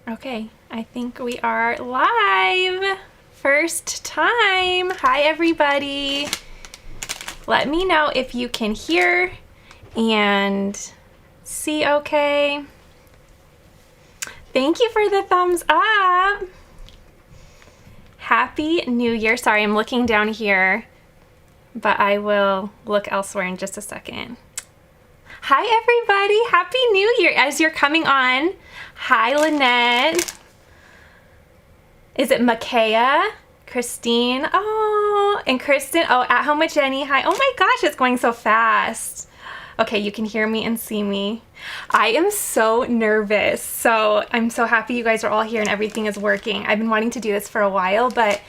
Okay, I think we are live. First time. Hi, everybody. Let me know if you can hear and see okay. Thank you for the thumbs up. Happy New Year. Sorry, I'm looking down here, but I will look elsewhere in just a second. Hi, everybody. Happy New Year as you're coming on. Hi, Lynette. Is it Makaya? Christine? Oh, and Kristen. Oh, at home with Jenny. Hi. Oh my gosh, it's going so fast. Okay, you can hear me and see me. I am so nervous. So I'm so happy you guys are all here and everything is working. I've been wanting to do this for a while, but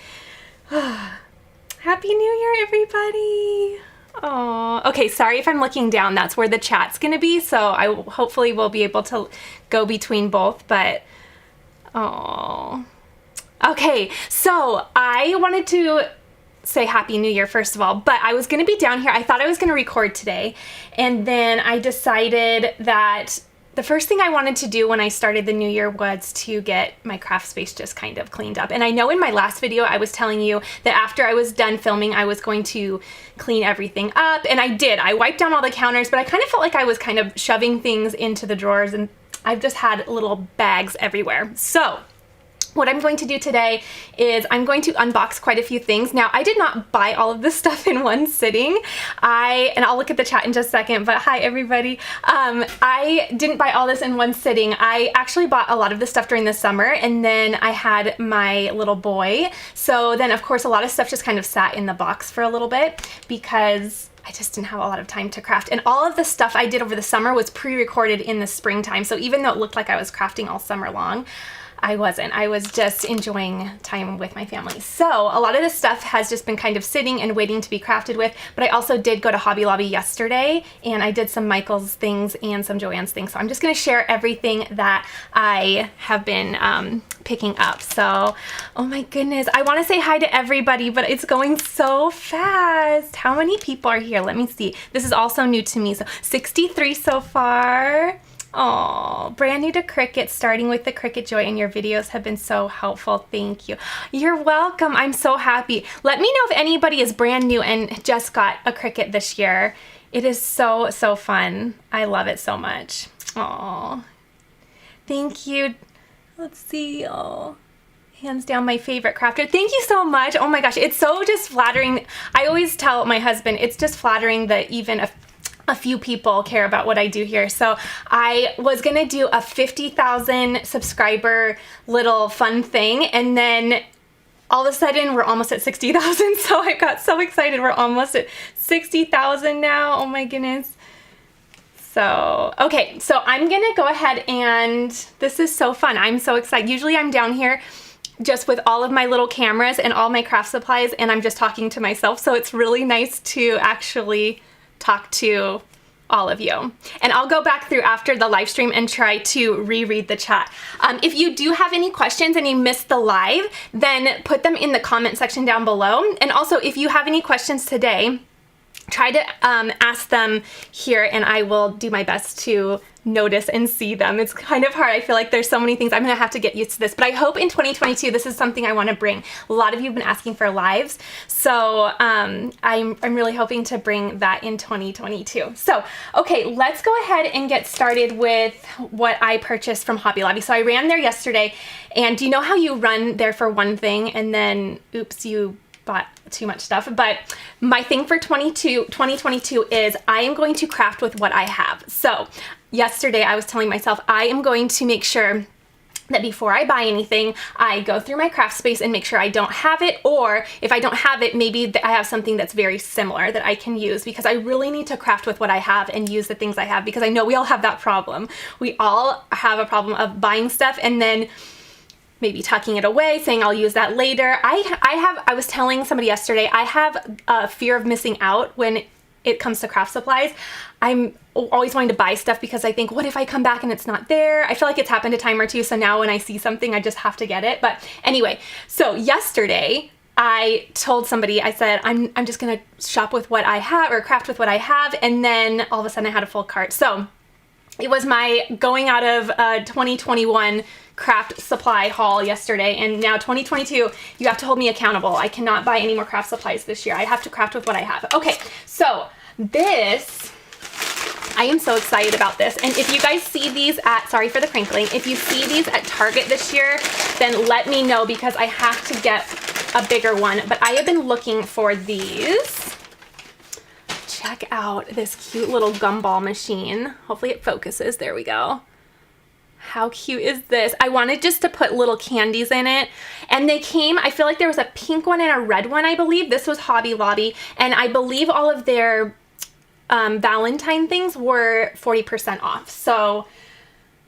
Happy New Year, everybody. Oh, okay, sorry if I'm looking down. That's where the chat's gonna be, so I hopefully will be able to go between both, but oh. Okay, so I wanted to say Happy New Year first of all, but I was gonna be down here. I thought I was gonna record today, and then I decided that the first thing I wanted to do when I started the new year was to get my craft space just kind of cleaned up. And I know in my last video I was telling you that after I was done filming I was going to clean everything up, and I did. I wiped down all the counters, but I kind of felt like I was kind of shoving things into the drawers and I've just had little bags everywhere. So what I'm going to do today is I'm going to unbox quite a few things. Now, I did not buy all of this stuff in one sitting. And I'll look at the chat in just a second, but hi everybody. I didn't buy all this in one sitting. I actually bought a lot of this stuff during the summer, and then I had my little boy. So then of course a lot of stuff just kind of sat in the box for a little bit because I just didn't have a lot of time to craft. And all of the stuff I did over the summer was pre-recorded in the springtime. So even though it looked like I was crafting all summer long, I wasn't. I was just enjoying time with my family. So a lot of this stuff has just been kind of sitting and waiting to be crafted with, but I also did go to Hobby Lobby yesterday and I did some Michael's things and some Joann's things. So I'm just gonna share everything that I have been picking up. So, oh my goodness, I wanna say hi to everybody, but it's going so fast. How many people are here? Let me see. This is also new to me. So 63 so far. Oh, brand new to Cricut, starting with the Cricut Joy, and your videos have been so helpful. Thank you. You're welcome. I'm so happy. Let me know if anybody is brand new and just got a Cricut this year. It is so, so fun. I love it so much. Oh, thank you. Let's see. Oh, hands down my favorite crafter. Thank you so much. Oh my gosh, it's so just flattering. I always tell my husband, it's just flattering that even a few people care about what I do here. So I was gonna do a 50,000 subscriber little fun thing, and then all of a sudden we're almost at 60,000. So I got so excited. We're almost at 60,000 now. Oh my goodness. So, okay, so I'm gonna go ahead and this is so fun. I'm so excited. Usually I'm down here just with all of my little cameras and all my craft supplies, and I'm just talking to myself. So it's really nice to actually talk to all of you. And I'll go back through after the live stream and try to reread the chat. If you do have any questions and you missed the live, then put them in the comment section down below. And also, if you have any questions today, try to ask them here and I will do my best to notice and see them. It's kind of hard. I feel like there's so many things. I'm gonna have to get used to this, but I hope in 2022 this is something I want to bring. A lot of you have been asking for lives, so I'm really hoping to bring that in 2022. So okay, let's go ahead and get started with what I purchased from Hobby Lobby. So I ran there yesterday, and do you know how you run there for one thing and then oops, you bought too much stuff? But my thing for 2022 is I am going to craft with what I have. So yesterday I was telling myself I am going to make sure that before I buy anything, I go through my craft space and make sure I don't have it, or if I don't have it, maybe I have something that's very similar that I can use, because I really need to craft with what I have and use the things I have, because I know we all have that problem. We all have a problem of buying stuff and then maybe tucking it away, saying I'll use that later. I was telling somebody yesterday, I have a fear of missing out when it comes to craft supplies. I'm always wanting to buy stuff because I think, what if I come back and it's not there? I feel like it's happened a time or two, so now when I see something, I just have to get it. But anyway, so yesterday, I told somebody, I said, I'm just gonna shop with what I have, or craft with what I have, and then all of a sudden I had a full cart. So it was my going out of 2021 craft supply haul yesterday, and now 2022, you have to hold me accountable. I cannot buy any more craft supplies this year. I have to craft with what I have. Okay, so this, I am so excited about this. And if you guys see these at, sorry for the crinkling, if you see these at Target this year, then let me know because I have to get a bigger one. But I have been looking for these. Check out this cute little gumball machine. Hopefully it focuses. There we go. How cute is this? I wanted just to put little candies in it. And they came, I feel like there was a pink one and a red one, I believe. This was Hobby Lobby. And I believe all of their Valentine things were 40% off. So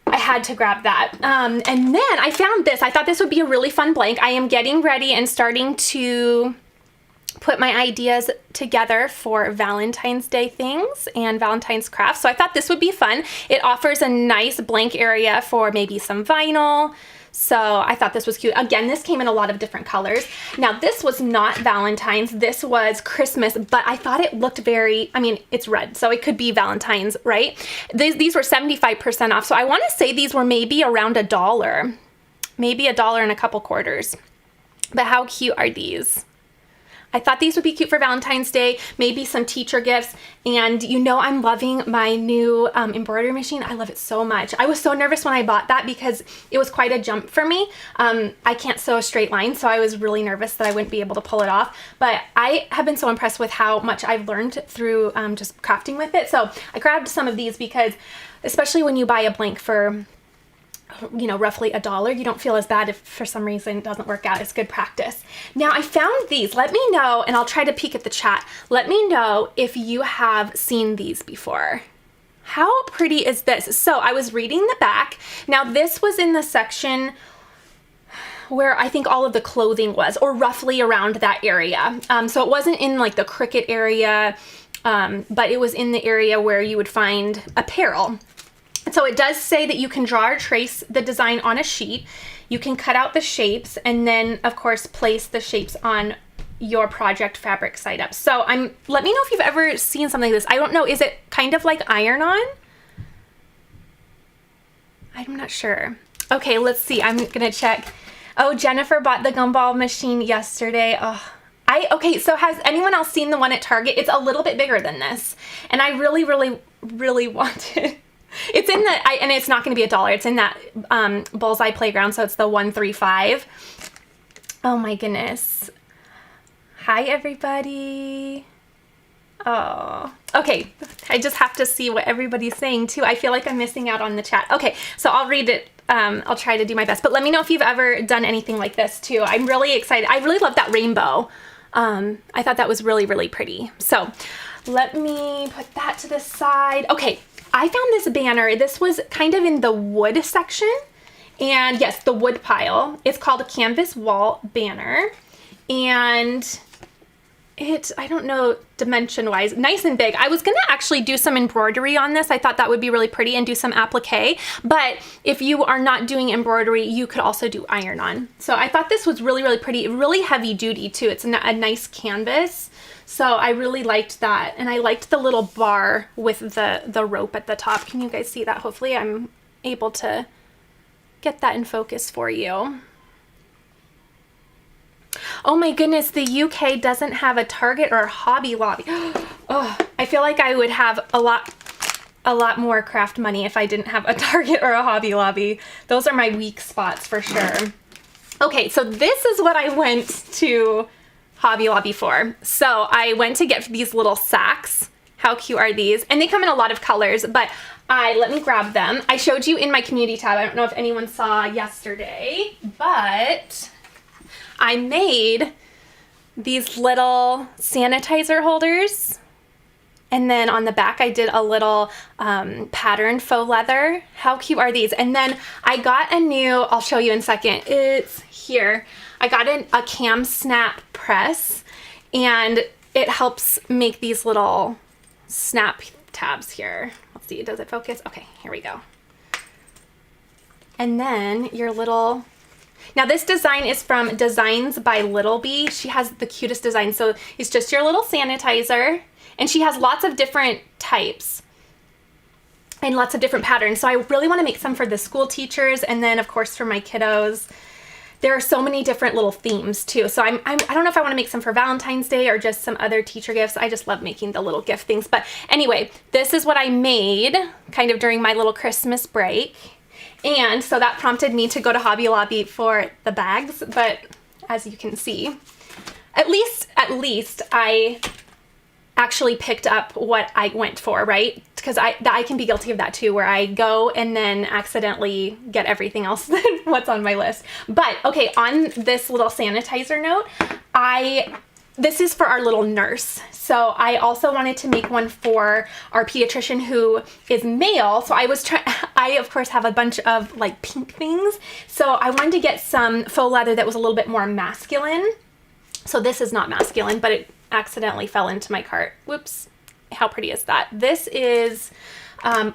I had to grab that. And then I found this. I thought this would be a really fun blank. I am getting ready and starting to put my ideas together for Valentine's Day things and Valentine's crafts. So I thought this would be fun. It offers a nice blank area for maybe some vinyl. So I thought this was cute. Again, this came in a lot of different colors. Now this was not Valentine's, this was Christmas, but I thought it looked very, I mean, it's red, so it could be Valentine's, right? These were 75% off. So I want to say these were maybe around $1, maybe $1 and a couple quarters. But how cute are these? I thought these would be cute for Valentine's Day, maybe some teacher gifts. And you know I'm loving my new embroidery machine. I love it so much. I was so nervous when I bought that because it was quite a jump for me. I can't sew a straight line, so I was really nervous that I wouldn't be able to pull it off. But I have been so impressed with how much I've learned through just crafting with it. So I grabbed some of these because, especially when you buy a blank for, you know, roughly $1, you don't feel as bad if for some reason it doesn't work out. It's good practice. Now I found these. Let me know, and I'll try to peek at the chat. Let me know if you have seen these before. How pretty is this? So I was reading the back. Now this was in the section where I think all of the clothing was, or roughly around that area. So it wasn't in like the Cricut area, but it was in the area where you would find apparel. So it does say that you can draw or trace the design on a sheet. You can cut out the shapes and then of course place the shapes on your project fabric side up. So let me know if you've ever seen something like this. I don't know, is it kind of like iron-on? I'm not sure. Okay, let's see, I'm gonna check. Oh, Jennifer bought the gumball machine yesterday. Oh, okay, so has anyone else seen the one at Target? It's a little bit bigger than this. And I really, really, really want it. It's in the, and it's not going to be $1. It's in that Bullseye Playground, so it's the 135. Oh my goodness. Hi, everybody. Oh, okay. I just have to see what everybody's saying, too. I feel like I'm missing out on the chat. Okay, so I'll read it. I'll try to do my best. But let me know if you've ever done anything like this, too. I'm really excited. I really love that rainbow. I thought that was really, really pretty. So let me put that to the side. Okay. I found this banner. This was kind of in the wood section. And yes, the wood pile. It's called a canvas wall banner. And it, I don't know dimension wise, nice and big. I was gonna actually do some embroidery on this. I thought that would be really pretty and do some applique. But if you are not doing embroidery, you could also do iron-on. So I thought this was really, really pretty, really heavy duty too. It's a nice canvas. So I really liked that. And I liked the little bar with the rope at the top. Can you guys see that? Hopefully I'm able to get that in focus for you. Oh my goodness, the UK doesn't have a Target or a Hobby Lobby. Oh, I feel like I would have a lot more craft money if I didn't have a Target or a Hobby Lobby. Those are my weak spots for sure. Okay, so this is what I went to Hobby Lobby for. So I went to get these little sacks. How cute are these? And they come in a lot of colors, but let me grab them. I showed you in my community tab. I don't know if anyone saw yesterday, but I made these little sanitizer holders. And then on the back, I did a little patterned faux leather. How cute are these? And then I got a new, I'll show you in a second. It's here. I got a cam snap press, and it helps make these little snap tabs here. Let's see, does it focus? Okay, here we go. And then your little, now this design is from Designs by Little Bee. She has the cutest design. So it's just your little sanitizer, and she has lots of different types. and lots of different patterns. So I really want to make some for the school teachers, and then of course for my kiddos. There are so many different little themes too. So I don't know if I want to make some for Valentine's Day or just some other teacher gifts. I just love making the little gift things. But anyway, this is what I made kind of during my little Christmas break. And so that prompted me to go to Hobby Lobby for the bags. But as you can see, at least I actually picked up what I went for, right? Because I can be guilty of that too, where I go and then accidentally get everything else than what's on my list. But okay, on this little sanitizer note, this is for our little nurse. So I also wanted to make one for our pediatrician who is male. So I of course have a bunch of like pink things. So I wanted to get some faux leather that was a little bit more masculine. So this is not masculine, but it accidentally fell into my cart. Whoops. How pretty is that? This is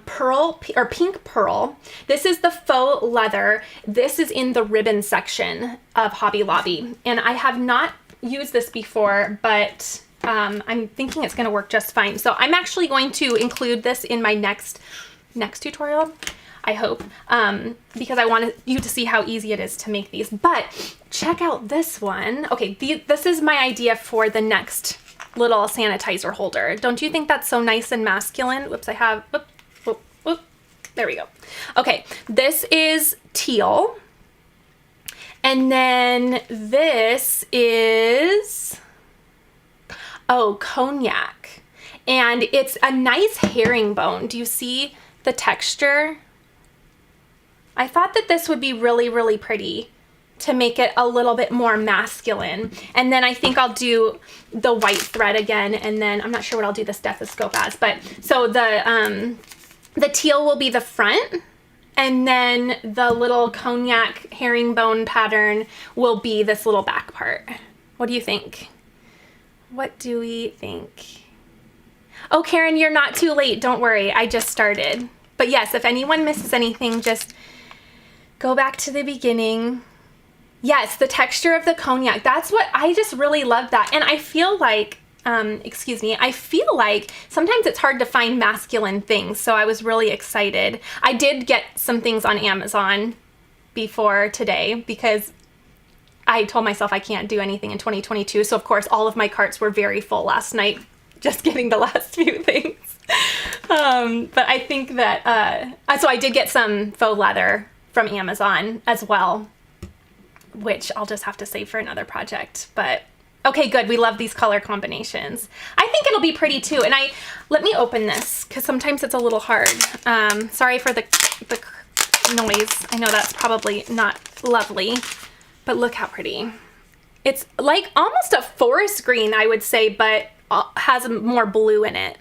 pearl or pink pearl. This is the faux leather. This is in the ribbon section of Hobby Lobby. And I have not used this before, but I'm thinking it's going to work just fine. So I'm actually going to include this in my next tutorial, I hope, because I wanted you to see how easy it is to make these. But check out this one. Okay, this is my idea for the next little sanitizer holder. Don't you think that's so nice and masculine? Whoops, I have, whoop, there we go. Okay, this is teal. And then this is, cognac. And it's a nice herringbone. Do you see the texture? I thought that this would be really, really pretty to make it a little bit more masculine. And then I think I'll do the white thread again, and then I'm not sure what I'll do the stethoscope as, but so the teal will be the front, and then the little cognac herringbone pattern will be this little back part. What do you think? What do we think? Oh, Karen, you're not too late. Don't worry, I just started. But yes, if anyone misses anything, just go back to the beginning. Yes, the texture of the cognac. That's what I just really love that. And I feel like, I feel like sometimes it's hard to find masculine things. So I was really excited. I did get some things on Amazon before today because I told myself I can't do anything in 2022. So of course, all of my carts were very full last night, just getting the last few things. But I think that, so I did get some faux leather from Amazon as well, which I'll just have to save for another project. But okay, good. We love these color combinations. I think it'll be pretty too. And let me open this because sometimes it's a little hard. Sorry for the noise. I know that's probably not lovely, but look how pretty. It's like almost a forest green, I would say, but has more blue in it.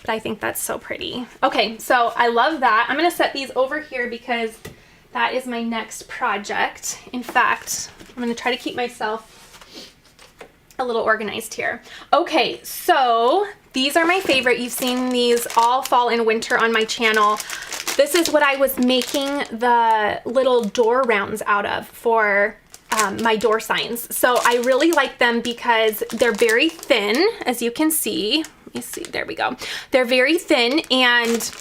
But I think that's so pretty. Okay, so I love that. I'm gonna set these over here because that is my next project. In fact, I'm gonna try to keep myself a little organized here. Okay, so these are my favorite. You've seen these all fall and winter on my channel. This is what I was making the little door rounds out of for my door signs. So I really like them because they're very thin, as you can see. Let me see, there we go. They're very thin, and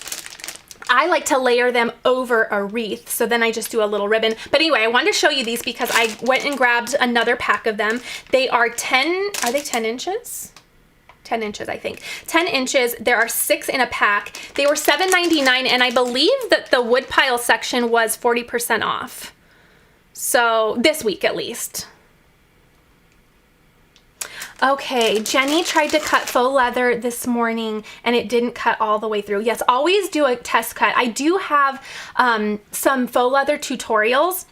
I like to layer them over a wreath, so then I just do a little ribbon. But anyway, I wanted to show you these because I went and grabbed another pack of them. They are 10, are they 10 inches? 10 inches, I think. 10 inches. There are 6 in a pack. They were $7.99, and I believe that the woodpile section was 40% off. So this week at least. Okay, Jenny tried to cut faux leather this morning and it didn't cut all the way through. Yes, always do a test cut. I do have some faux leather tutorials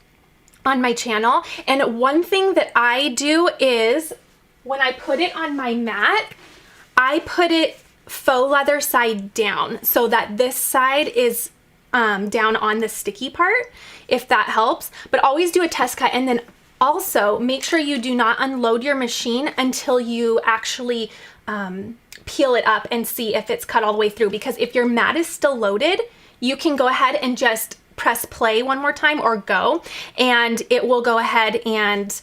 on my channel, and one thing that I do is when I put it on my mat, I put it faux leather side down so that this side is down on the sticky part, if that helps. But always do a test cut, and then also make sure you do not unload your machine until you actually peel it up and see if it's cut all the way through, because if your mat is still loaded, you can go ahead and just press play one more time or go, and it will go ahead and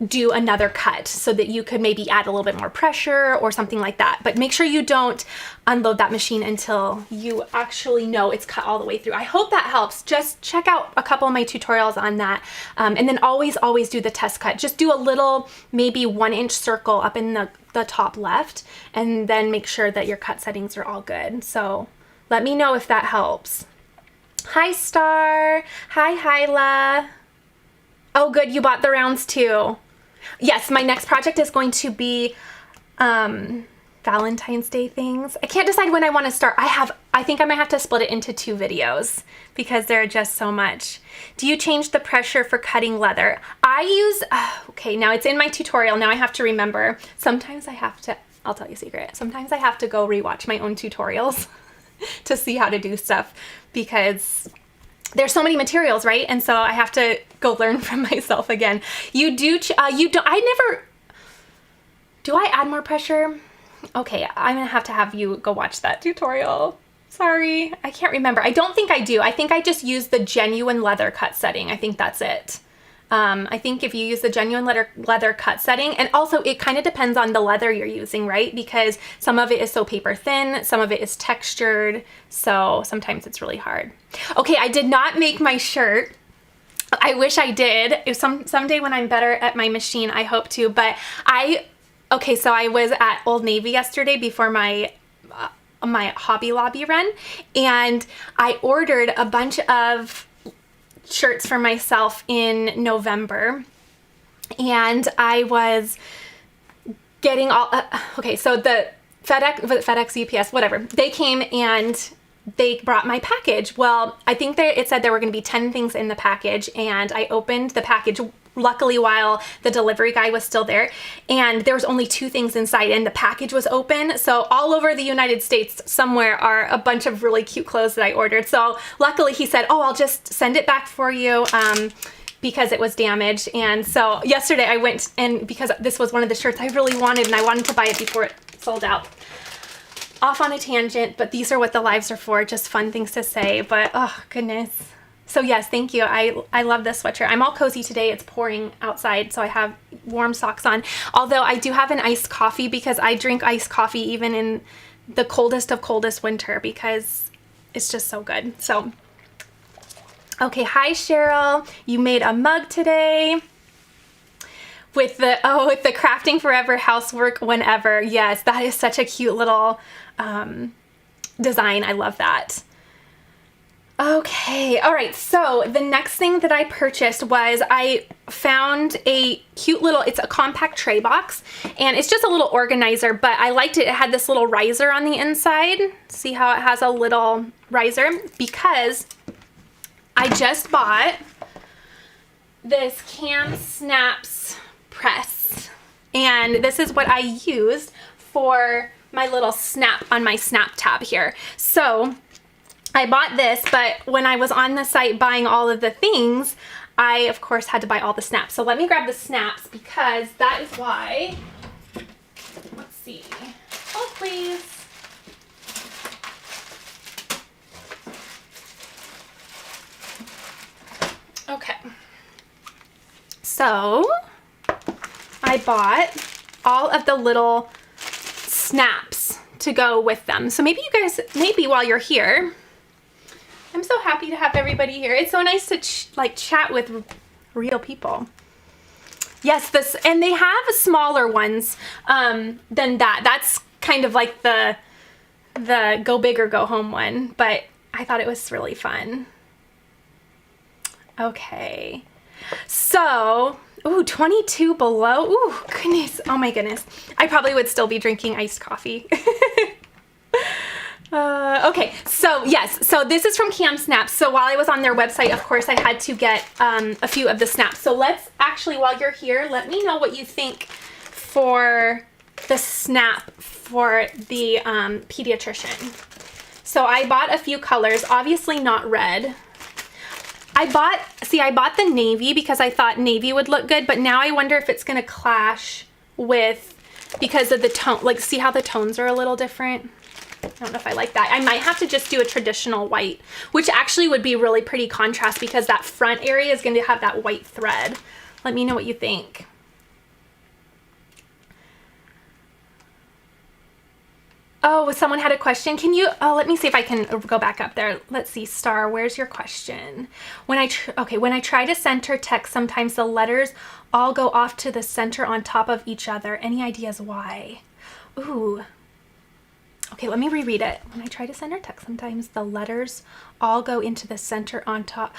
do another cut so that you could maybe add a little bit more pressure or something like that. But make sure you don't unload that machine until you actually know it's cut all the way through. I hope that helps. Just check out a couple of my tutorials on that. And then always do the test cut. Just do a little, maybe 1-inch circle up in the top left, and then make sure that your cut settings are all good. So let me know if that helps. Hi, Star. Hi, Hyla. Oh, good. You bought the rounds too. Yes, my next project is going to be Valentine's Day things. I can't decide when I want to start. I think I might have to split it into 2 videos because there are just so much. Do you change the pressure for cutting leather? I use, okay, now it's in my tutorial. Now I have to remember. Sometimes I have to, I'll tell you a secret. Sometimes I have to go rewatch my own tutorials to see how to do stuff because there's so many materials, right? And so I have to go learn from myself again. Do I add more pressure? Okay, I'm gonna have you go watch that tutorial. Sorry, I can't remember. I don't think I do. I think I just use the genuine leather cut setting. I think that's it. I think if you use the genuine leather cut setting, and also it kind of depends on the leather you're using, right? Because some of it is so paper thin, some of it is textured, so sometimes it's really hard. Okay, I did not make my shirt. I wish I did. If someday when I'm better at my machine, I hope to, but okay, so I was at Old Navy yesterday before my Hobby Lobby run, and I ordered a bunch of shirts for myself in November, and I was getting all okay, so the FedEx, UPS, whatever, they came and they brought my package. Well, I think it said there were going to be 10 things in the package, and I opened the package luckily while the delivery guy was still there, and there was only 2 things inside and the package was open. So all over the United States somewhere are a bunch of really cute clothes that I ordered. So luckily he said, oh, I'll just send it back for you because it was damaged. And so yesterday I went, and because this was one of the shirts I really wanted and I wanted to buy it before it sold out. Off on a tangent, but these are what the lives are for, just fun things to say, but oh goodness. So yes, thank you. I love this sweatshirt. I'm all cozy today. It's pouring outside, so I have warm socks on. Although I do have an iced coffee because I drink iced coffee even in the coldest of coldest winter because it's just so good. So, okay, hi Cheryl. You made a mug today with the crafting forever, housework whenever. Yes, that is such a cute little design. I love that. Okay, all right, so the next thing that I purchased was I found a cute little, it's a compact tray box, and it's just a little organizer, but I liked it. It had this little riser on the inside. See how it has a little riser? Because I just bought this Cam Snaps press, and this is what I used for my little snap on my snap tab here. So I bought this, but when I was on the site buying all of the things, I of course had to buy all the snaps. So let me grab the snaps because that is why. Let's see. Oh, please. Okay. So I bought all of the little snaps to go with them. So maybe you guys, while you're here, I'm so happy to have everybody here. It's so nice to chat with real people. Yes, and they have smaller ones than that. That's kind of like the go big or go home one, but I thought it was really fun. Okay, so, ooh, 22 below. Ooh, goodness, oh my goodness. I probably would still be drinking iced coffee. Okay, so yes, so this is from Cam Snaps. So while I was on their website, of course, I had to get a few of the snaps. So let's actually, while you're here, let me know what you think for the snap for the pediatrician. So I bought a few colors, obviously not red. I bought the navy because I thought navy would look good, but now I wonder if it's gonna clash with, because of the tone, like see how the tones are a little different? I don't know if I like that. I might have to just do a traditional white, which actually would be really pretty contrast because that front area is going to have that white thread. Let me know what you think. Oh, someone had a question. Can you, oh, let me see if I can go back up there. Let's see, Star, where's your question? When I try to center text, sometimes the letters all go off to the center on top of each other. Any ideas why? Ooh. Okay, let me reread it. When I try to center text, sometimes the letters all go into the center on top.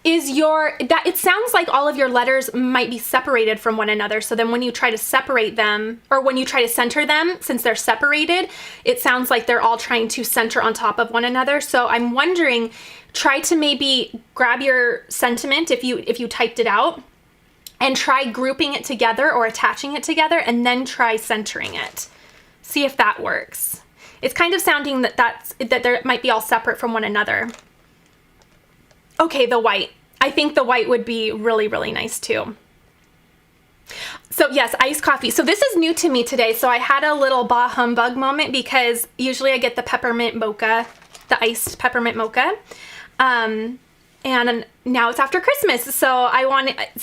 It sounds like all of your letters might be separated from one another. So then when you try to separate them, or when you try to center them, since they're separated, it sounds like they're all trying to center on top of one another. So I'm wondering, try to maybe grab your sentiment if you typed it out, and try grouping it together or attaching it together, and then try centering it. See if that works. It's kind of sounding that they might be all separate from one another. Okay, the white. I think the white would be really, really nice too. So yes, iced coffee. So this is new to me today. So I had a little bah humbug moment because usually I get the peppermint mocha, the iced peppermint mocha. And now it's after Christmas. So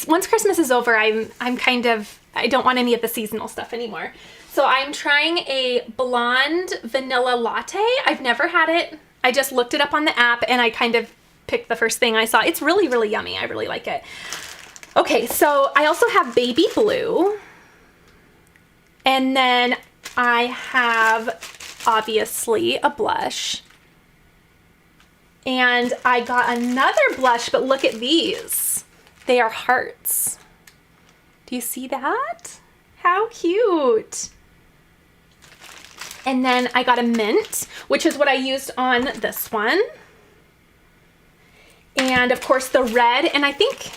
once Christmas is over, I don't want any of the seasonal stuff anymore. So I'm trying a blonde vanilla latte. I've never had it. I just looked it up on the app and I kind of picked the first thing I saw. It's really, really yummy. I really like it. Okay, so I also have baby blue. And then I have, obviously, a blush. And I got another blush, but look at these. They are hearts. Do you see that? How cute. And then I got a mint, which is what I used on this one. And of course the red, and I think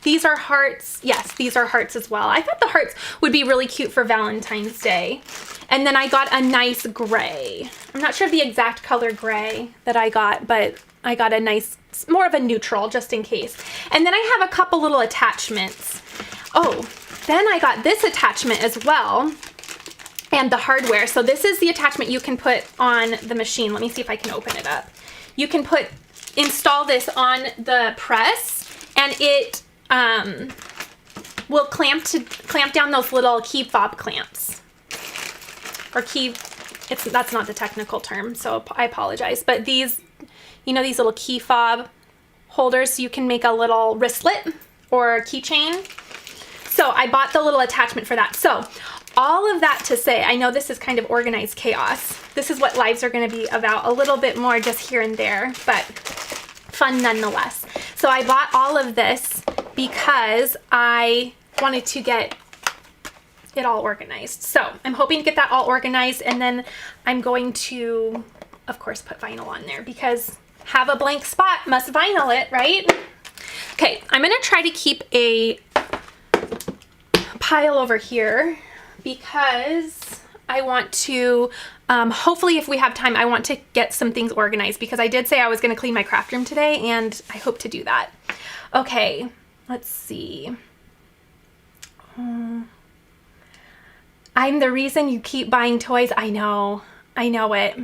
these are hearts. Yes, these are hearts as well. I thought the hearts would be really cute for Valentine's Day. And then I got a nice gray. I'm not sure the exact color gray that I got, but I got a nice, more of a neutral just in case. And then I have a couple little attachments. Oh, then I got this attachment as well. And the hardware. So this is the attachment you can put on the machine. Let me see if I can open it up. You can install this on the press, and it will clamp down those little key fob clamps. Or that's not the technical term, so I apologize. But these, these little key fob holders, so you can make a little wristlet or keychain. So I bought the little attachment for that. So all of that to say, I know this is kind of organized chaos. This is what lives are going to be about, a little bit more just here and there, but fun nonetheless. So I bought all of this because I wanted to get it all organized. So I'm hoping to get that all organized, and then I'm going to, of course, put vinyl on there because have a blank spot, must vinyl it, right? Okay, I'm going to try to keep a pile over here because I want to, hopefully if we have time, I want to get some things organized because I did say I was going to clean my craft room today, and I hope to do that. Okay, let's see. I'm the reason you keep buying toys. I know it.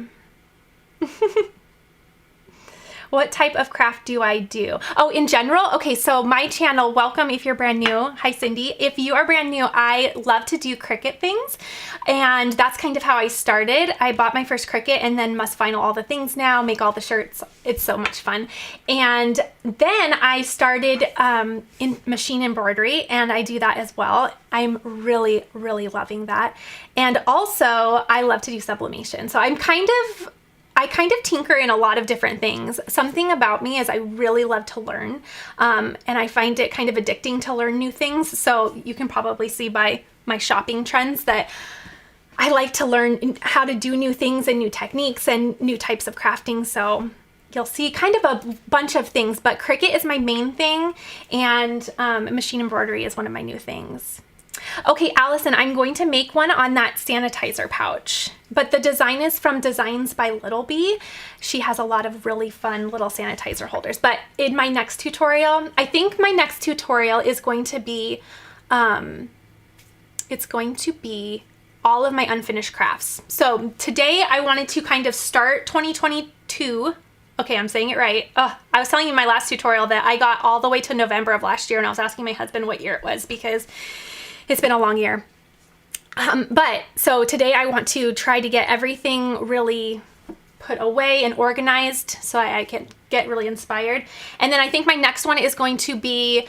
What type of craft do I do? Oh, in general? Okay, so my channel, welcome if you're brand new. Hi, Cindy. If you are brand new, I love to do Cricut things, and that's kind of how I started. I bought my first Cricut and then must vinyl all the things now, make all the shirts. It's so much fun. And then I started in machine embroidery, and I do that as well. I'm really, really loving that. And also, I love to do sublimation. So I kind of tinker in a lot of different things. Something about me is I really love to learn, and I find it kind of addicting to learn new things. So you can probably see by my shopping trends that I like to learn how to do new things and new techniques and new types of crafting. So you'll see kind of a bunch of things, but Cricut is my main thing, and machine embroidery is one of my new things. Okay, Allison, I'm going to make one on that sanitizer pouch, but the design is from Designs by Little Bee. She has a lot of really fun little sanitizer holders, but in my next tutorial, I think my next tutorial is going to be, it's going to be all of my unfinished crafts. So today I wanted to kind of start 2022. Okay, I'm saying it right. Oh, I was telling you in my last tutorial that I got all the way to November of last year, and I was asking my husband what year it was because it's been a long year. But so today I want to try to get everything really put away and organized so I can get really inspired. And then I think my next one is going to be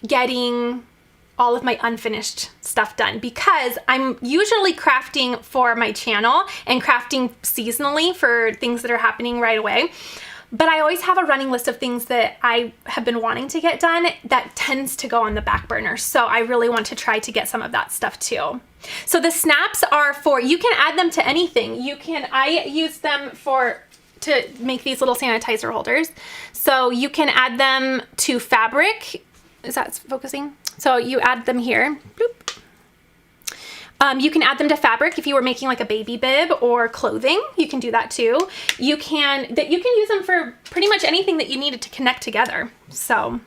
getting all of my unfinished stuff done, because I'm usually crafting for my channel and crafting seasonally for things that are happening right away. But I always have a running list of things that I have been wanting to get done that tends to go on the back burner. So I really want to try to get some of that stuff too. So the snaps are for, you can add them to anything. I use them to make these little sanitizer holders. So you can add them to fabric. Is that focusing? So you add them here. Bloop. You can add them to fabric if you were making like a baby bib or clothing. You can do that too. You can use them for pretty much anything that you needed to connect together. So,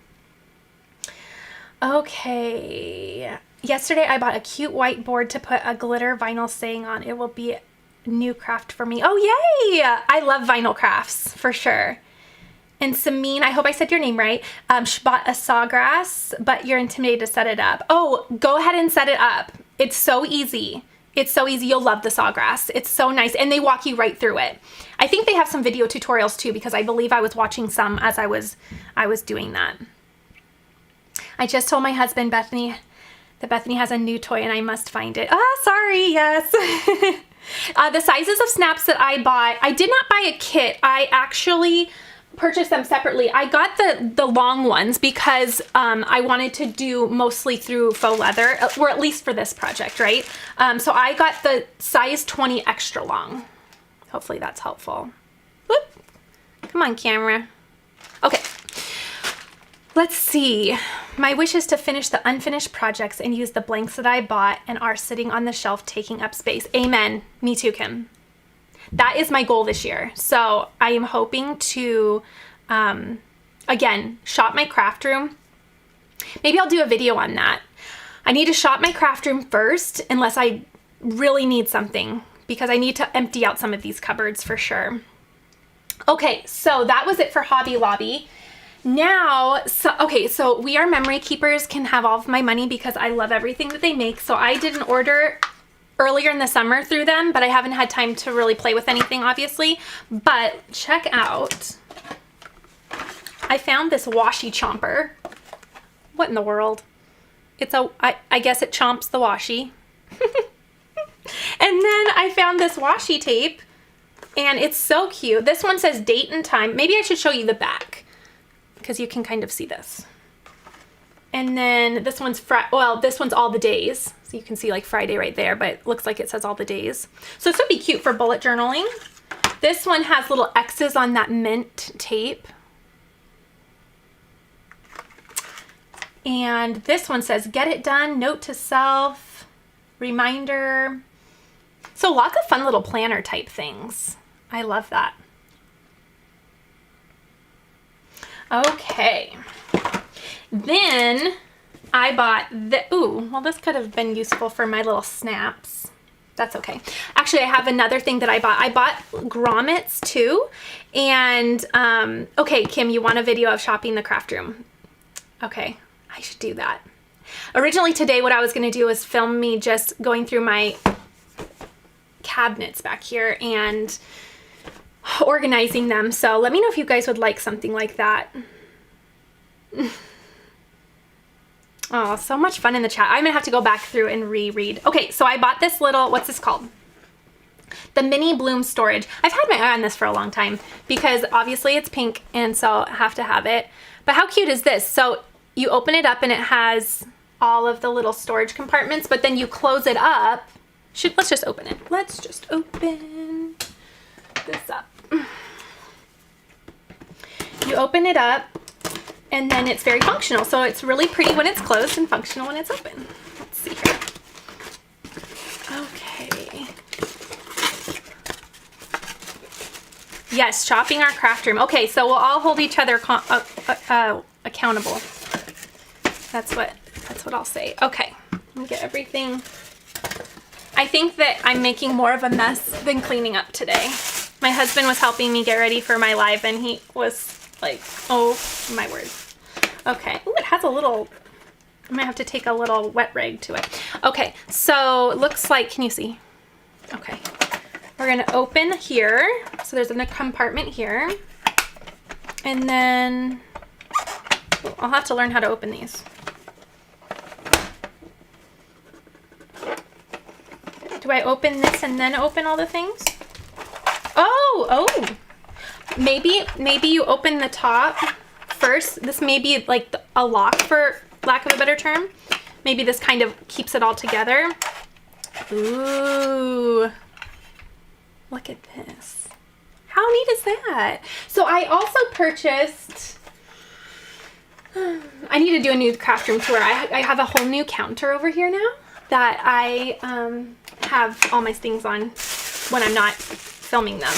okay. Yesterday I bought a cute whiteboard to put a glitter vinyl saying on. It will be a new craft for me. Oh, yay! I love vinyl crafts for sure. And Samine, I hope I said your name right, she bought a sawgrass, but you're intimidated to set it up. Oh, go ahead and set it up. It's so easy. It's so easy. You'll love the sawgrass. It's so nice. And they walk you right through it. I think they have some video tutorials too, because I believe I was watching some as I was doing that. I just told my husband, Bethany, that Bethany has a new toy and I must find it. Ah, sorry, yes. The sizes of snaps that I bought, I did not buy a kit. I actually purchased them separately. I got the long ones because I wanted to do mostly through faux leather, or at least for this project, right? So I got the size 20 extra long. Hopefully that's helpful. Whoop. Come on, camera. Okay. Let's see. My wish is to finish the unfinished projects and use the blanks that I bought and are sitting on the shelf taking up space. Amen. Me too, Kim. That is my goal this year. So I am hoping to, again, shop my craft room. Maybe I'll do a video on that. I need to shop my craft room first, unless I really need something, because I need to empty out some of these cupboards for sure. Okay, so that was it for Hobby Lobby. Now, so We Are Memory Keepers can have all of my money because I love everything that they make. So I did an order earlier in the summer through them, but I haven't had time to really play with anything, obviously. But check out, I found this washi chomper. What in the world? I guess it chomps the washi. And then I found this washi tape, and it's so cute. This one says date and time. Maybe I should show you the back, because you can kind of see this. And then this one's this one's all the days. So you can see like Friday right there, but it looks like it says all the days. So this would be cute for bullet journaling. This one has little X's on that mint tape. And this one says, get it done, note to self, reminder. So lots of fun little planner type things. I love that. Okay. Then I bought this could have been useful for my little snaps. That's okay. Actually, I have another thing that I bought. I bought grommets too. And, okay, Kim, you want a video of shopping the craft room? Okay, I should do that. Originally today, what I was going to do was film me just going through my cabinets back here and organizing them. So let me know if you guys would like something like that. Oh, so much fun in the chat. I'm gonna have to go back through and reread. Okay, so I bought this little, what's this called? The mini bloom storage. I've had my eye on this for a long time because obviously it's pink and so I have to have it. But how cute is this? So you open it up and it has all of the little storage compartments, but then you close it up. Let's just open it. Let's just open this up. You open it up and then it's very functional. So it's really pretty when it's closed and functional when it's open. Let's see here. Okay. Yes, shopping our craft room. Okay, so we'll all hold each other accountable. That's what I'll say. Okay, let me get everything. I think that I'm making more of a mess than cleaning up today. My husband was helping me get ready for my live and he was like, oh my word. Okay, ooh, it has a little, I might have to take a little wet rag to it. Okay, so it looks like, can you see? Okay, we're gonna open here. So there's a compartment here. And then, I'll have to learn how to open these. Do I open this and then open all the things? Oh, maybe you open the top first. This may be like a lock, for lack of a better term. Maybe this kind of keeps it all together. Ooh, look at this. How neat is that? So I also purchased, I need to do a new craft room tour. I have a whole new counter over here now that I have all my things on when I'm not filming them.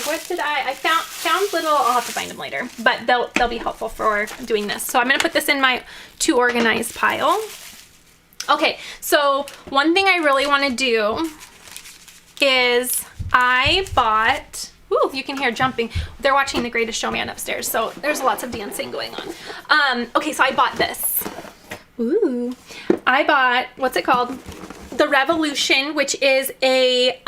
What did I found little, I'll have to find them later, but they'll be helpful for doing this. So I'm gonna put this in my to organize pile. Okay, so one thing I really wanna do is I bought, ooh, you can hear jumping. They're watching The Greatest Showman upstairs, so there's lots of dancing going on. Okay, so I bought this. Ooh, I bought, what's it called? The Revolution, which is a,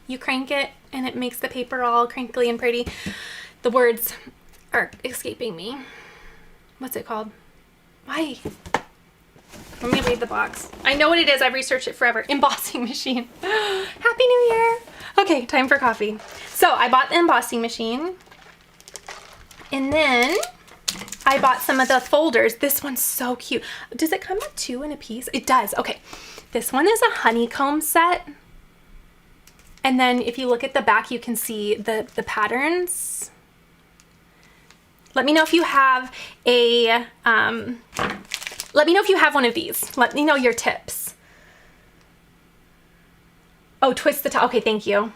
you crank it and it makes the paper all crinkly and pretty. The words are escaping me. What's it called? Why? Let me read the box. I know what it is. I've researched it forever. Embossing machine. Happy New Year. Okay, time for coffee. So I bought the embossing machine. And then I bought some of the folders. This one's so cute. Does it come with 2 in a piece? It does. Okay. This one is a honeycomb set. And then if you look at the back, you can see the patterns. Let me know if you have a, let me know if you have one of these. Let me know your tips. Oh, twist the top. Okay, thank you.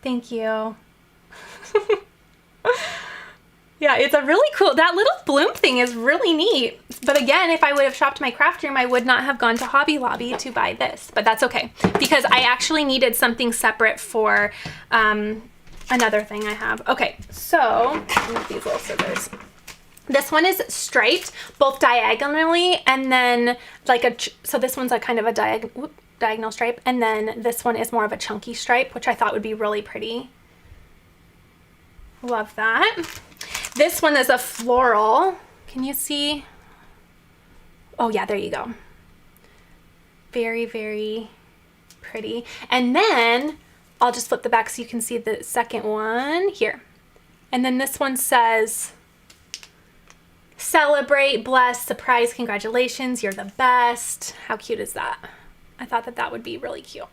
Thank you. Yeah, it's a really cool, that little bloom thing is really neat. But again, if I would have shopped my craft room, I would not have gone to Hobby Lobby to buy this, but that's okay. Because I actually needed something separate for another thing I have. Okay, so, these little scissors. This one is striped, both diagonally, and then like so this one's a kind of a diagonal stripe, and then this one is more of a chunky stripe, which I thought would be really pretty. Love that. This one is a floral. Can you see? Oh yeah, there you go. Very, very pretty. And then I'll just flip the back so you can see the second one here. And then this one says, celebrate, bless, surprise, congratulations, you're the best. How cute is that? I thought that would be really cute.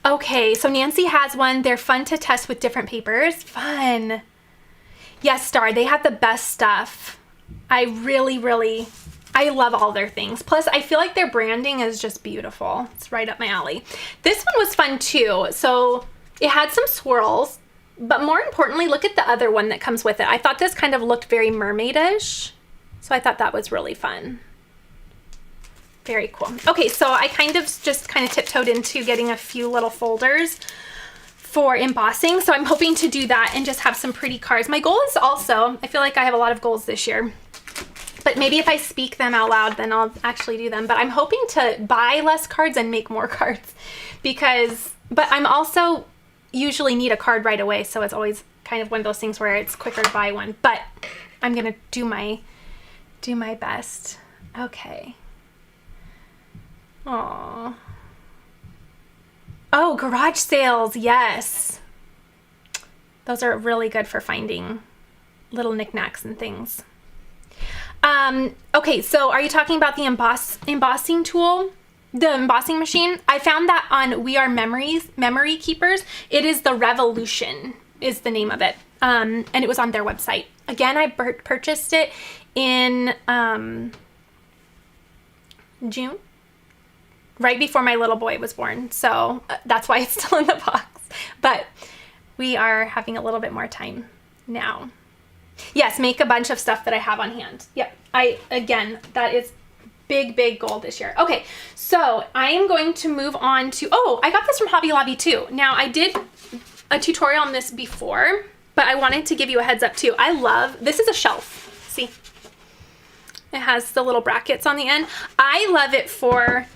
Okay, so Nancy has one. They're fun to test with different papers. Fun. Yes, Star, they have the best stuff. I love all their things. Plus, I feel like their branding is just beautiful. It's right up my alley. This one was fun too. So it had some swirls, but more importantly, look at the other one that comes with it. I thought this kind of looked very mermaidish. So I thought that was really fun. Very cool. Okay, so I kind of tiptoed into getting a few little folders for embossing. So I'm hoping to do that and just have some pretty cards. My goal is also, I feel like I have a lot of goals this year, but maybe if I speak them out loud, then I'll actually do them. But I'm hoping to buy less cards and make more cards but I'm also usually need a card right away. So it's always kind of one of those things where it's quicker to buy one, but I'm going to do my best. Okay. Aww. Oh, garage sales. Yes. Those are really good for finding little knickknacks and things. Okay, so are you talking about the embossing tool? The embossing machine? I found that on We Are Memory Keepers. It is the Revolution is the name of it. And it was on their website. Again, I purchased it in June. Right before my little boy was born. So that's why it's still in the box. But we are having a little bit more time now. Yes, make a bunch of stuff that I have on hand. Yep. Again, that is big goal this year. Okay, so I am going to move on to, oh, I got this from Hobby Lobby too. Now I did a tutorial on this before, but I wanted to give you a heads up too. This is a shelf. See? It has the little brackets on the end. I love it for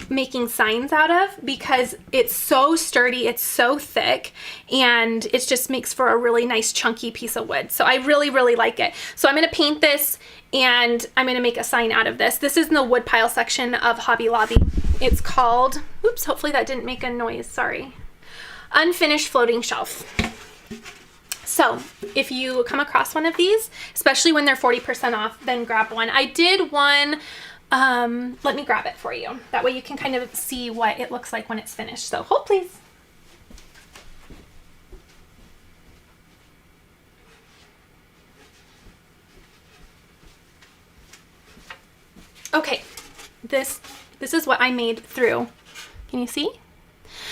making signs out of because it's so sturdy, it's so thick, and it just makes for a really nice chunky piece of wood. So I really, really like it. So I'm going to paint this and I'm going to make a sign out of this. This is in the wood pile section of Hobby Lobby. It's called, oops, hopefully that didn't make a noise, sorry. Unfinished floating shelf. So if you come across one of these, especially when they're 40% off, then grab one. I did one, let me grab it for you. That way you can kind of see what it looks like when it's finished. So hold please. Okay, this is what I made through. Can you see?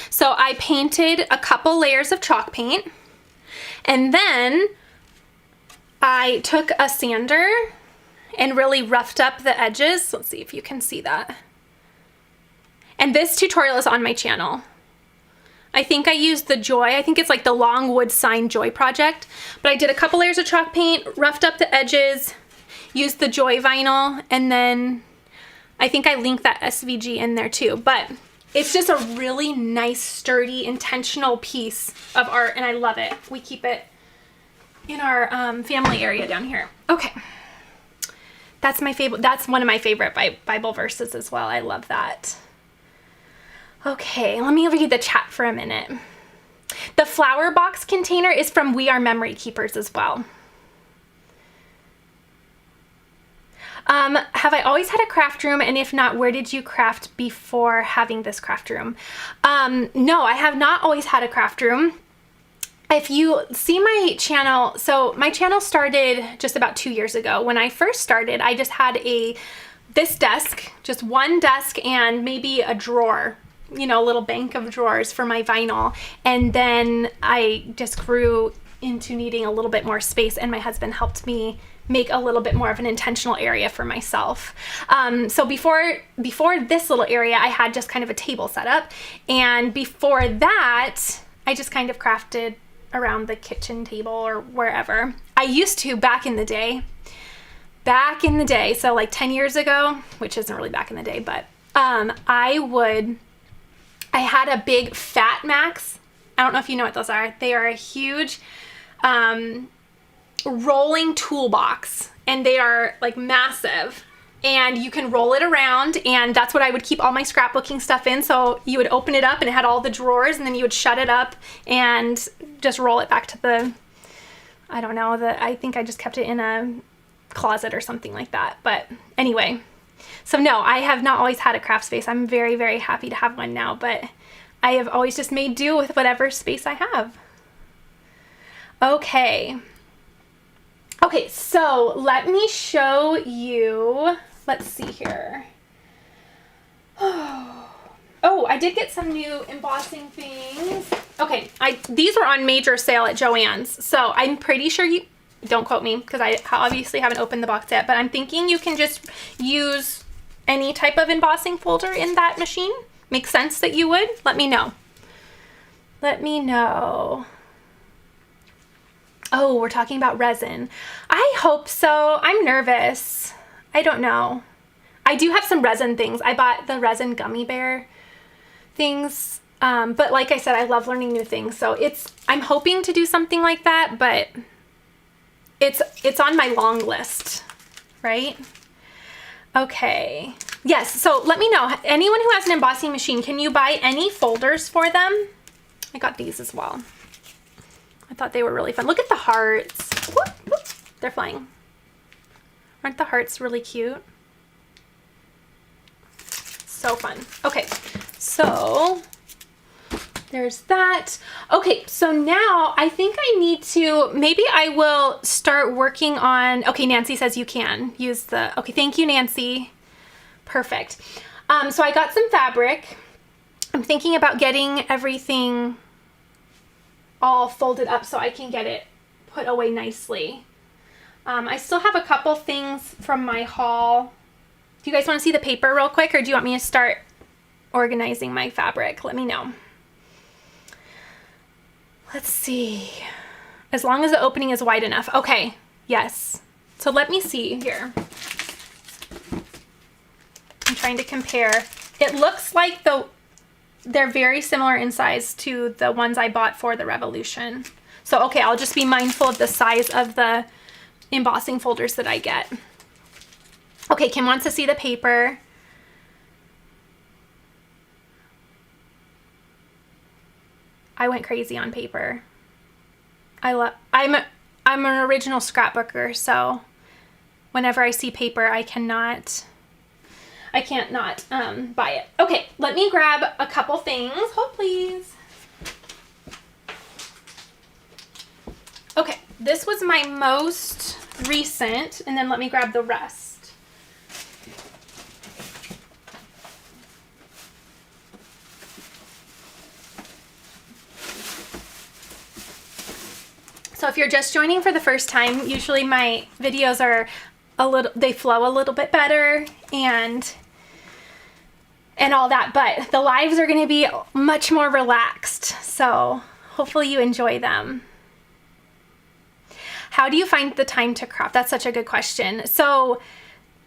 So I painted a couple layers of chalk paint, and then I took a sander and really roughed up the edges. Let's see if you can see that. And this tutorial is on my channel. I think I used the Joy, I think it's like the long wood sign Joy project, but I did a couple layers of chalk paint, roughed up the edges, used the Joy vinyl, and then I think I linked that SVG in there too. But it's just a really nice, sturdy, intentional piece of art, and I love it. We keep it in our family area down here. Okay, that's my favorite. That's one of my favorite Bible verses as well. I love that. Okay, let me read the chat for a minute. The flower box container is from We Are Memory Keepers as well. Have I always had a craft room? And if not, where did you craft before having this craft room? No, I have not always had a craft room. If you see my channel, so my channel started just about 2 years ago. When I first started, I just had this desk, just one desk and maybe a drawer, you know, a little bank of drawers for my vinyl. And then I just grew into needing a little bit more space, and my husband helped me make a little bit more of an intentional area for myself. So before this little area, I had just kind of a table set up. And before that, I just kind of crafted around the kitchen table or wherever. I used to back in the day, so like 10 years ago, which isn't really back in the day, but I had a big Fat Max. I don't know if you know what those are. They are a huge rolling toolbox, and they are like massive, and you can roll it around, and that's what I would keep all my scrapbooking stuff in. So you would open it up and it had all the drawers, and then you would shut it up and just roll it back to the, I don't know, I think I just kept it in a closet or something like that. But anyway, so no, I have not always had a craft space. I'm very, very happy to have one now, but I have always just made do with whatever space I have. Okay, so let me show you, let's see here. Oh, I did get some new embossing things. Okay, these were on major sale at Joann's, so I'm pretty sure you, don't quote me because I obviously haven't opened the box yet, but I'm thinking you can just use any type of embossing folder in that machine. Makes sense that you would? Let me know. Let me know. Oh, we're talking about resin. I hope so. I'm nervous. I don't know. I do have some resin things. I bought the resin gummy bear things. But like I said, I love learning new things. So I'm hoping to do something like that, but it's on my long list, right? Okay. Yes, so let me know. Anyone who has an embossing machine, can you buy any folders for them? I got these as well. I thought they were really fun. Look at the hearts. Whoop, whoop. They're flying. Aren't the hearts really cute? So fun. Okay, so there's that. Okay, so now I think I need to, maybe I will start working on, okay, Nancy says you can use the, okay, thank you, Nancy. Perfect. So I got some fabric. I'm thinking about getting everything all folded up so I can get it put away nicely. I still have a couple things from my haul. Do you guys want to see the paper real quick, or do you want me to start organizing my fabric? Let me know. Let's see. As long as the opening is wide enough. Okay, yes. So let me see here. trying to compare. It looks like they're very similar in size to the ones I bought for the Revolution. So, okay, I'll just be mindful of the size of the embossing folders that I get. Okay, Kim wants to see the paper. I went crazy on paper. I'm an original scrapbooker, so whenever I see paper, I can't not buy it. Okay, let me grab a couple things. Hold please. Okay, this was my most recent, and then let me grab the rest. So if you're just joining for the first time, usually my videos are they flow a little bit better and all that, but the lives are going to be much more relaxed. So hopefully you enjoy them. How do you find the time to craft? That's such a good question. So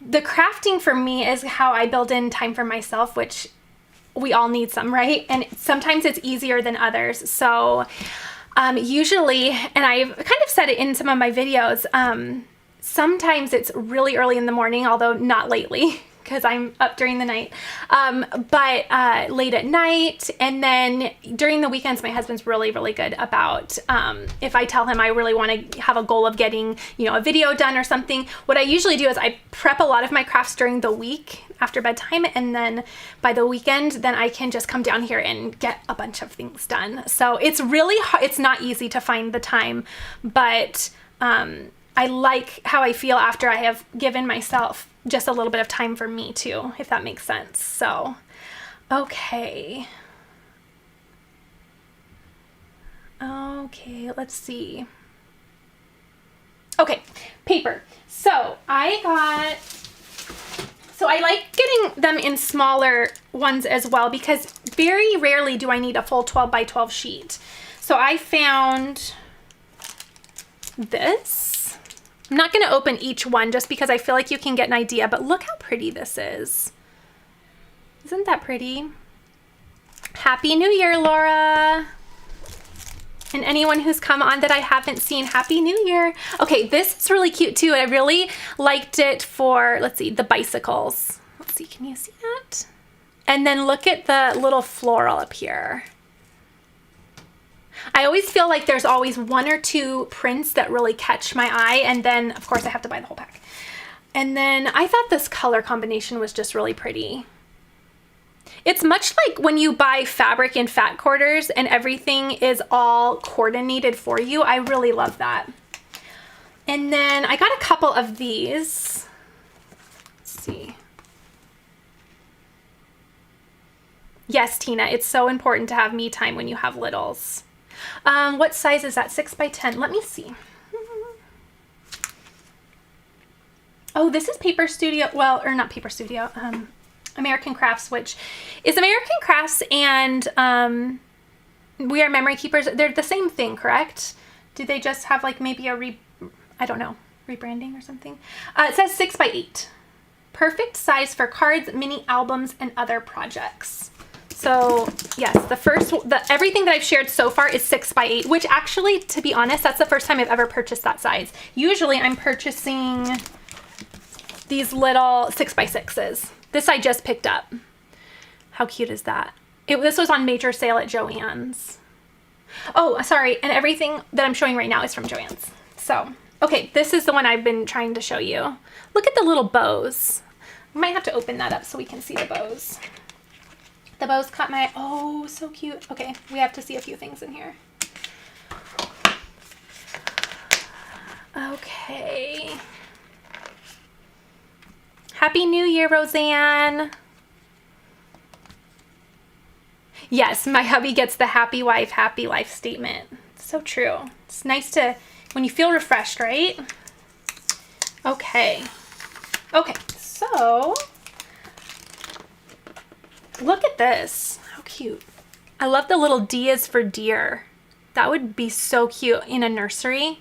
the crafting for me is how I build in time for myself, which we all need some, right? And sometimes it's easier than others. So usually, and I've kind of said it in some of my videos, sometimes it's really early in the morning, although not lately because I'm up during the night, but late at night. And then during the weekends, my husband's really, really good about, if I tell him I really want to have a goal of getting, a video done or something, what I usually do is I prep a lot of my crafts during the week after bedtime. And then by the weekend, then I can just come down here and get a bunch of things done. So it's really hard. It's not easy to find the time, but I like how I feel after I have given myself just a little bit of time for me too, if that makes sense. So, okay. Okay, let's see. Okay, paper. So I like getting them in smaller ones as well, because very rarely do I need a full 12 by 12 sheet. So I found this. I'm not going to open each one just because I feel like you can get an idea, but look how pretty this is. Isn't that pretty? Happy New Year, Laura. And anyone who's come on that I haven't seen, Happy New Year. Okay, this is really cute too. I really liked it for, let's see, the bicycles. Let's see, can you see that? And then look at the little floral up here. I always feel like there's always one or two prints that really catch my eye, and then of course I have to buy the whole pack. And then I thought this color combination was just really pretty. It's much like when you buy fabric in Fat Quarters and everything is all coordinated for you. I really love that. And then I got a couple of these. Let's see. Yes, Tina, it's so important to have me time when you have littles. What size is that? 6 by 10. Let me see. Oh, this is Paper Studio. Well, or not Paper Studio. American Crafts, which is American Crafts and We Are Memory Keepers. They're the same thing, correct? Do they just have like maybe a I don't know, rebranding or something? It says 6 by 8. Perfect size for cards, mini albums, and other projects. So yes, everything that I've shared so far is 6 by 8, which actually, to be honest, that's the first time I've ever purchased that size. Usually I'm purchasing these little 6 by 6s. This I just picked up. How cute is that? This was on major sale at Joann's. Oh, sorry. And everything that I'm showing right now is from Joann's. So, okay, this is the one I've been trying to show you. Look at the little bows. We might have to open that up so we can see the bows. The bows caught my, oh, so cute. Okay, we have to see a few things in here. Okay. Happy New Year, Roseanne. Yes, my hubby gets the happy wife, happy life statement. So true. It's nice to, when you feel refreshed, right? Okay. Okay, so look at this. How cute. I love the little D is for deer. That would be so cute in a nursery.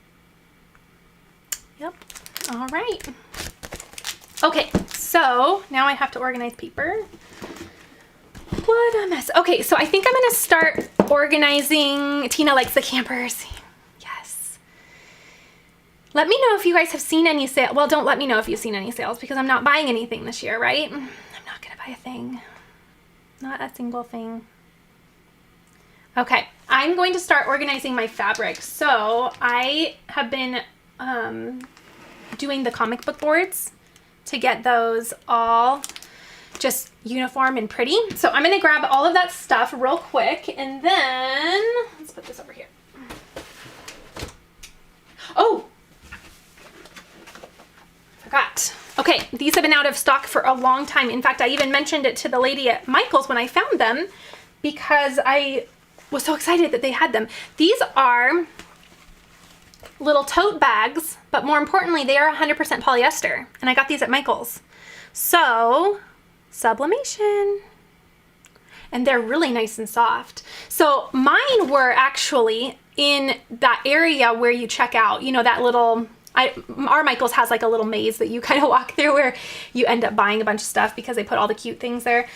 Yep. All right. Okay, so now I have to organize paper. What a mess. Okay, so I think I'm gonna start organizing. Tina likes the campers. Yes. Let me know if you guys have seen any sale. Well, don't let me know if you've seen any sales because I'm not buying anything this year, right? I'm not gonna buy a thing. Not a single thing. Okay, I'm going to start organizing my fabric. So I have been doing the comic book boards to get those all just uniform and pretty. So I'm gonna grab all of that stuff real quick and then let's put this over here. Oh, forgot. Okay, these have been out of stock for a long time. In fact, I even mentioned it to the lady at Michael's when I found them because I was so excited that they had them. These are little tote bags, but more importantly, they are 100% polyester. And I got these at Michael's. So, Sublimation. And they're really nice and soft. So mine were actually in that area where you check out, you know, that little, our Michael's has like a little maze that you kind of walk through where you end up buying a bunch of stuff because they put all the cute things there.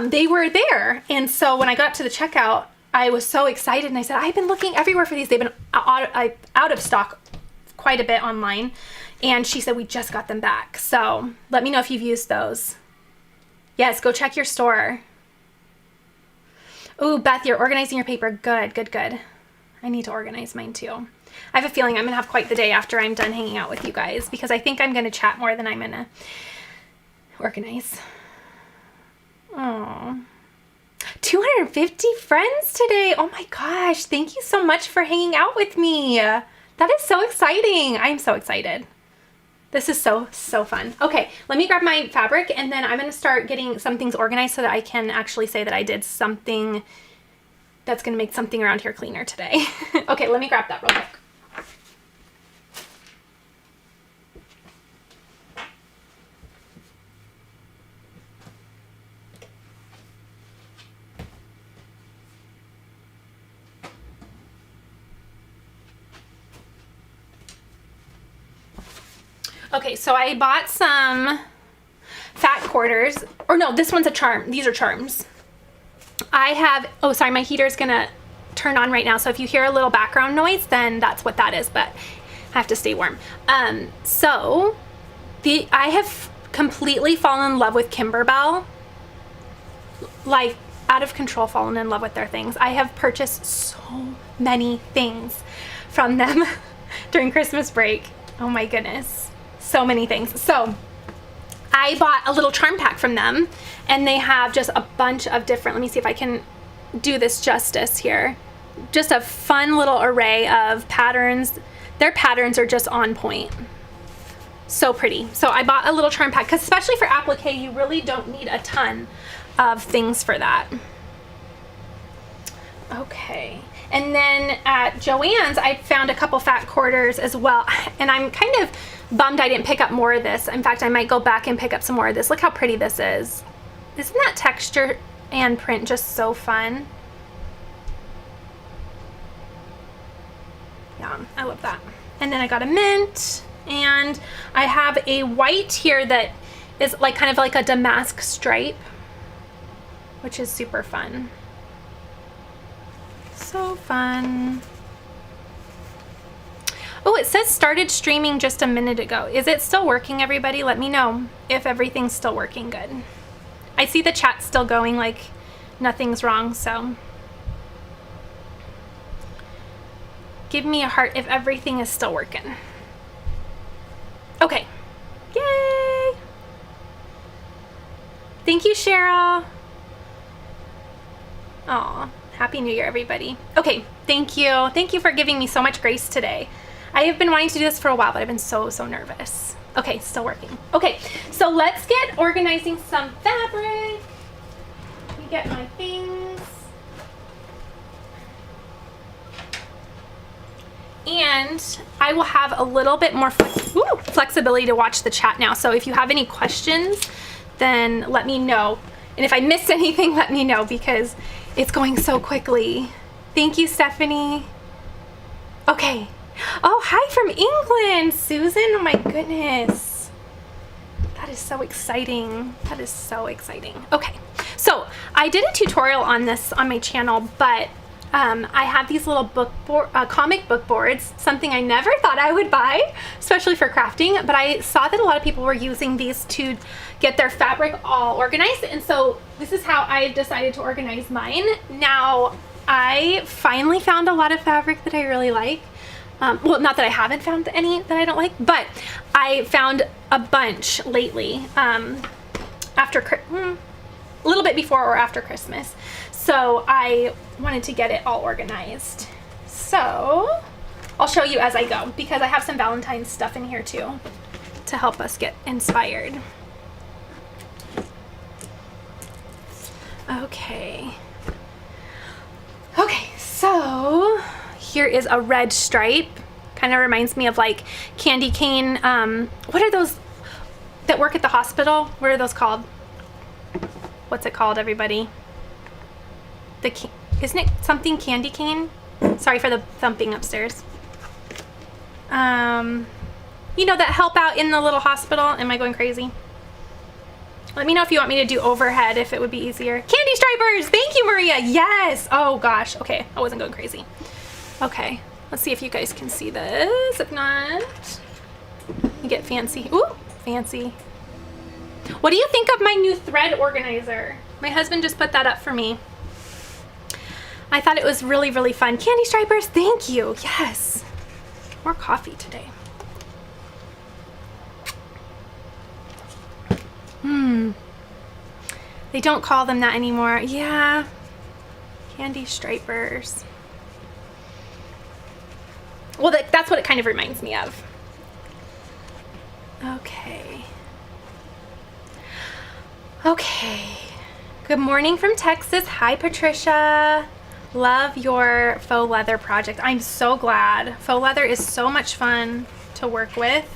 They were there. And so when I got up to the checkout, I was so excited and I said, I've been looking everywhere for these. They've been out of stock quite a bit online. And she said, we just got them back. So let me know if you've used those. Yes, go check your store. Ooh, Beth, you're organizing your paper. Good, good, good. I need to organize mine too. I have a feeling I'm gonna have quite the day after I'm done hanging out with you guys because I think I'm gonna chat more than I'm gonna organize. Oh, 250 friends today. Oh my gosh, thank you so much for hanging out with me. That is so exciting. I'm so excited. This is so, so fun. Okay, let me grab my fabric and then I'm gonna start getting some things organized so that I can actually say that I did something that's gonna make something around here cleaner today. Okay, let me grab that real quick. Okay, so I bought some fat quarters, or no, this one's a charm. These are charms. I have, oh, sorry, my heater's gonna turn on right now. So if you hear a little background noise, then that's what that is, but I have to stay warm. So I have completely fallen in love with Kimberbell, like out of control, fallen in love with their things. I have purchased so many things from them during Christmas break. Oh my goodness. So many things. So I bought a little charm pack from them and they have just a bunch of different, let me see if I can do this justice here. Just a fun little array of patterns. Their patterns are just on point. So pretty. So I bought a little charm pack because especially for applique, you really don't need a ton of things for that. Okay. And then at Joann's, I found a couple fat quarters as well. And I'm kind of bummed I didn't pick up more of this. In fact, I might go back and pick up some more of this. Look how pretty this is. Isn't that texture and print just so fun? Yeah, I love that. And then I got a mint and I have a white here that is like kind of like a damask stripe, which is super fun. So fun. Oh, it says started streaming just a minute ago. Is it still working, everybody? Let me know if everything's still working good. I see the chat still going like nothing's wrong, so give me a heart if everything is still working. Okay. Yay! Thank you, Cheryl. Aw, Happy New Year, everybody. Okay, thank you. Thank you for giving me so much grace today. I have been wanting to do this for a while, but I've been so nervous. Okay, still working. Okay, so let's get organizing some fabric. Let me get my things. And I will have a little bit more flexibility to watch the chat now. So if you have any questions, then let me know. And if I missed anything, let me know because it's going so quickly. Thank you, Stephanie. Okay, Oh, hi from England, Susan. Oh my goodness. That is so exciting. That is so exciting. Okay, so I did a tutorial on this on my channel, but I have these little comic book boards, something I never thought I would buy, especially for crafting, but I saw that a lot of people were using these to get their fabric all organized, and so this is how I decided to organize mine. Now, I finally found a lot of fabric that I really like. Well, not that I haven't found any that I don't like, but I found a bunch lately, after a little bit before or after Christmas. So I wanted to get it all organized. So I'll show you as I go, because I have some Valentine's stuff in here too to help us get inspired. Okay. Okay, so here is a red stripe. Kind of reminds me of like candy cane. What are those that work at the hospital? What are those called? What's it called, everybody? Isn't it something candy cane? Sorry for the thumping upstairs. You know, that help out in the little hospital. Am I going crazy? Let me know if you want me to do overhead, if it would be easier. Candy stripers! Thank you, Maria! Yes! Oh gosh, okay, I wasn't going crazy. Okay, let's see if you guys can see this. If not, you get fancy. Ooh, fancy. What do you think of my new thread organizer? My husband just put that up for me. I thought it was really, really fun. Candy stripers, thank you. Yes. More coffee today. They don't call them that anymore. Yeah. Candy stripers. Well, that's what it kind of reminds me of. Okay. Okay. Good morning from Texas. Hi, Patricia. Love your faux leather project. I'm so glad. Faux leather is so much fun to work with.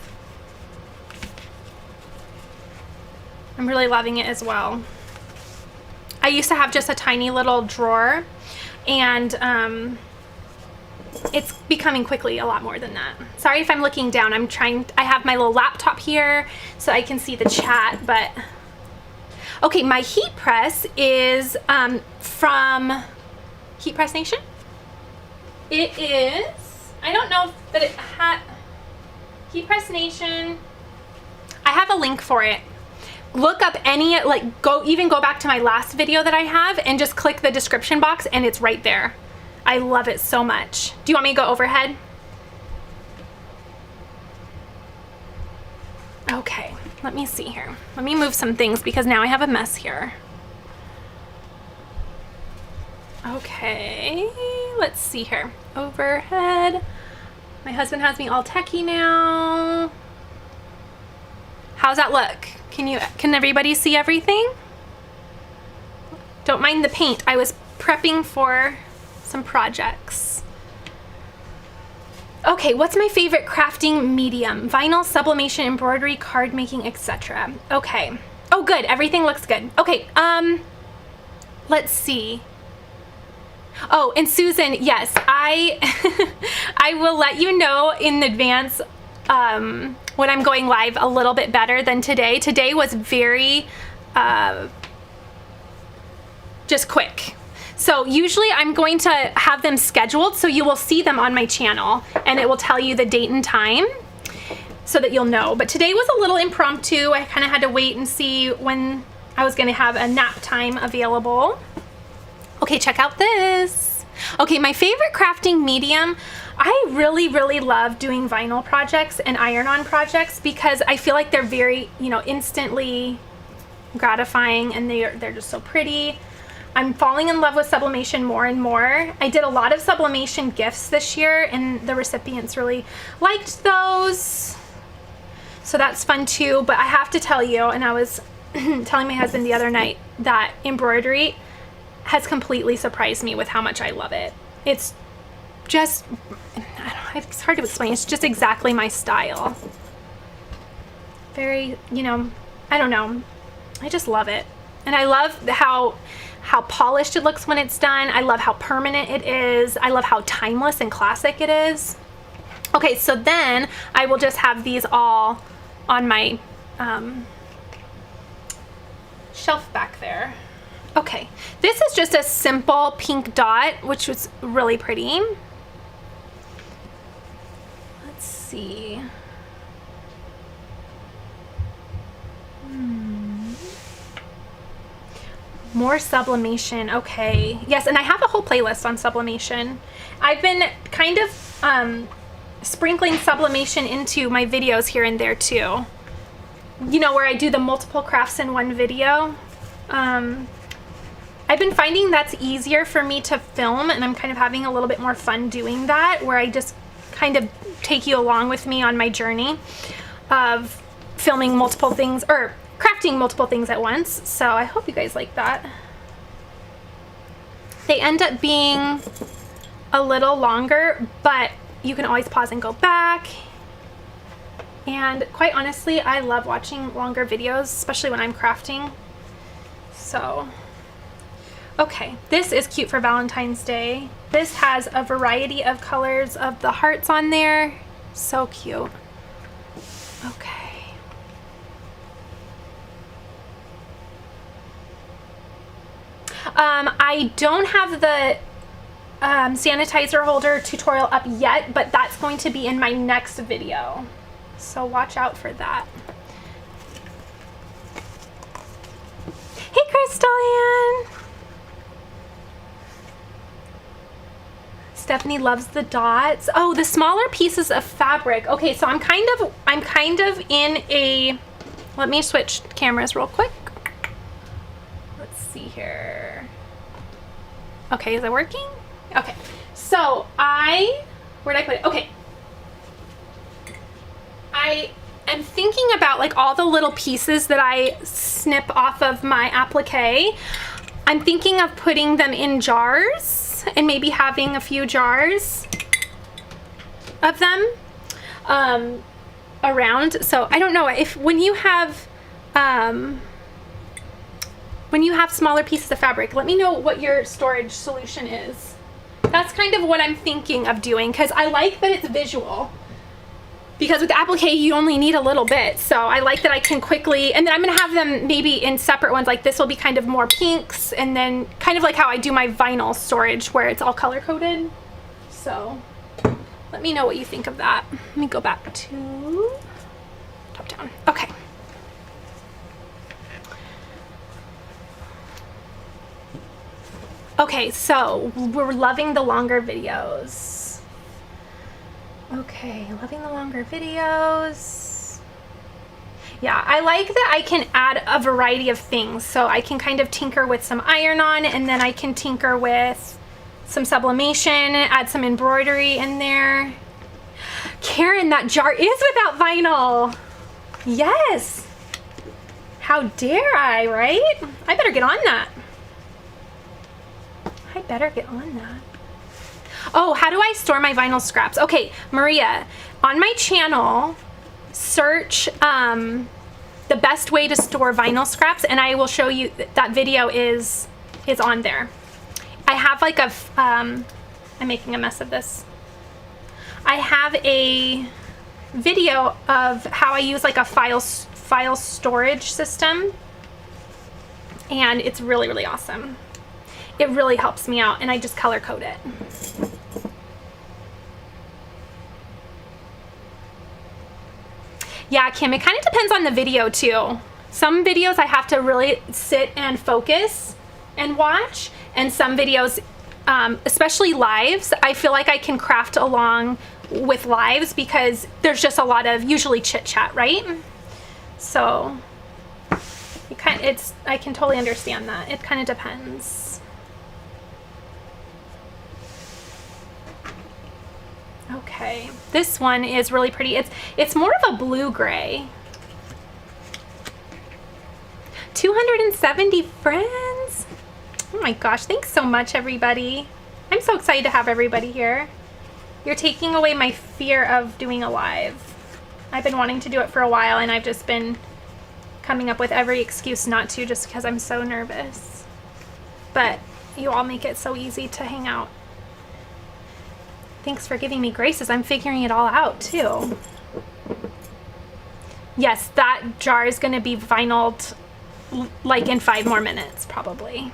I'm really loving it as well. I used to have just a tiny little drawer, and it's becoming quickly a lot more than that. Sorry if I'm looking down. I have my little laptop here so I can see the chat, but okay, my heat press is from Heat Press Nation. It is, I don't know that it had, Heat Press Nation, I have a link for it. Look up any, like, even go back to my last video that I have and just click the description box and it's right there. I love it so much. Do you want me to go overhead? Okay, let me see here. Let me move some things because now I have a mess here. Okay, let's see here. Overhead. My husband has me all techie now. How's that look? Can everybody see everything? Don't mind the paint. I was prepping for some projects. Okay, what's my favorite crafting medium? Vinyl, sublimation, embroidery, card making, etc. Okay. Oh, good. Everything looks good. Okay, let's see. Oh, and Susan, yes, I will let you know in advance when I'm going live a little bit better than today. Today was very just quick. So usually I'm going to have them scheduled so you will see them on my channel and it will tell you the date and time so that you'll know. But today was a little impromptu. I kind of had to wait and see when I was going to have a nap time available. Okay, check out this. Okay, my favorite crafting medium, I really, really love doing vinyl projects and iron-on projects because I feel like they're very, you know, instantly gratifying and they're just so pretty. I'm falling in love with sublimation more and more. I did a lot of sublimation gifts this year and the recipients really liked those. So that's fun too, but I have to tell you, and I was telling my husband the other night, that embroidery has completely surprised me with how much I love it. It's just, it's hard to explain. It's just exactly my style. Very, you know, I don't know. I just love it. And I love how polished it looks when it's done. I love how permanent it is. I love how timeless and classic it is. Okay, so then I will just have these all on my shelf back there. Okay, this is just a simple pink dot, which was really pretty. Let's see. More sublimation. Okay, yes, and I have a whole playlist on sublimation. I've been kind of sprinkling sublimation into my videos here and there too. You know, where I do the multiple crafts in one video. I've been finding that's easier for me to film, and I'm kind of having a little bit more fun doing that, where I just kind of take you along with me on my journey of filming multiple things, or crafting multiple things at once. So I hope you guys like that. They end up being a little longer, but you can always pause and go back. And quite honestly, I love watching longer videos, especially when I'm crafting. So, okay, this is cute for Valentine's Day. This has a variety of colors of the hearts on there. So cute. Okay. I don't have the sanitizer holder tutorial up yet, but that's going to be in my next video. So watch out for that. Hey, Crystallian! Stephanie loves the dots. Oh, the smaller pieces of fabric. Okay, so I'm kind of in a, let me switch cameras real quick. Let's see here. Okay, is it working? Okay, so where'd I put it? Okay. I am thinking about like all the little pieces that I snip off of my applique. I'm thinking of putting them in jars and maybe having a few jars of them around. So I don't know if when you have smaller pieces of fabric, let me know what your storage solution is. That's kind of what I'm thinking of doing, because I like that it's visual. Because with the applique, you only need a little bit. So I like that I can quickly, and then I'm gonna have them maybe in separate ones. Like this will be kind of more pinks, and then kind of like how I do my vinyl storage where it's all color coded. So let me know what you think of that. Let me go back to top down. Okay. Okay, so we're loving the longer videos. Okay, loving the longer videos. Yeah, I like that I can add a variety of things. So I can kind of tinker with some iron-on, and then I can tinker with some sublimation, add some embroidery in there. Karen, that jar is without vinyl. Yes. How dare I, right? I better get on that. I better get on that. Oh, how do I store my vinyl scraps? Okay, Maria, on my channel, search the best way to store vinyl scraps, and I will show you that video is on there. I have like a, I'm making a mess of this. I have a video of how I use like a file storage system, and it's really, really awesome. It really helps me out, and I just color code it. Yeah, Kim, it kind of depends on the video too. Some videos I have to really sit and focus and watch, and some videos, especially lives, I feel like I can craft along with lives because there's just a lot of usually chit chat, right? So I can totally understand that. It kind of depends. Okay, this one is really pretty. It's more of a blue gray. 270 friends. Oh my gosh, thanks so much, everybody. I'm so excited to have everybody here. You're taking away my fear of doing a live. I've been wanting to do it for a while, and I've just been coming up with every excuse not to just because I'm so nervous. But you all make it so easy to hang out. Thanks for giving me grace as I'm figuring it all out too. Yes, that jar is going to be vinyled like in 5 more minutes probably.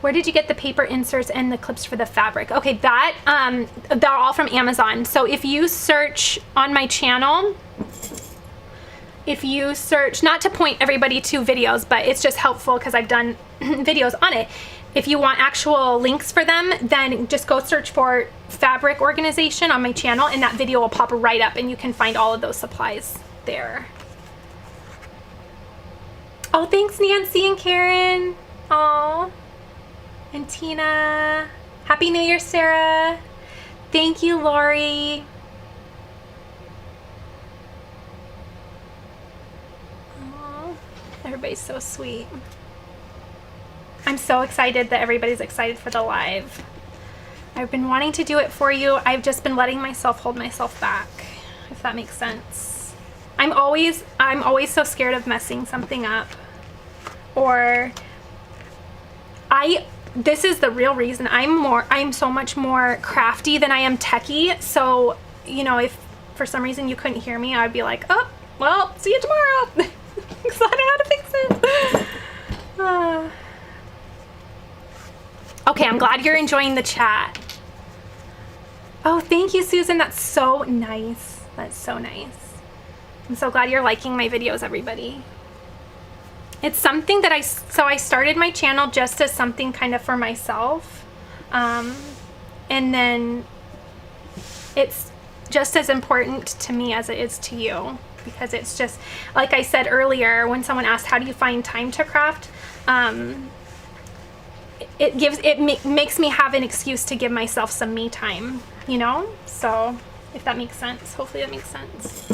Where did you get the paper inserts and the clips for the fabric? Okay, that they're all from Amazon. So if you search on my channel, if you search, not to point everybody to videos, but it's just helpful because I've done videos on it. If you want actual links for them, then just go search for fabric organization on my channel and that video will pop right up and you can find all of those supplies there. Oh, thanks Nancy and Karen. Oh. And Tina. Happy New Year, Sarah. Thank you, Lori. Oh, everybody's so sweet. I'm so excited that everybody's excited for the live. I've been wanting to do it for you. I've just been letting myself hold myself back, if that makes sense. I'm always so scared of messing something up. Or this is the real reason I'm so much more crafty than I am techie. So, you know, if for some reason you couldn't hear me, I'd be like, oh, well, see you tomorrow. Because I don't know how to fix it. Okay, I'm glad you're enjoying the chat. Oh, thank you, Susan. That's so nice. That's so nice. I'm so glad you're liking my videos, everybody. It's something that I started my channel just as something kind of for myself. And then it's just as important to me as it is to you, because it's just, like I said earlier, when someone asked, how do you find time to craft? It makes me have an excuse to give myself some me time, you know? So if that makes sense, hopefully that makes sense.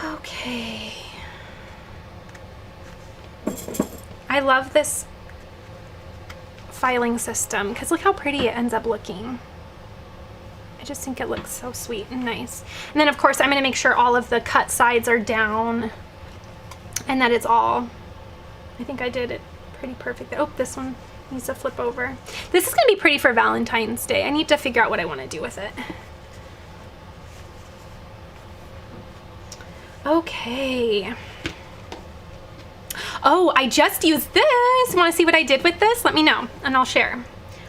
Okay. I love this filing system because look how pretty it ends up looking. I just think it looks so sweet and nice. And then of course I'm going to make sure all of the cut sides are down and that it's all, I think I did it pretty perfect. Oh, this one needs to flip over. This is going to be pretty for Valentine's Day. I need to figure out what I want to do with it. Okay. Oh, I just used this. Want to see what I did with this? Let me know and I'll share.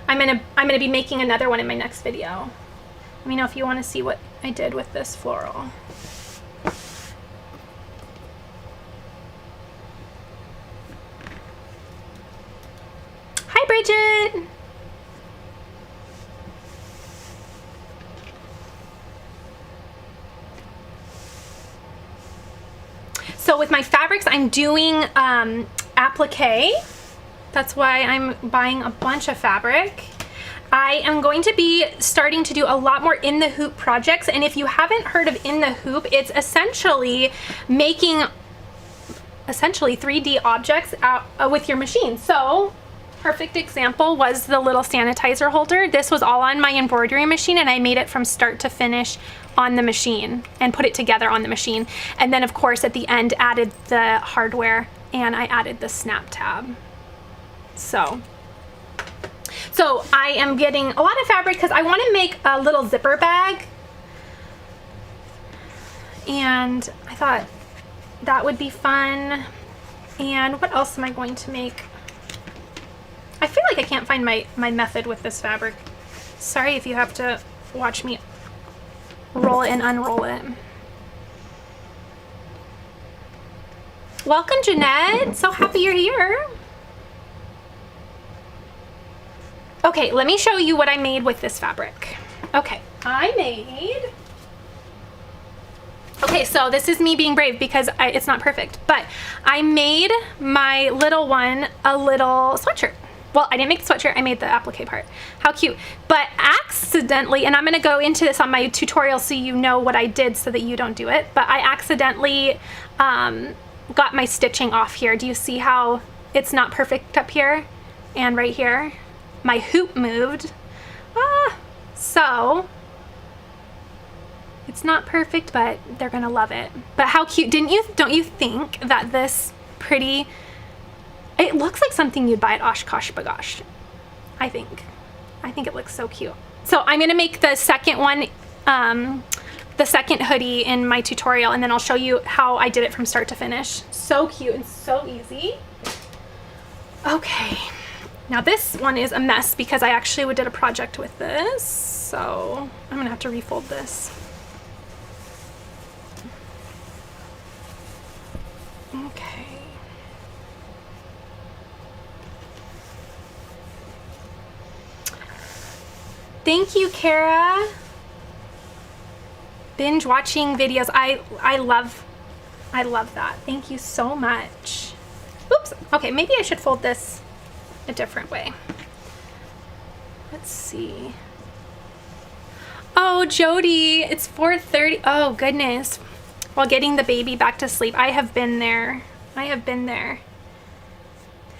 I'm gonna be making another one in my next video. Let me know if you want to see what I did with this floral. Hi, Bridget. So with my fabrics, I'm doing applique. That's why I'm buying a bunch of fabric. I am going to be starting to do a lot more in the hoop projects. And if you haven't heard of in the hoop, it's essentially making 3D objects out with your machine. So perfect example was the little sanitizer holder. This was all on my embroidery machine and I made it from start to finish on the machine and put it together on the machine. And then of course at the end added the hardware and I added the snap tab. So I am getting a lot of fabric because I want to make a little zipper bag. And I thought that would be fun. And what else am I going to make? I feel like I can't find my method with this fabric. Sorry if you have to watch me roll it and unroll it. Welcome, Jeanette. So happy you're here. Okay, let me show you what I made with this fabric. Okay, okay, so this is me being brave because it's not perfect, but I made my little one a little sweatshirt. Well, I didn't make the sweatshirt, I made the applique part. How cute. But accidentally, and I'm gonna go into this on my tutorial so you know what I did so that you don't do it, but I accidentally got my stitching off here. Do you see how it's not perfect up here and right here? My hoop moved. So it's not perfect, but they're gonna love it. But how cute, don't you think that this pretty, it looks like something you'd buy at Oshkosh Bagosh. I think it looks so cute. So I'm gonna make the second one, the second hoodie in my tutorial, and then I'll show you how I did it from start to finish. So cute and so easy. Okay, now this one is a mess because I actually did a project with this, so I'm gonna have to refold this. Okay. Thank you, Kara. Binge watching videos. I love that. Thank you so much. Oops. Okay, maybe I should fold this a different way. Let's see. Oh, Jody, it's 4:30. Oh, goodness. While getting the baby back to sleep. I have been there. I have been there.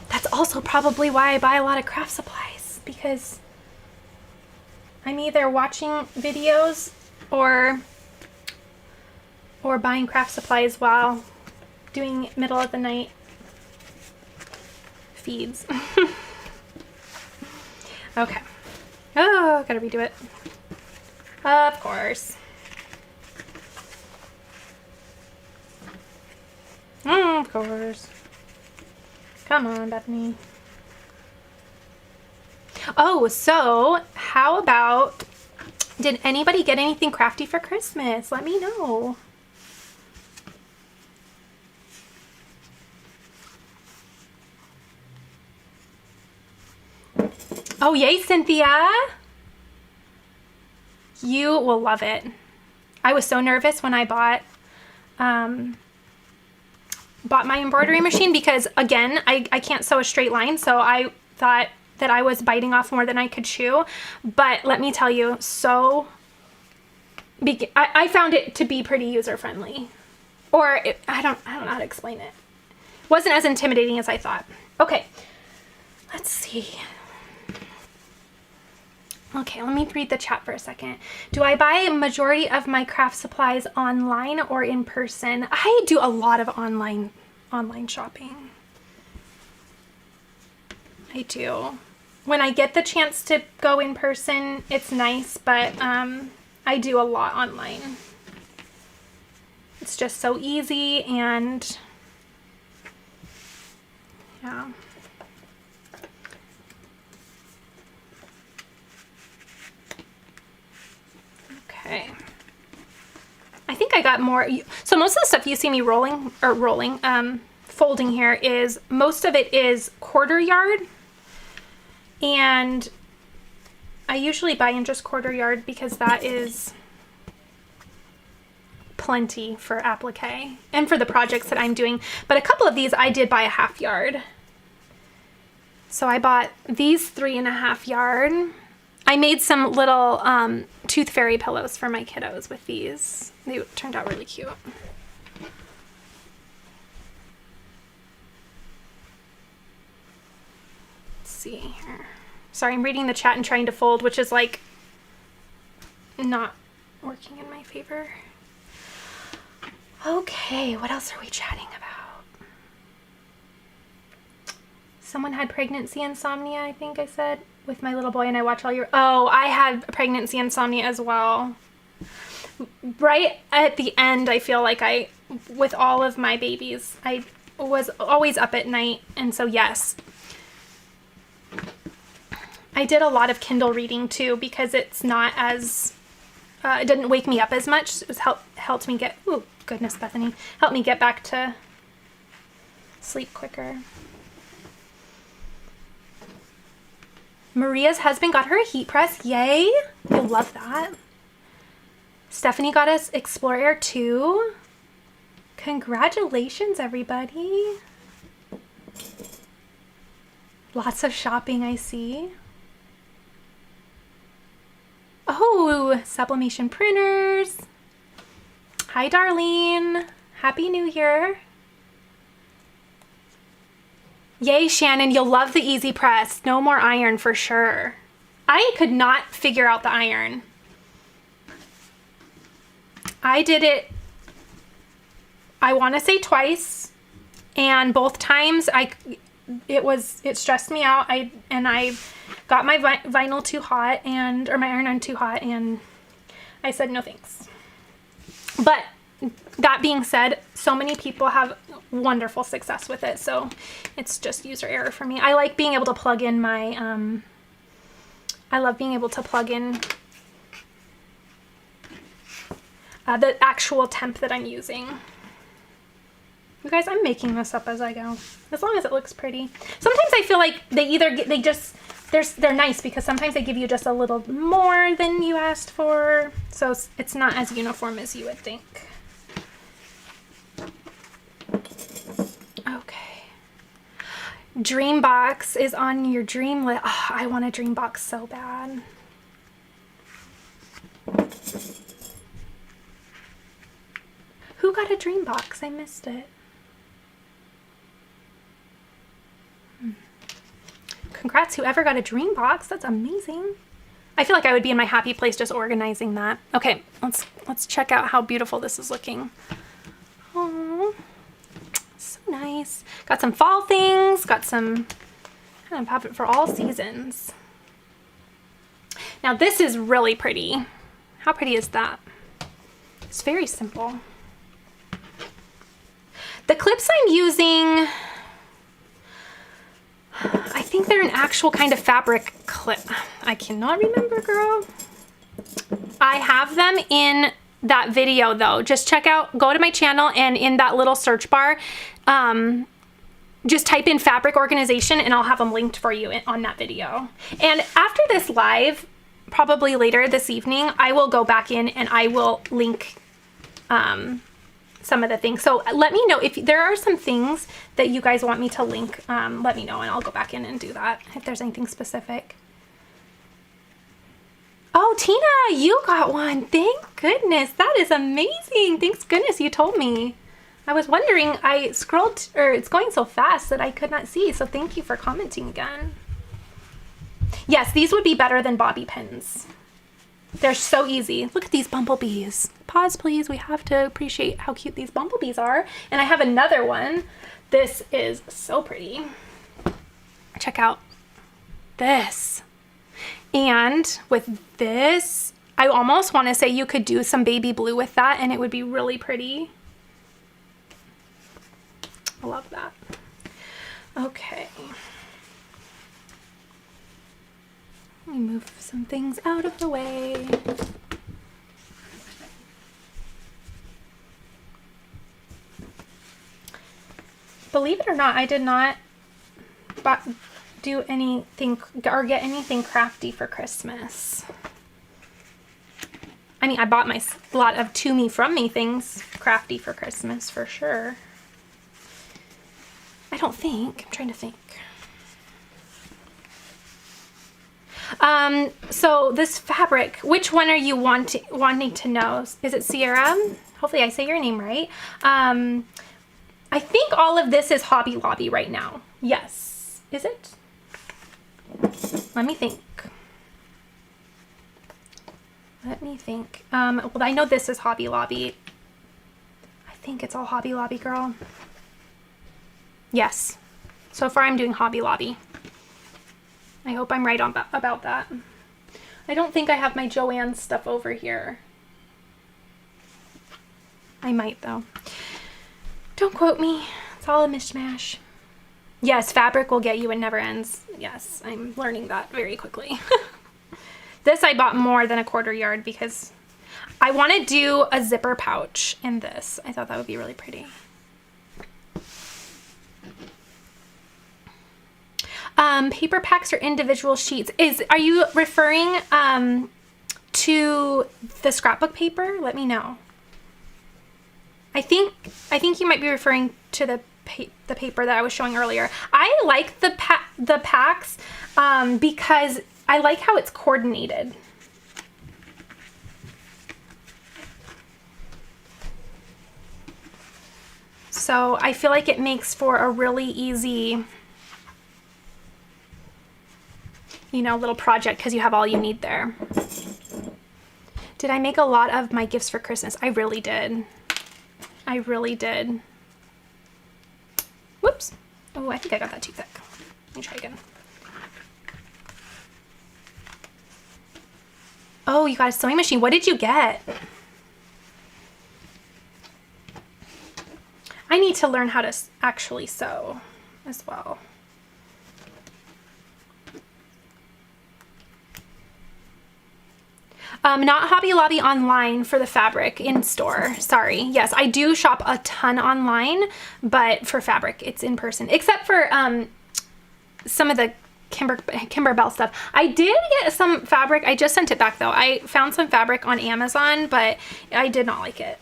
That's also probably why I buy a lot of craft supplies, because I'm either watching videos or buying craft supplies while doing middle of the night feeds. Okay. Oh, gotta redo it. Of course. Of course. Come on, Bethany. Oh, so how about, did anybody get anything crafty for Christmas? Let me know. Oh, yay, Cynthia. You will love it. I was so nervous when I bought my embroidery machine because, again, I can't sew a straight line, so I thought that I was biting off more than I could chew. But let me tell you, I found it to be pretty user-friendly. Or, I don't know how to explain it. It wasn't as intimidating as I thought. Okay, let's see. Okay, let me read the chat for a second. Do I buy a majority of my craft supplies online or in person? I do a lot of online shopping. I do. When I get the chance to go in person, it's nice, but I do a lot online. It's just so easy, and yeah. Okay. I think I got more. So most of the stuff you see me folding here is, most of it is quarter yard. And I usually buy in just quarter yard because that is plenty for applique and for the projects that I'm doing. But a couple of these I did buy a half yard. So I bought these 3.5 yard. I made some little tooth fairy pillows for my kiddos with these. They turned out really cute. Let's see here. Sorry, I'm reading the chat and trying to fold, which is like not working in my favor. Okay, what else are we chatting about? Someone had pregnancy insomnia, I think I said, with my little boy, and I watch all your... Oh, I had pregnancy insomnia as well. Right at the end, I feel like with all of my babies, I was always up at night, and so yes. I did a lot of Kindle reading too, because it's not as... it didn't wake me up as much. It was helped me get... Ooh, goodness, Bethany. Helped me get back to sleep quicker. Maria's husband got her a heat press. Yay! You'll love that. Stephanie got us Explore Air 2. Congratulations, everybody. Lots of shopping, I see. Oh, Sublimation printers. Hi, Darlene. Happy New Year. Yay, Shannon, you'll love the Easy Press. No more iron for sure. I could not figure out the iron. I did it, I want to say twice, and both times it stressed me out. I got my vinyl too hot or my iron-on too hot, and I said no thanks. But that being said, so many people have wonderful success with it, so it's just user error for me. I like being able to plug in my, I love being able to plug in the actual temp that I'm using. You guys, I'm making this up as I go, as long as it looks pretty. Sometimes I feel like they're nice because sometimes they give you just a little more than you asked for, so it's not as uniform as you would think. Okay. Dreambox is on your dream list. Oh, I want a Dreambox so bad. Who got a Dreambox? I missed it. Congrats, whoever got a Dreambox. That's amazing. I feel like I would be in my happy place just organizing that. Okay, let's check out how beautiful this is looking. Oh, so nice. Got some fall things. Got some kind of have it for all seasons. Now this is really pretty. How pretty is that? It's very simple. The clips I'm using, I think they're an actual kind of fabric clip. I cannot remember, girl. I have them in that video though. Just check out, go to my channel, and in that little search bar, just type in fabric organization and I'll have them linked for you on that video. And after this live, probably later this evening, I will go back in and I will link some of the things. So let me know if there are some things that you guys want me to link. Let me know and I'll go back in and do that if there's anything specific. Oh, Tina, you got one. Thank goodness. That is amazing. Thanks goodness you told me. I was wondering, I scrolled, or it's going so fast that I could not see. So thank you for commenting again. Yes, these would be better than bobby pins. They're so easy. Look at these bumblebees. Pause, please. We have to appreciate how cute these bumblebees are. And I have another one. This is so pretty. Check out this. And with this, I almost want to say you could do some baby blue with that and it would be really pretty. I love that. Okay. Let me move some things out of the way. Believe it or not, I did not do anything or get anything crafty for Christmas. I mean, I bought my lot of to me from me things crafty for Christmas for sure. I don't think. I'm trying to think. So this fabric, which one are you wanting to know? Is it Sierra? Hopefully I say your name right. I think all of this is Hobby Lobby right now. Yes. Is it? Let me think. Let me think. Well, I know this is Hobby Lobby. I think it's all Hobby Lobby, girl. Yes. So far I'm doing Hobby Lobby. I hope I'm right on about that. I don't think I have my Joanne stuff over here. I might though. Don't quote me. It's all a mishmash. Yes, fabric will get you and never ends. Yes, I'm learning that very quickly. This I bought more than a 1/4 yard because I want to do a zipper pouch in this. I thought that would be really pretty. Paper packs or individual sheets. Are you referring to the scrapbook paper? Let me know. I think you might be referring to the paper that I was showing earlier. I like the packs because I like how it's coordinated. So I feel like it makes for a really easy, you know, little project because you have all you need there. Did I make a lot of my gifts for Christmas? I really did. I really did. Whoops. Oh, I think I got that too thick. Let me try again. Oh, you got a sewing machine. What did you get? I need to learn how to actually sew as well. Not Hobby Lobby online for the fabric, in store. Sorry. Yes, I do shop a ton online, but for fabric, it's in person. Except for some of the Kimber Bell stuff. I did get some fabric. I just sent it back though. I found some fabric on Amazon, but I did not like it.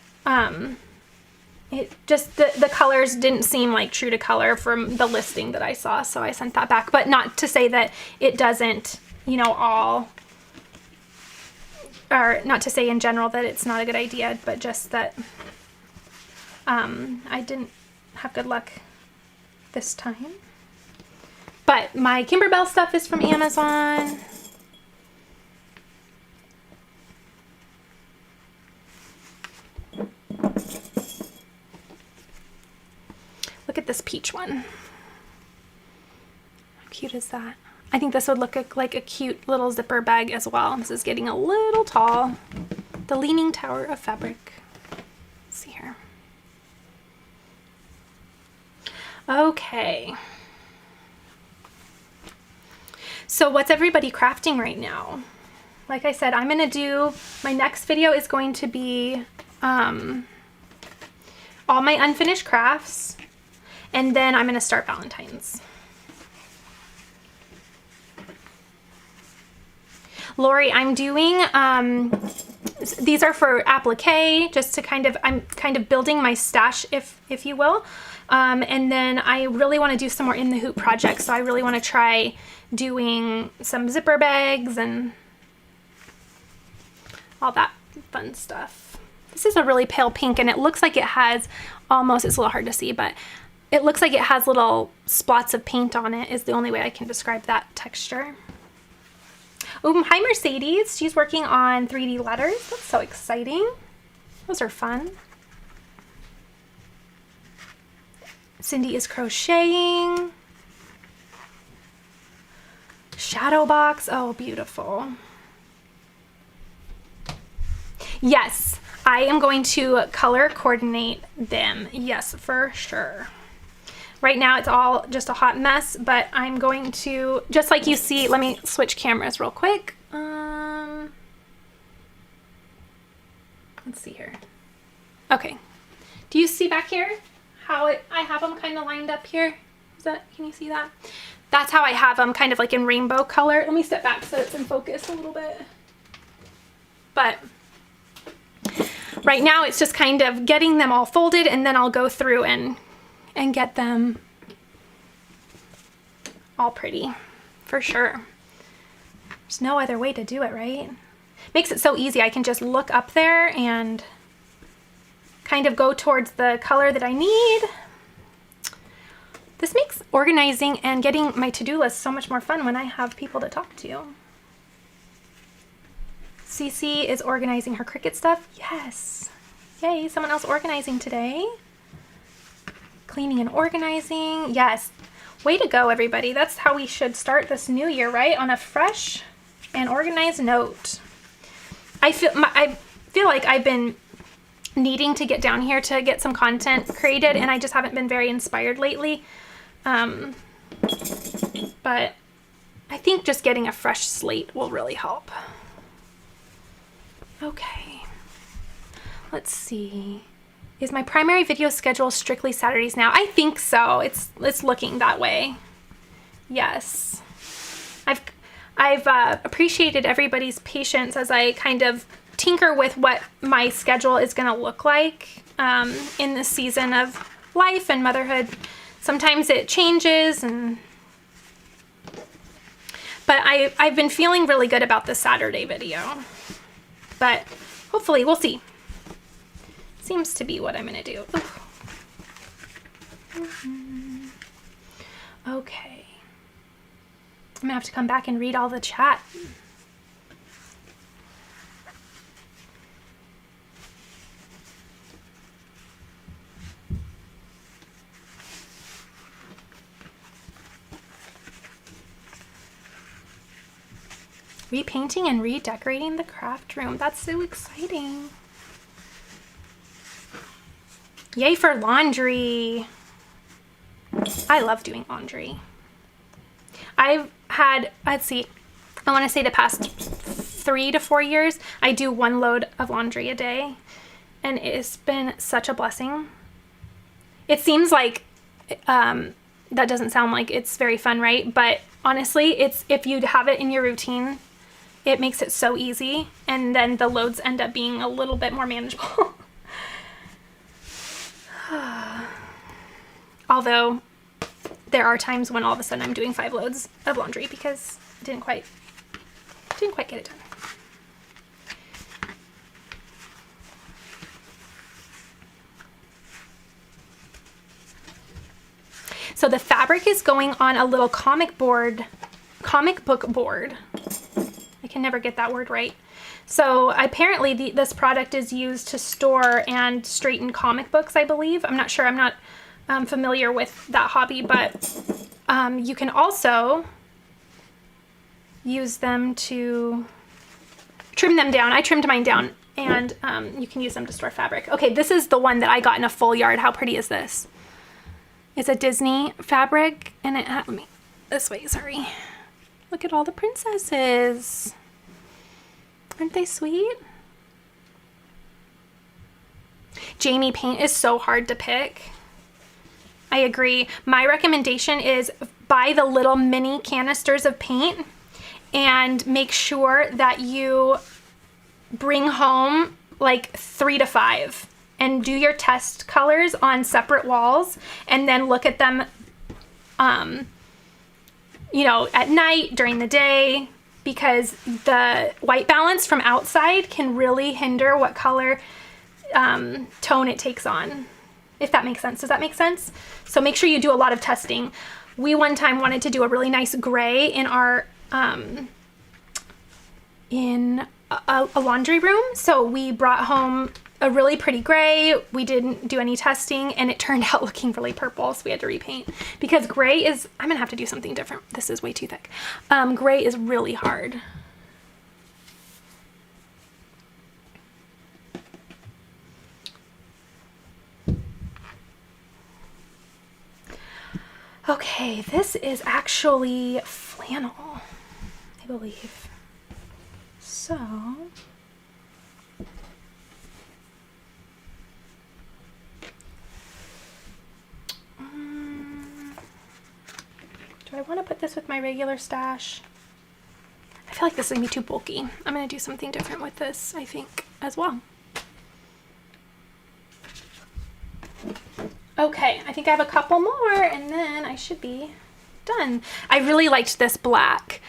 It just, the colors didn't seem like true to color from the listing that I saw, so I sent that back. But not to say that it doesn't, you know, all, or not to say in general that it's not a good idea, but just that I didn't have good luck this time. But my Kimber Bell stuff is from Amazon. Look at this peach one. How cute is that? I think this would look like a cute little zipper bag as well. This is getting a little tall. The Leaning Tower of Fabric. Let's see here. Okay. So what's everybody crafting right now? Like I said, I'm gonna do, my next video is going to be all my unfinished crafts, and then I'm gonna start Valentine's. Lori, I'm doing, these are for applique, just to kind of, I'm kind of building my stash, if you will. And then I really want to do some more in the hoop projects. So I really want to try doing some zipper bags and all that fun stuff. This is a really pale pink, and it looks like it has almost, it's a little hard to see, but it looks like it has little spots of paint on it, is the only way I can describe that texture. Oh, hi Mercedes. She's working on 3D letters. That's so exciting. Those are fun. Cindy is crocheting. Shadow box. Oh, beautiful. Yes, I am going to color coordinate them. Yes, for sure. Right now it's all just a hot mess, but I'm going to, just like you see, let me switch cameras real quick. Let's see here. Okay. Do you see back here how I have them kind of lined up here? Is that, can you see that? That's how I have them kind of like in rainbow color. Let me step back so it's in focus a little bit. But right now it's just kind of getting them all folded, and then I'll go through and get them all pretty, for sure. There's no other way to do it, right? Makes it so easy. I can just look up there and kind of go towards the color that I need. This makes organizing and getting my to-do list so much more fun when I have people to talk to. Cece is organizing her Cricut stuff. Yes. Yay, someone else organizing today. Cleaning and organizing. Yes. Way to go, everybody. That's how we should start this new year, right? On a fresh and organized note. I feel like I've been needing to get down here to get some content created, and I just haven't been very inspired lately. But I think just getting a fresh slate will really help. Okay. Let's see. Is my primary video schedule strictly Saturdays now? I think so. It's looking that way. Yes. I've appreciated everybody's patience as I kind of tinker with what my schedule is going to look like in this season of life and motherhood. Sometimes it changes, but I've been feeling really good about the Saturday video. But hopefully, we'll see. Seems to be what I'm gonna do. Okay. I'm gonna have to come back and read all the chat. Repainting and redecorating the craft room. That's so exciting. Yay for laundry. I love doing laundry. I've had, let's see, I want to say the past 3 to 4 years, I do 1 load of laundry a day. And it's been such a blessing. It seems like, that doesn't sound like it's very fun, right? But honestly, it's, if you have it in your routine, it makes it so easy. And then the loads end up being a little bit more manageable. Although there are times when all of a sudden I'm doing 5 loads of laundry because I didn't quite get it done. So the fabric is going on a little comic book board. I can never get that word right. So apparently this product is used to store and straighten comic books, I believe. I'm not sure. I'm not familiar with that hobby, but you can also use them to trim them down. I trimmed mine down, and you can use them to store fabric. Okay, this is the one that I got in a full yard. How pretty is this? It's a Disney fabric, and it had, let me, this way, sorry. Look at all the princesses. Aren't they sweet? Jamie paint is so hard to pick. I agree. My recommendation is buy the little mini canisters of paint and make sure that you bring home like 3 to 5 and do your test colors on separate walls and then look at them, you know, at night, during the day, because the white balance from outside can really hinder what color tone it takes on, if that makes sense. Does that make sense? So make sure you do a lot of testing. We one time wanted to do a really nice gray in our in a laundry room, so we brought home a really pretty gray. We didn't do any testing, and it turned out looking really purple, so we had to repaint. Because gray is, I'm gonna have to do something different. This is way too thick. Gray is really hard. Okay, this is actually flannel, I believe. So, do I want to put this with my regular stash? I feel like this is going to be too bulky. I'm going to do something different with this, I think, as well. Okay, I think I have a couple more and then I should be done. I really liked this black.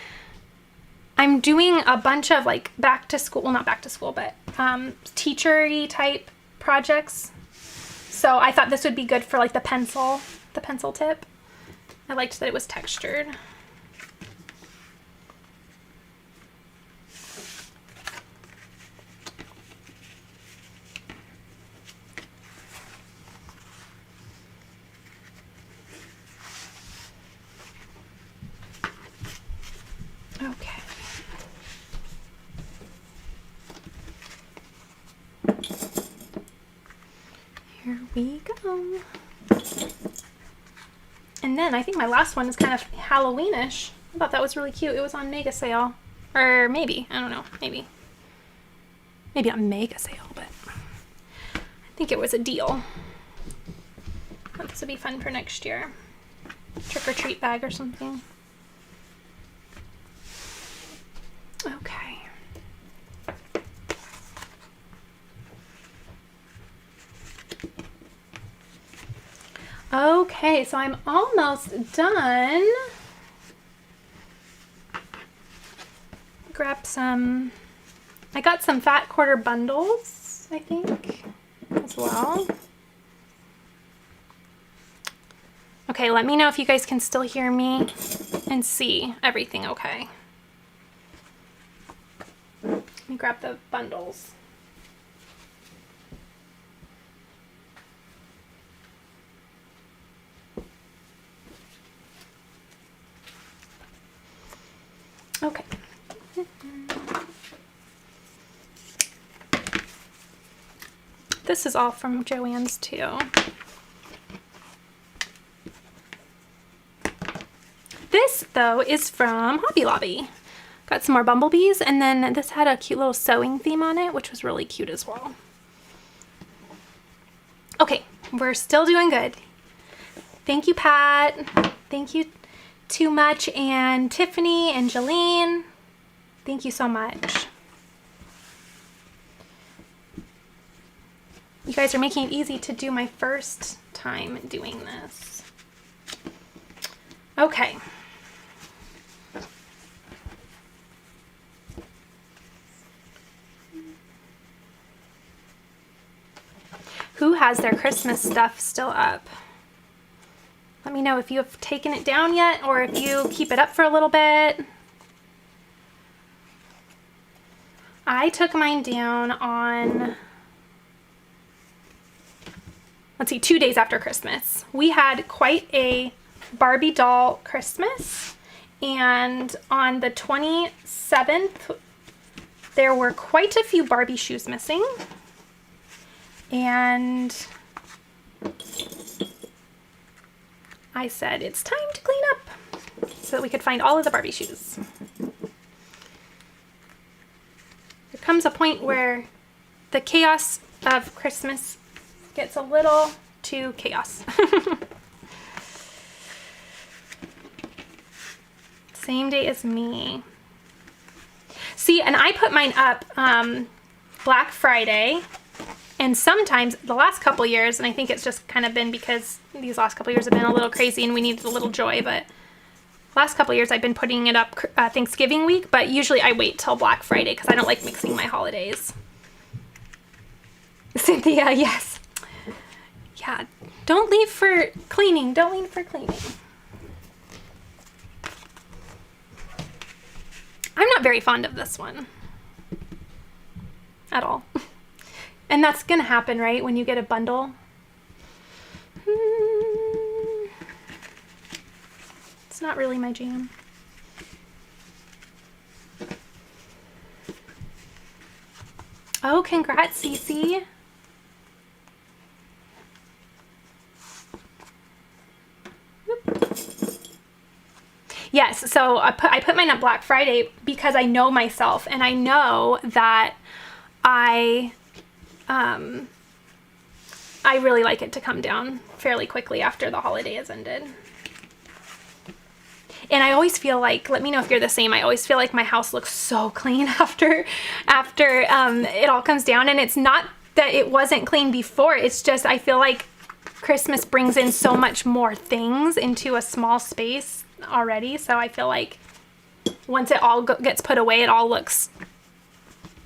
I'm doing a bunch of like back to school, well, not back to school, but teacher-y type projects. So I thought this would be good for like the pencil tip. I liked that it was textured. Okay. Here we go. And then I think my last one is kind of Halloweenish. I thought that was really cute. It was on mega sale. Or maybe, I don't know, maybe not mega sale, but I think it was a deal. This would be fun for next year. Trick or treat bag or something. Okay. Okay, so I'm almost done. Grab some, I got some fat quarter bundles, I think, as well. Okay, let me know if you guys can still hear me and see everything okay. Let me grab the bundles. Okay. This is all from Joann's too. This though is from Hobby Lobby. Got some more bumblebees, and then this had a cute little sewing theme on it, which was really cute as well. Okay, we're still doing good. Thank you, Pat. Thank you Too Much, and Tiffany and Jolene. Thank you so much. You guys are making it easy to do my first time doing this. Okay. Who has their Christmas stuff still up? Let me know if you have taken it down yet, or if you keep it up for a little bit. I took mine down on, let's see, 2 days after Christmas. We had quite a Barbie doll Christmas, and on the 27th, there were quite a few Barbie shoes missing. And I said, it's time to clean up so that we could find all of the Barbie shoes. There comes a point where the chaos of Christmas gets a little too chaos. Same day as me. See, and I put mine up Black Friday. And sometimes the last couple years, and I think it's just kind of been because these last couple years have been a little crazy and we needed a little joy, but last couple years I've been putting it up Thanksgiving week, but usually I wait till Black Friday because I don't like mixing my holidays. Cynthia, yes. Yeah, don't leave for cleaning. Don't leave for cleaning. I'm not very fond of this one at all. And that's gonna happen, right? When you get a bundle. It's not really my jam. Oh, congrats, Cece. Yes, so I put mine up Black Friday because I know myself, and I know that I really like it to come down fairly quickly after the holiday has ended. And I always feel like, let me know if you're the same, I always feel like my house looks so clean after it all comes down. And it's not that it wasn't clean before, it's just I feel like Christmas brings in so much more things into a small space already. So I feel like once it all gets put away, it all looks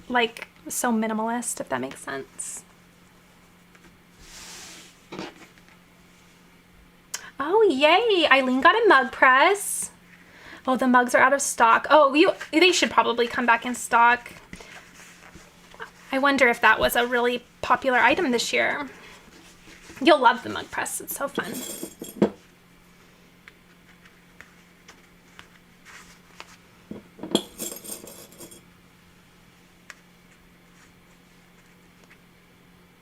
like so minimalist, if that makes sense. Oh, yay! Eileen got a mug press. Oh, the mugs are out of stock. Oh, they should probably come back in stock. I wonder if that was a really popular item this year. You'll love the mug press. It's so fun.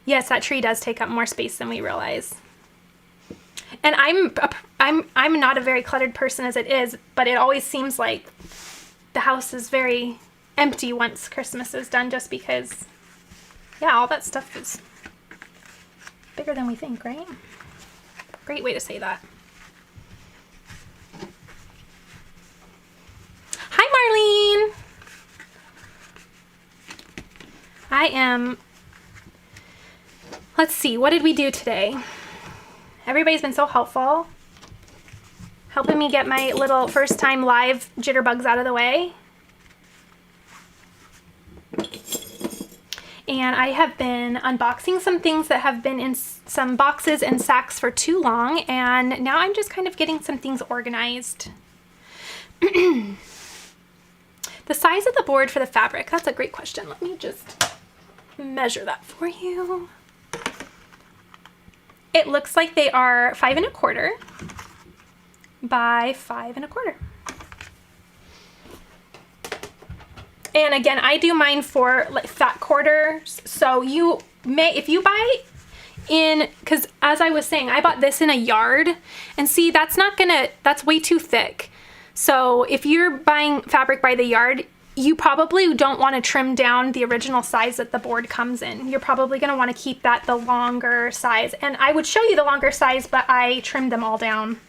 Yes, that tree does take up more space than we realize. And I'm not a very cluttered person as it is, but it always seems like the house is very empty once Christmas is done, just because, yeah, all that stuff is bigger than we think, right? Great way to say that. Hi, Marlene. Let's see, what did we do today? Everybody's been so helpful, helping me get my little first time live jitterbugs out of the way. And I have been unboxing some things that have been in some boxes and sacks for too long, and now I'm just kind of getting some things organized. The size of the board for the fabric, that's a great question. Let me just measure that for you. It looks like they are 5 1/4 by 5 1/4. And again, I do mine for like fat quarters. So you may, if you buy in, because as I was saying, I bought this in a yard, and see, that's way too thick. So if you're buying fabric by the yard, you probably don't want to trim down the original size that the board comes in. You're probably going to want to keep that the longer size. And I would show you the longer size, but I trimmed them all down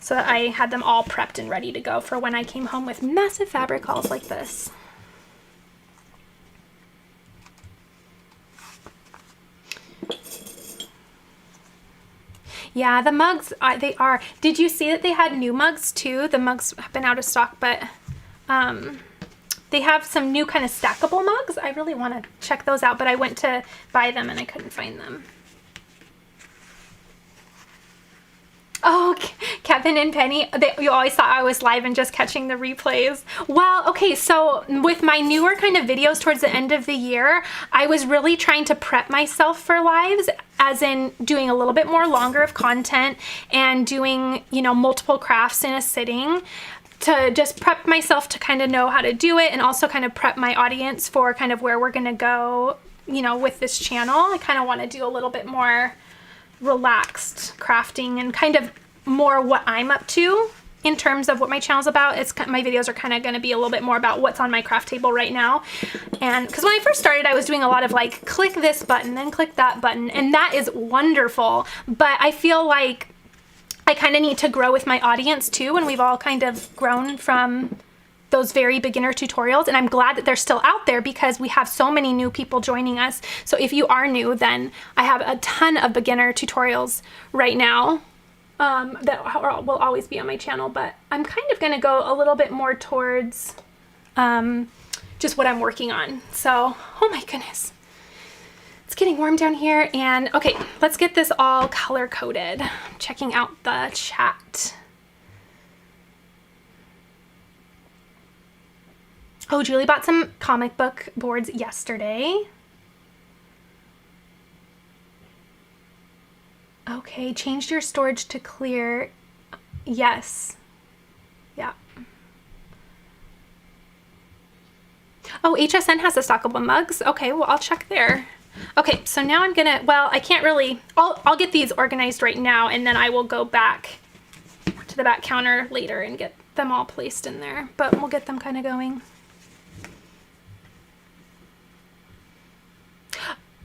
so that I had them all prepped and ready to go for when I came home with massive fabric hauls like this. Yeah, the mugs, they are. Did you see that they had new mugs too? The mugs have been out of stock, but they have some new kind of stackable mugs. I really want to check those out, but I went to buy them and I couldn't find them. Oh, Kevin and Penny, you always thought I was live and just catching the replays. Well, okay, so with my newer kind of videos towards the end of the year, I was really trying to prep myself for lives, as in doing a little bit more longer of content and doing, you know, multiple crafts in a sitting, to just prep myself to kind of know how to do it, and also kind of prep my audience for kind of where we're going to go, you know, with this channel. I kind of want to do a little bit more relaxed crafting and kind of more what I'm up to in terms of what my channel's about. My videos are kind of going to be a little bit more about what's on my craft table right now. And because when I first started, I was doing a lot of like, click this button, then click that button, and that is wonderful. But I feel like I kind of need to grow with my audience too, and we've all kind of grown from those very beginner tutorials, and I'm glad that they're still out there because we have so many new people joining us. So if you are new, then I have a ton of beginner tutorials right now that will always be on my channel, but I'm kind of going to go a little bit more towards just what I'm working on. So, oh my goodness, it's getting warm down here. And okay, let's get this all color coded. Checking out the chat. Oh, Julie bought some comic book boards yesterday. Okay, changed your storage to clear. Yes. Yeah. Oh, HSN has the stockable mugs. Okay, well, I'll check there. Okay, so now I'm gonna, well, I can't really, I'll get these organized right now, and then I will go back to the back counter later and get them all placed in there, but we'll get them kind of going.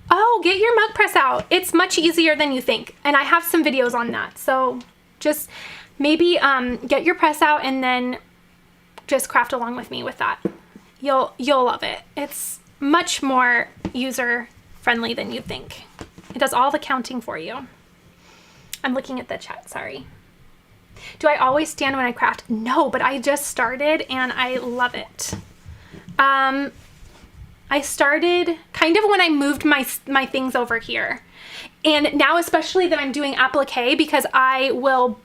Oh, get your mug press out. It's much easier than you think. And I have some videos on that. So just maybe get your press out and then just craft along with me with that. You'll love it. It's much more user friendly than you think. It does all the counting for you. I'm looking at the chat, sorry. Do I always stand when I craft? No, but I just started and I love it. I started kind of when I moved my things over here. And now especially that I'm doing applique, because I will,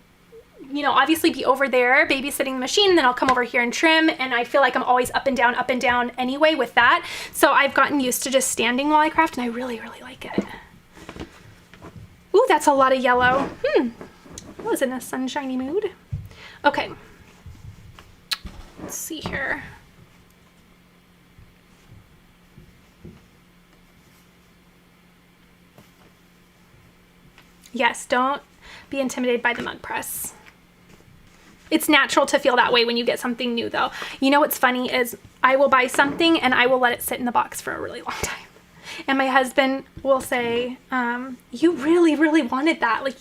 you know, obviously be over there babysitting the machine, then I'll come over here and trim, and I feel like I'm always up and down anyway with that. So I've gotten used to just standing while I craft, and I really, really like it. Ooh, that's a lot of yellow. I was in a sunshiny mood. Okay. Let's see here. Yes, don't be intimidated by the mug press. It's natural to feel that way when you get something new though. You know what's funny is I will buy something and I will let it sit in the box for a really long time. And my husband will say, you really, really wanted that. Like,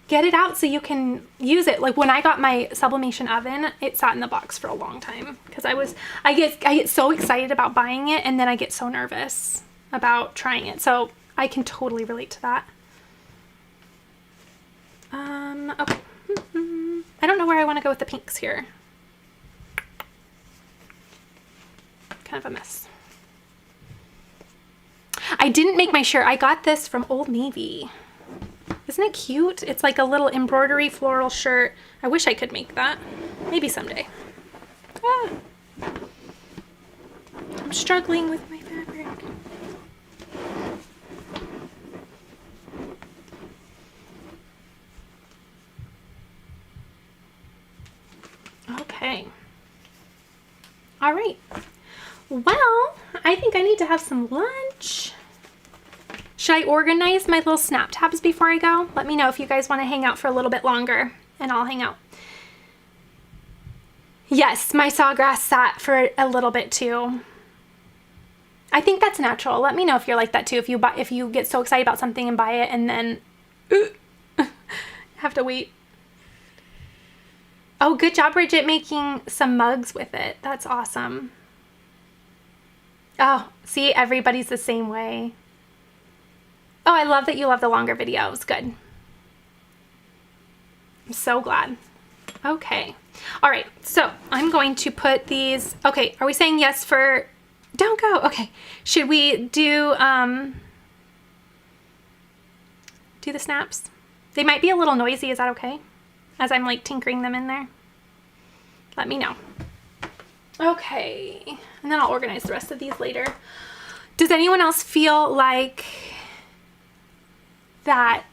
get it out so you can use it. Like when I got my sublimation oven, it sat in the box for a long time because I get so excited about buying it, and then I get so nervous about trying it. So I can totally relate to that. Okay. I don't know where I want to go with the pinks here. Kind of a mess. I didn't make my shirt. I got this from Old Navy. Isn't it cute? It's like a little embroidery floral shirt. I wish I could make that. Maybe someday. Ah. I'm struggling with my fabric. Okay. All right. Well, I think I need to have some lunch. Should I organize my little snap tabs before I go? Let me know if you guys want to hang out for a little bit longer, and I'll hang out. Yes, my sawgrass sat for a little bit too. I think that's natural. Let me know if you're like that too. If you get so excited about something and buy it and then have to wait. Oh, good job, Bridget, making some mugs with it. That's awesome. Oh, see, everybody's the same way. Oh, I love that you love the longer videos. Good. I'm so glad. Okay. All right. So I'm going to put these. Okay. Are we saying yes for, don't go. Okay. Should we do the snaps? They might be a little noisy. Is that okay? As I'm like tinkering them in there. Let me know. Okay. And then I'll organize the rest of these later. Does anyone else feel like that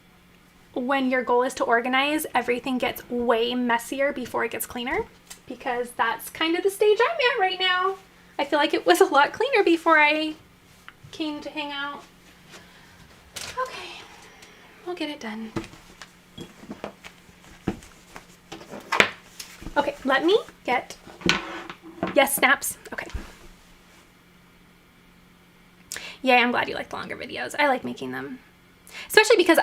when your goal is to organize, everything gets way messier before it gets cleaner? Because that's kind of the stage I'm at right now. I feel like it was a lot cleaner before I came to hang out. Okay, we'll get it done. Okay, let me get, yes, snaps. Okay. Yay, I'm glad you like the longer videos. I like making them. Especially because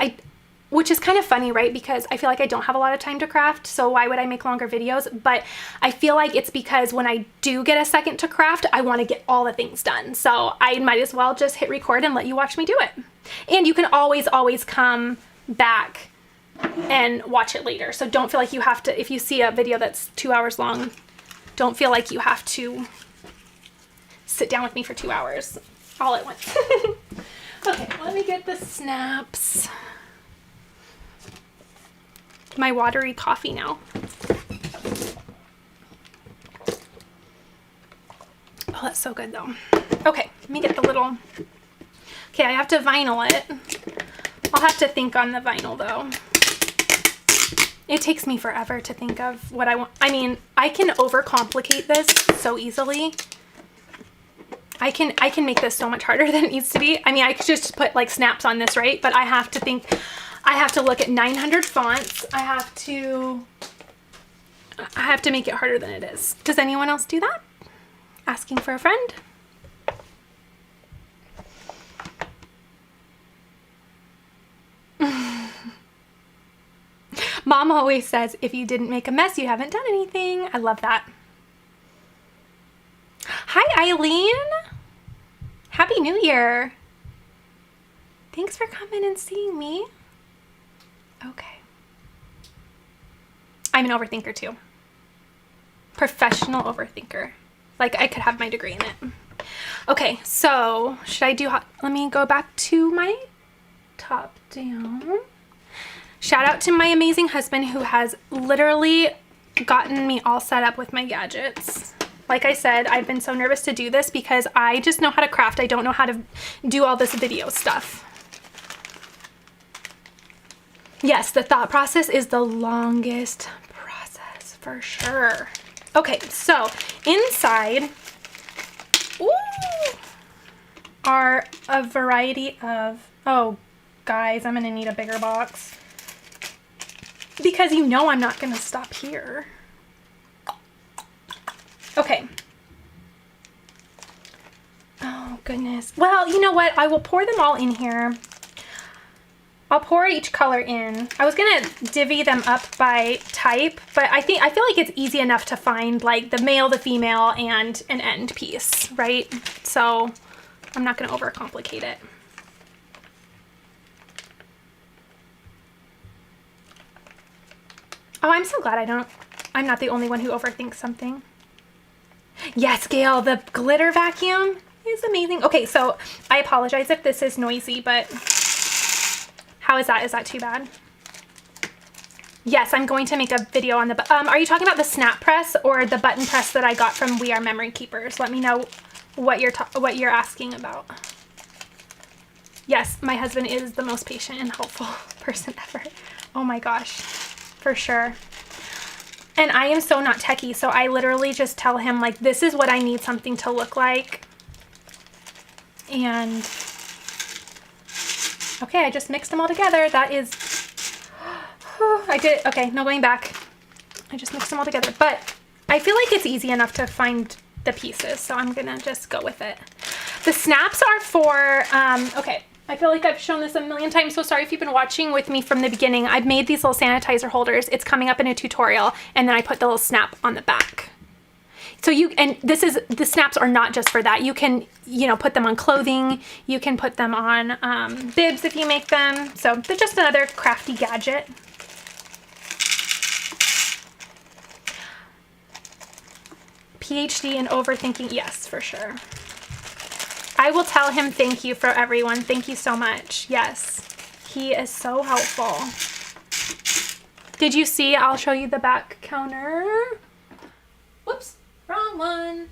which is kind of funny, right? Because I feel like I don't have a lot of time to craft, so why would I make longer videos? But I feel like it's because when I do get a second to craft, I want to get all the things done. So I might as well just hit record and let you watch me do it. And you can always come back and watch it later. So don't feel like you have to, if you see a video that's 2 hours long, don't feel like you have to sit down with me for 2 hours all at once. Okay, let me get the snaps. My watery coffee now. Oh, that's so good though. Okay, let me get the little, okay, I have to vinyl it. I'll have to think on the vinyl though. It takes me forever to think of what I want. I mean, I can overcomplicate this so easily. I can make this so much harder than it needs to be. I mean, I could just put like snaps on this, right? But I have to think, I have to look at 900 fonts. I have to make it harder than it is. Does anyone else do that? Asking for a friend? Mom always says, if you didn't make a mess, you haven't done anything. I love that. Hi, Eileen. Happy New Year. Thanks for coming and seeing me. Okay. I'm an overthinker too. Professional overthinker. Like I could have my degree in it. Okay, so should I do, let me go back to my top down. Shout out to my amazing husband who has literally gotten me all set up with my gadgets. Like I said, I've been so nervous to do this because I just know how to craft. I don't know how to do all this video stuff. Yes, the thought process is the longest process for sure. Okay, so inside are a variety of, oh guys, I'm gonna need a bigger box because you know I'm not gonna stop here. Okay. Oh goodness. Well, you know what? I will pour them all in here. I'll pour each color in. I was gonna divvy them up by type, but I feel like it's easy enough to find like the male, the female, and an end piece, right? So I'm not gonna overcomplicate it. Oh, I'm so glad I'm not the only one who overthinks something. Yes, Gail, the glitter vacuum is amazing. Okay, so I apologize if this is noisy, but how is that? Is that too bad? Yes, I'm going to make a video on the, are you talking about the snap press or the button press that I got from We Are Memory Keepers? Let me know what you're asking about. Yes, my husband is the most patient and helpful person ever. Oh my gosh, for sure. And I am so not techie, so I literally just tell him like, this is what I need something to look like. And okay, I just mixed them all together. That is, I did, okay, no going back. I just mixed them all together, but I feel like it's easy enough to find the pieces, so I'm gonna just go with it. The snaps are for, okay, I feel like I've shown this a million times, so sorry if you've been watching with me from the beginning. I've made these little sanitizer holders. It's coming up in a tutorial, and then I put the little snap on the back. So you, and this is, the snaps are not just for that. You can, you know, put them on clothing. You can put them on bibs if you make them. So they're just another crafty gadget. PhD in overthinking, yes, for sure. I will tell him thank you for everyone. Thank you so much. Yes, he is so helpful. Did you see? I'll show you the back counter. Whoops, wrong one.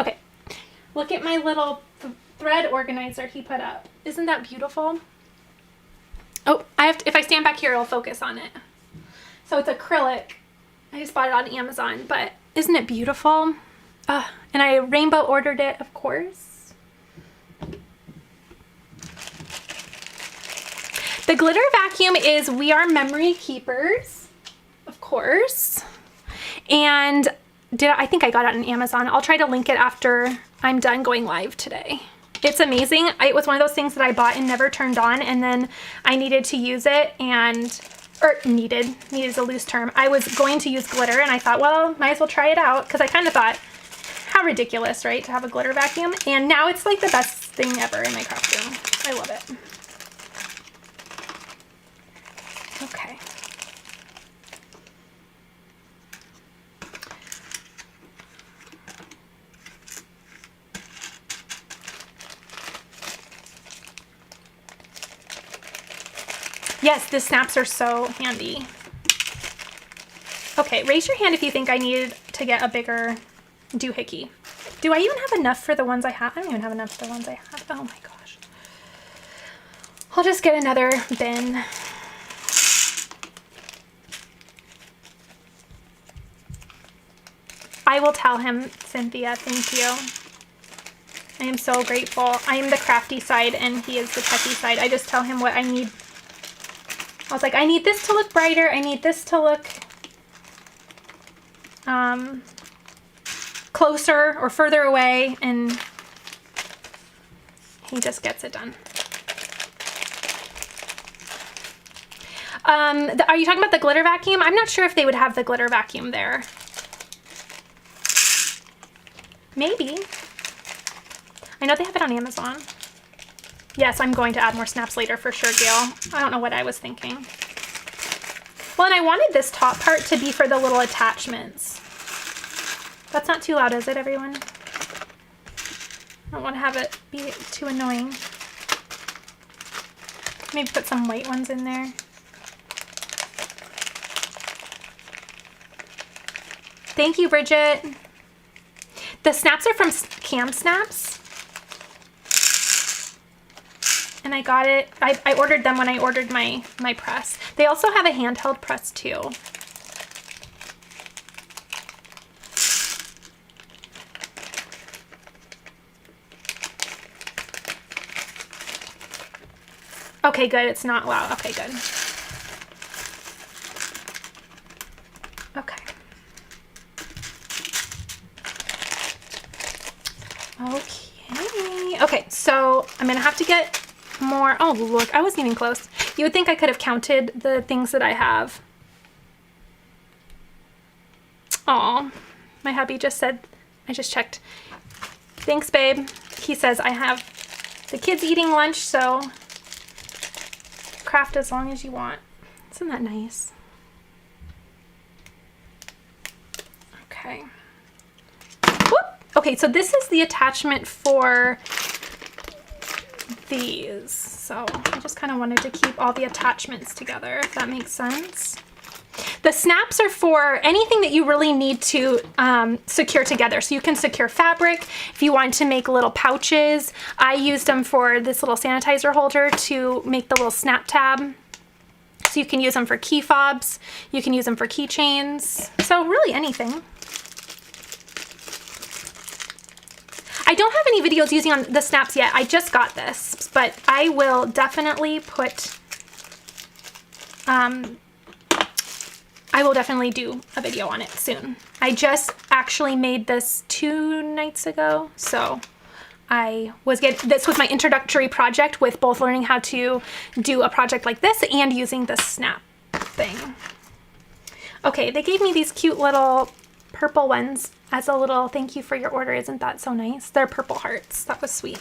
Okay, look at my little thread organizer he put up. Isn't that beautiful? Oh, I have to, if I stand back here, it'll focus on it. So it's acrylic. I just bought it on Amazon, but isn't it beautiful? And I rainbow ordered it, of course. The glitter vacuum is We Are Memory Keepers, of course. And I think I got it on Amazon. I'll try to link it after I'm done going live today. It's amazing. It was one of those things that I bought and never turned on, and then I needed to use it, and needed is a loose term. I was going to use glitter, and I thought, well, might as well try it out, because I kind of thought, how ridiculous, right, to have a glitter vacuum? And now it's like the best thing ever in my craft room. I love it. Okay. Yes, the snaps are so handy. Okay, raise your hand if you think I needed to get a bigger doohickey. Do I even have enough for the ones I have? I don't even have enough for the ones I have. Oh my gosh. I'll just get another bin. I will tell him, Cynthia, thank you. I am so grateful. I am the crafty side and he is the techie side. I just tell him what I need. I was like, I need this to look brighter. I need this to look closer or further away, and he just gets it done. Are you talking about the glitter vacuum? I'm not sure if they would have the glitter vacuum there. Maybe. I know they have it on Amazon. Yes, I'm going to add more snaps later for sure, Gail. I don't know what I was thinking. Well, and I wanted this top part to be for the little attachments. That's not too loud, is it, everyone? I don't want to have it be too annoying. Maybe put some white ones in there. Thank you, Bridget. The snaps are from Cam Snaps. And I got it, I ordered them when I ordered my press. They also have a handheld press too. Okay, good, it's not loud. Okay, good. Okay. Okay, so I'm gonna have to get more. Oh, look, I wasn't even close. You would think I could have counted the things that I have. Oh, my hubby just said, I just checked. Thanks, babe. He says I have the kids eating lunch, so craft as long as you want. Isn't that nice? Okay. Whoop. Okay, so this is the attachment for these. So I just kind of wanted to keep all the attachments together, if that makes sense. The snaps are for anything that you really need to secure together. So you can secure fabric. If you want to make little pouches, I used them for this little sanitizer holder to make the little snap tab. So you can use them for key fobs. You can use them for keychains. So really anything. I don't have any videos using on the snaps yet. I just got this, but I will definitely put, I will definitely do a video on it soon. I just actually made this 2 nights ago, so this was my introductory project with both learning how to do a project like this and using the snap thing. Okay, they gave me these cute little purple ones as a little thank you for your order. Isn't that so nice? They're purple hearts. That was sweet.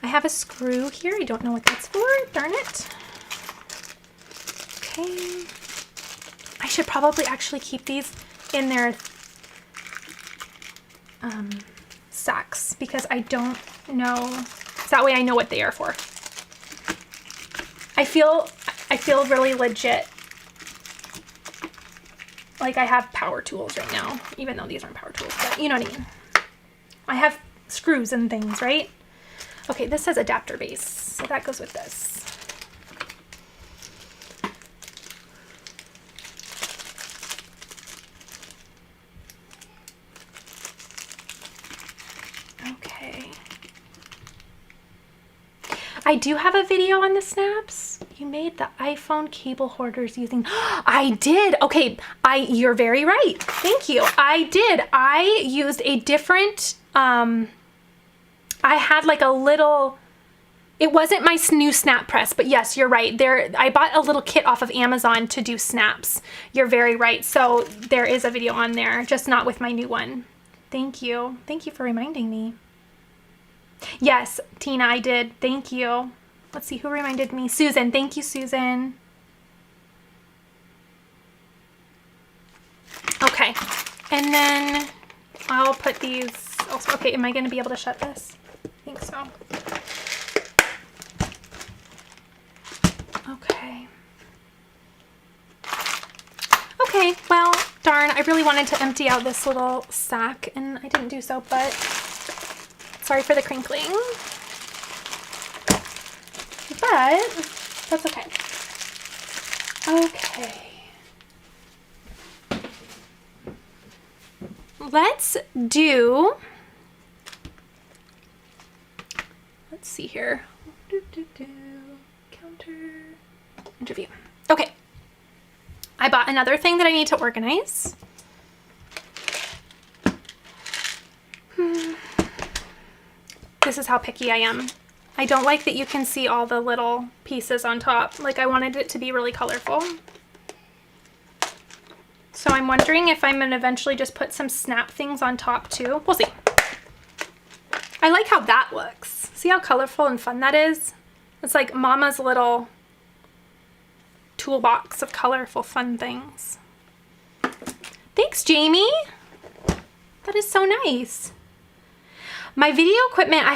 I have a screw here. I don't know what that's for. Darn it. Okay. I should probably actually keep these in their sacks because I don't know. So that way I know what they are for. I feel really legit. Like I have power tools right now, even though these aren't power tools, but you know what I mean. I have screws and things, right? Okay, this says adapter base, so that goes with this. Okay. I do have a video on the snaps. You made the iPhone cable hoarders using, I did. Okay, you're very right. Thank you. I did. I used a different, I had like a little, it wasn't my new snap press, but yes, you're right. I bought a little kit off of Amazon to do snaps. You're very right. So there is a video on there, just not with my new one. Thank you. Thank you for reminding me. Yes, Tina, I did. Thank you. Let's see who reminded me. Susan. Thank you, Susan. Okay. And then I'll put these also. Okay, am I going to be able to shut this? I think so. Okay. Okay, well, darn. I really wanted to empty out this little sack and I didn't do so, but sorry for the crinkling. But that's okay. Okay. Let's see here. Counter interview. Okay. I bought another thing that I need to organize. This is how picky I am. I don't like that you can see all the little pieces on top. Like I wanted it to be really colorful. So I'm wondering if I'm gonna eventually just put some snap things on top too. We'll see. I like how that looks. See how colorful and fun that is? It's like Mama's little toolbox of colorful fun things. Thanks, Jamie. That is so nice. My video equipment, I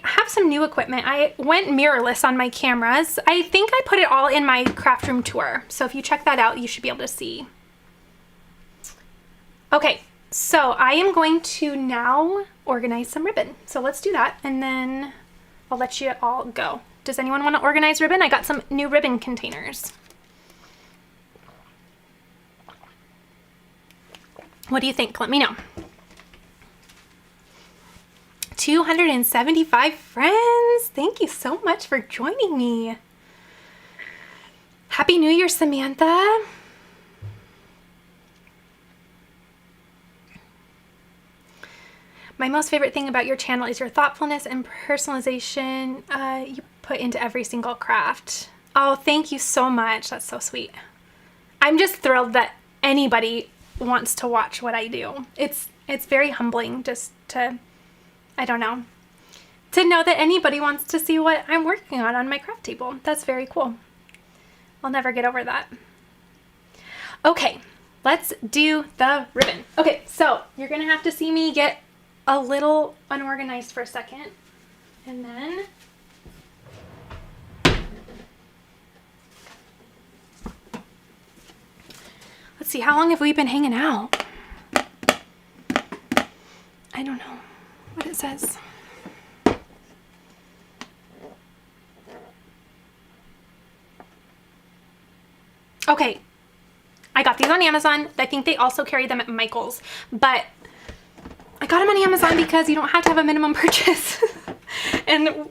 have some new equipment. I went mirrorless on my cameras. I think I put it all in my craft room tour. So if you check that out, you should be able to see. Okay, so I am going to now organize some ribbon. So let's do that and then I'll let you all go. Does anyone want to organize ribbon? I got some new ribbon containers. What do you think? Let me know. 275 friends. Thank you so much for joining me. Happy New Year, Samantha. My most favorite thing about your channel is your thoughtfulness and personalization you put into every single craft. Oh, thank you so much. That's so sweet. I'm just thrilled that anybody wants to watch what I do. It's very humbling just to, I don't know, to know that anybody wants to see what I'm working on my craft table. That's very cool. I'll never get over that. Okay, let's do the ribbon. Okay, so you're gonna have to see me get a little unorganized for a second, and then let's see, how long have we been hanging out? I don't know what it says. Okay, I got these on Amazon. I think they also carry them at Michael's, but I got them on Amazon because you don't have to have a minimum purchase. And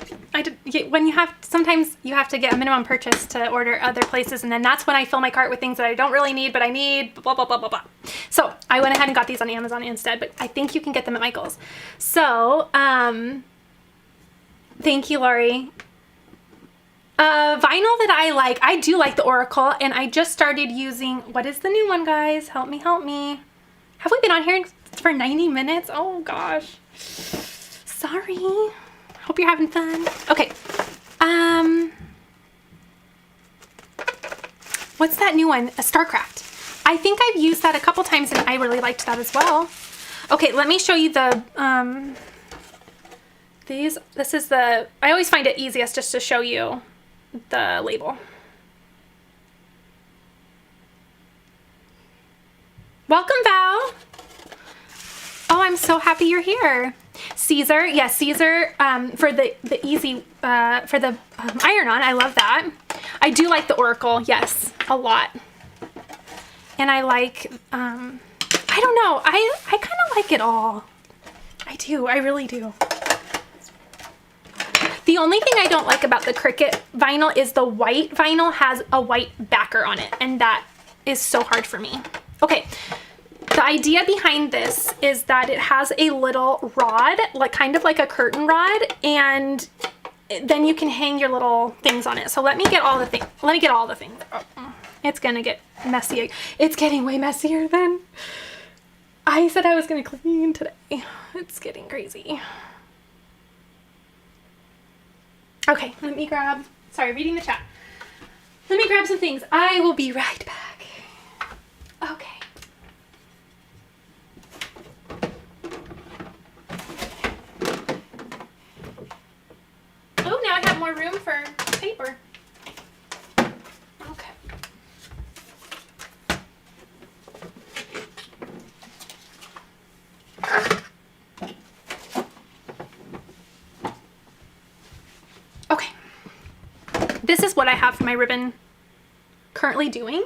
sometimes you have to get a minimum purchase to order other places, and then that's when I fill my cart with things that I don't really need, but I need, blah, blah, blah, blah, blah. So I went ahead and got these on Amazon instead, but I think you can get them at Michael's. So, thank you, Lori. Vinyl that I like, I do like the Oracle, and I just started using, what is the new one, guys? Help me, help me. Have we been on here for 90 minutes? Oh gosh. Sorry. Hope you're having fun. Okay. What's that new one? A StarCraft. I think I've used that a couple times and I really liked that as well. Okay, let me show you the, this is the, I always find it easiest just to show you the label. Welcome, Val. Oh, I'm so happy you're here. Caesar, yes, Caesar, for the easy, for the iron-on, I love that. I do like the Oracle, yes, a lot. And I like, I don't know, I kind of like it all. I do, I really do. The only thing I don't like about the Cricut vinyl is the white vinyl has a white backer on it, and that is so hard for me. Okay. The idea behind this is that it has a little rod, like kind of like a curtain rod, and then you can hang your little things on it. So let me get all the things. Let me get all the things. Oh, it's gonna get messy. It's getting way messier than I said I was gonna clean today. It's getting crazy. Okay, let me grab, sorry, reading the chat. Let me grab some things. I will be right back. Okay. Oh, now I have more room for paper. Okay. Okay. This is what I have my ribbon currently doing,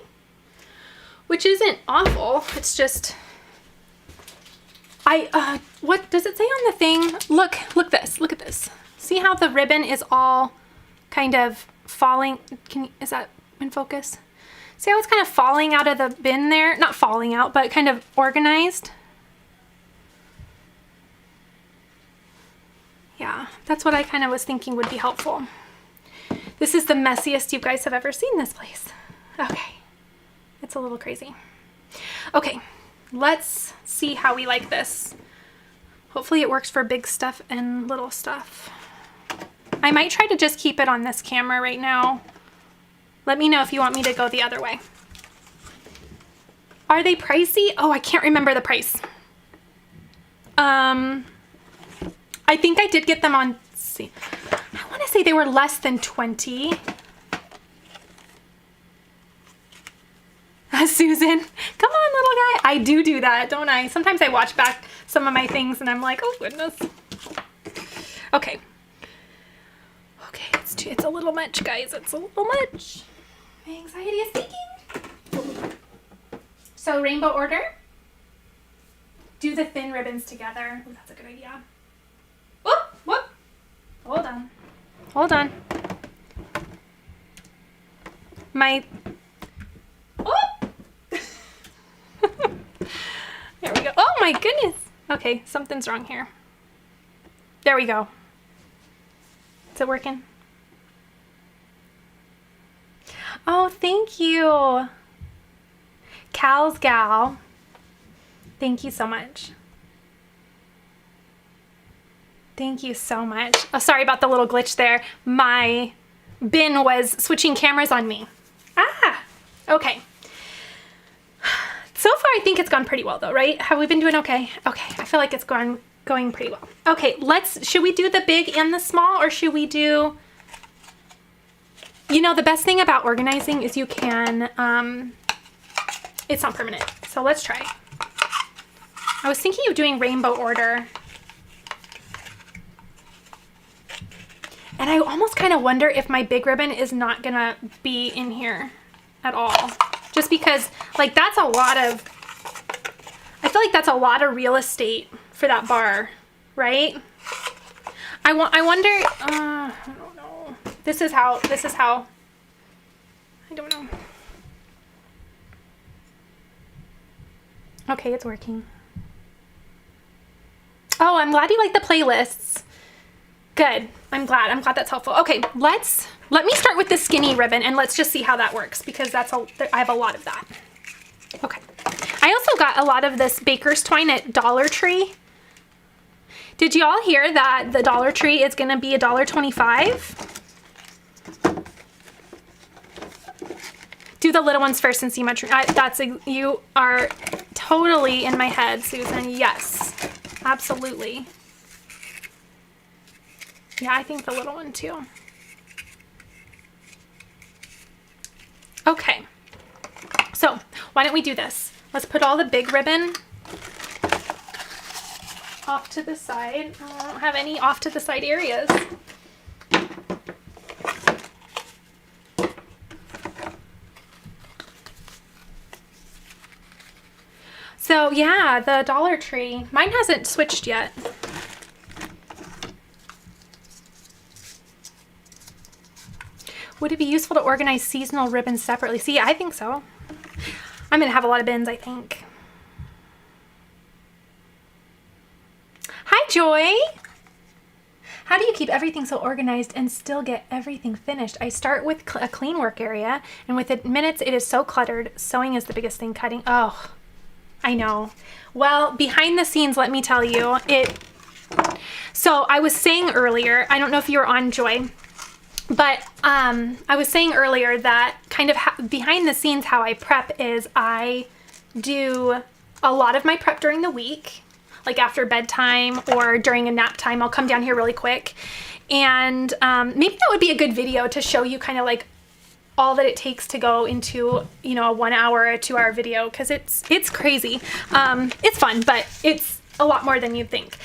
which isn't awful. It's just, what does it say on the thing? Look at this. See how the ribbon is all kind of falling? Is that in focus? See how it's kind of falling out of the bin there? Not falling out, but kind of organized. Yeah, that's what I kind of was thinking would be helpful. This is the messiest you guys have ever seen this place. Okay, it's a little crazy. Okay, let's see how we like this. Hopefully it works for big stuff and little stuff. I might try to just keep it on this camera right now. Let me know if you want me to go the other way. Are they pricey? Oh, I can't remember the price. I think I did get them on, let's see. I want to say they were less than 20. Susan, come on, little guy. I do that, don't I? Sometimes I watch back some of my things and I'm like, oh goodness. Okay. Okay, it's a little much, guys. It's a little much. My anxiety is peaking. So rainbow order. Do the thin ribbons together. Oh, that's a good idea. Whoop, whoop. Hold on. Hold on. There we go. Oh my goodness. Okay, something's wrong here. There we go. Is it working? Oh, thank you. Cal's Gal. Thank you so much. Thank you so much. Oh, sorry about the little glitch there. My bin was switching cameras on me. Ah, okay. So far, I think it's gone pretty well though, right? Have we been doing okay? Okay, I feel like it's going pretty well. Okay, should we do the big and the small, or should we do, you know, the best thing about organizing is you can, it's not permanent. So let's try. I was thinking of doing rainbow order. And I almost kind of wonder if my big ribbon is not gonna be in here at all. Just because, like, that's a lot of, I feel like that's a lot of real estate for that bar, right? I wonder, I don't know. This is how, I don't know. Okay, it's working. Oh, I'm glad you like the playlists. Good. I'm glad that's helpful. Okay, let me start with the skinny ribbon and let's just see how that works, because I have a lot of that. Okay. I also got a lot of this baker's twine at Dollar Tree. Did you all hear that the Dollar Tree is going to be $1.25? Do the little ones first and see much. You are totally in my head, Susan. Yes, absolutely. Yeah, I think the little one too. Okay, so why don't we do this? Let's put all the big ribbon off to the side. I don't have any off to the side areas. So yeah, the Dollar Tree. Mine hasn't switched yet. Would it be useful to organize seasonal ribbons separately? See, I think so. I'm gonna have a lot of bins, I think. Hi, Joy. How do you keep everything so organized and still get everything finished? I start with a clean work area, and within minutes it is so cluttered. Sewing is the biggest thing. Cutting, oh, I know. Well, behind the scenes, let me tell you, so I was saying earlier, I don't know if you were on, Joy, but I was saying earlier that kind of behind the scenes how I prep is I do a lot of my prep during the week, like after bedtime or during a nap time. I'll come down here really quick, and maybe that would be a good video to show you kind of like all that it takes to go into, you know, a 1 hour or 2 hour video, because it's crazy. It's fun, but it's a lot more than you'd think.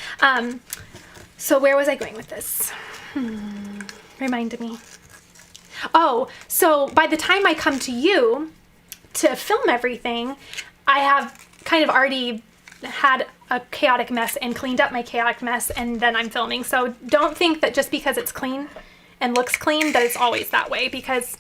So where was I going with this? Remind me. Oh, so by the time I come to you to film everything, I have kind of already had a chaotic mess and cleaned up my chaotic mess, and then I'm filming. So don't think that just because it's clean and looks clean that it's always that way, because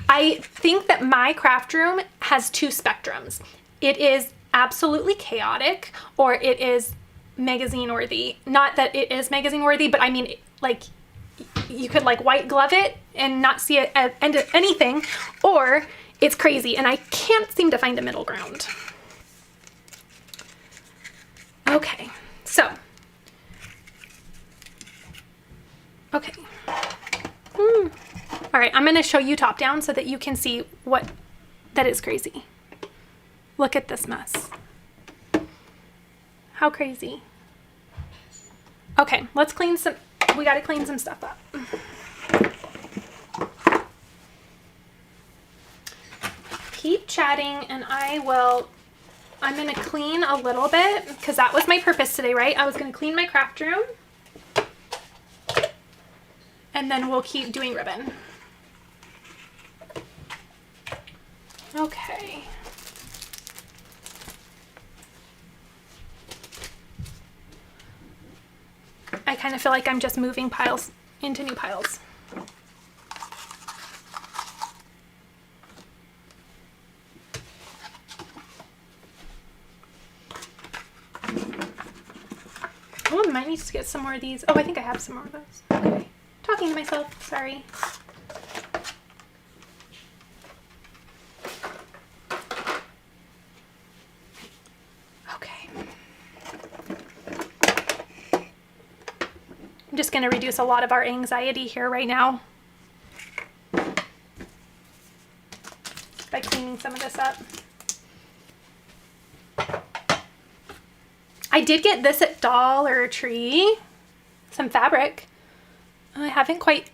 I think that my craft room has two spectrums. It is absolutely chaotic, or it is magazine worthy. Not that it is magazine worthy, but I mean, like, you could like white glove it and not see it at anything, or it's crazy, and I can't seem to find a middle ground. Okay, so, okay. All right, I'm gonna show you top down so that you can see that is crazy. Look at this mess. How crazy. Okay, let's clean some, we gotta clean some stuff up. Keep chatting and I'm gonna clean a little bit, because that was my purpose today, right? I was gonna clean my craft room, and then we'll keep doing ribbon. Okay. I kind of feel like I'm just moving piles into new piles. Oh, I might need to get some more of these. Oh, I think I have some more of those. Okay. Talking to myself, sorry. Okay. I'm just going to reduce a lot of our anxiety here right now by cleaning some of this up. I did get this at Dollar Tree, some fabric. I haven't quite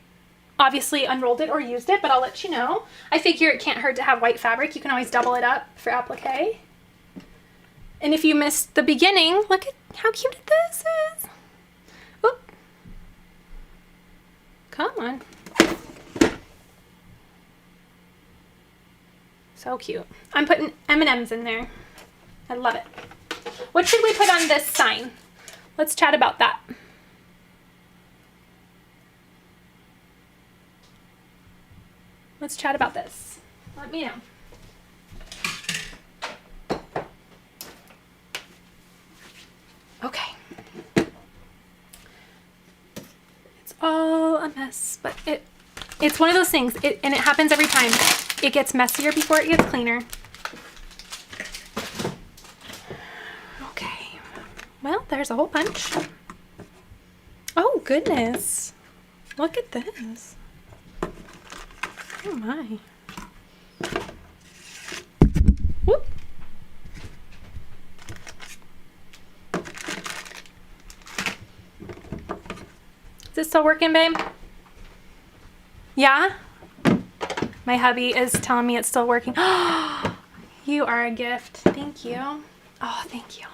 obviously unrolled it or used it, but I'll let you know. I figure it can't hurt to have white fabric. You can always double it up for applique. And if you missed the beginning, look at how cute this is. Oop. Come on. So cute. I'm putting M&Ms in there. I love it. What should we put on this sign? Let's chat about that. Let's chat about this. Let me know. Okay. It's all a mess, but it's one of those things, and it happens every time. It gets messier before it gets cleaner. Okay. Well, there's a whole bunch. Oh, goodness. Look at this. Oh, my. Whoop. Is this still working, babe? Yeah? My hubby is telling me it's still working. You are a gift. Thank you. Oh, thank you.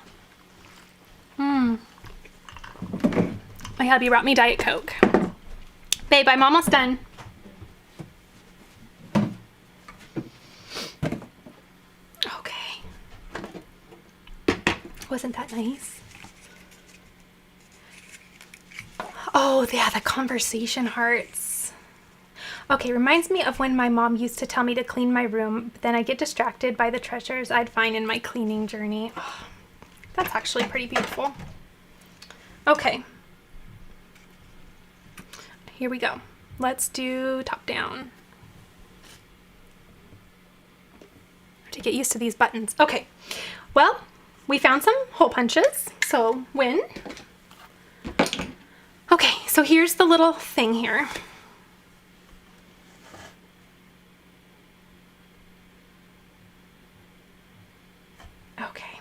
My hubby brought me Diet Coke. Babe, I'm almost done. Okay. Wasn't that nice? Oh, yeah, the conversation hearts. Okay, reminds me of when my mom used to tell me to clean my room, but then I get distracted by the treasures I'd find in my cleaning journey. Oh, that's actually pretty beautiful. Okay. Here we go. Let's do top down. I have to get used to these buttons. Okay. Well, we found some hole punches, so win. Okay, so here's the little thing here. Okay.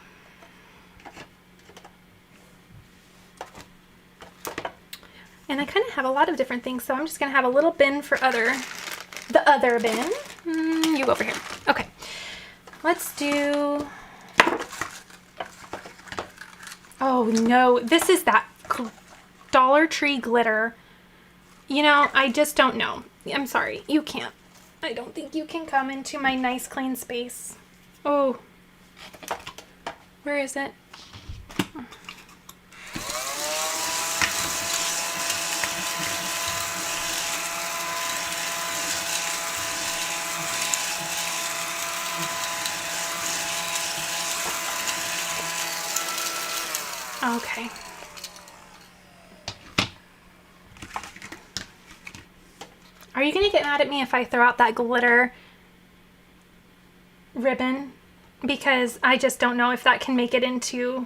And I kind of have a lot of different things, so I'm just gonna have a little bin for the other bin. You go over here. Okay, let's do, oh no, this is that Dollar Tree glitter. You know, I just don't know. I'm sorry, you can't. I don't think you can come into my nice clean space. Oh, where is it? Okay. Are you gonna get mad at me if I throw out that glitter ribbon? Because I just don't know if that can make it into,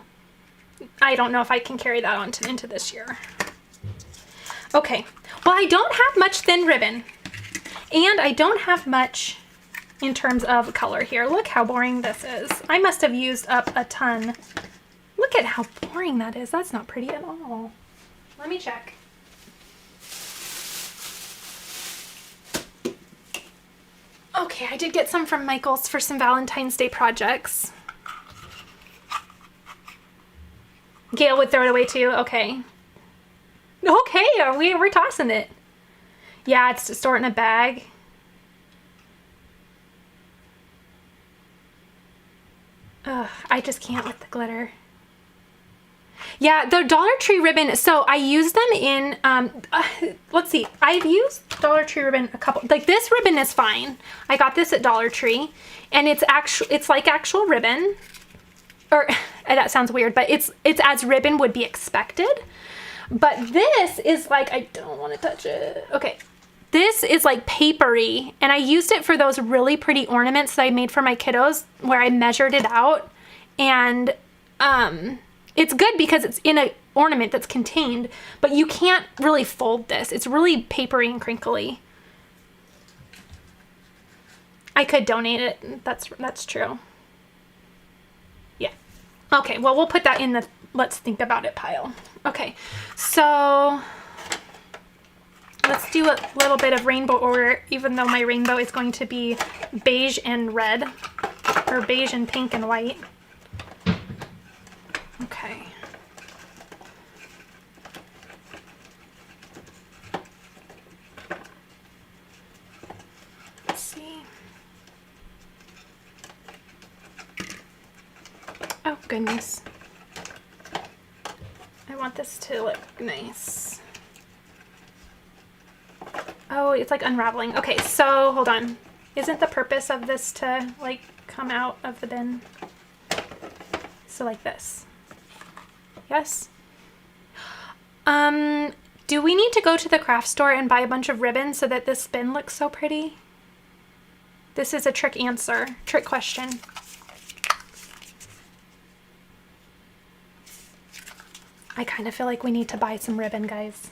I don't know if I can carry that on into this year. Okay, well, I don't have much thin ribbon, and I don't have much in terms of color here. Look how boring this is. I must have used up a ton. Look at how boring that is. That's not pretty at all. Let me check. Okay, I did get some from Michael's for some Valentine's Day projects. Gail would throw it away too. Okay. Okay, we're tossing it. Yeah, it's to store it in a bag. Ugh, I just can't with the glitter. Yeah, the Dollar Tree ribbon, so I use them in, let's see, I've used Dollar Tree ribbon a couple, like this ribbon is fine. I got this at Dollar Tree, and it's like actual ribbon, or that sounds weird, but it's as ribbon would be expected. But this is like, I don't want to touch it. Okay. This is like papery, and I used it for those really pretty ornaments that I made for my kiddos where I measured it out, and, it's good because it's in an ornament that's contained, but you can't really fold this. It's really papery and crinkly. I could donate it. That's true. Yeah. Okay, well, we'll put that in the let's think about it pile. Okay, so let's do a little bit of rainbow order, even though my rainbow is going to be beige and red, or beige and pink and white. Okay. Let's see. Oh, goodness. I want want this to look nice. Oh, it's like unraveling. Okay, so hold on. Isn't the purpose of this to like come out of the bin? So like this. Yes? Do we need to go to the craft store and buy a bunch of ribbons so that this bin looks so pretty? This is a trick question. I kind of feel like we need to buy some ribbon, guys.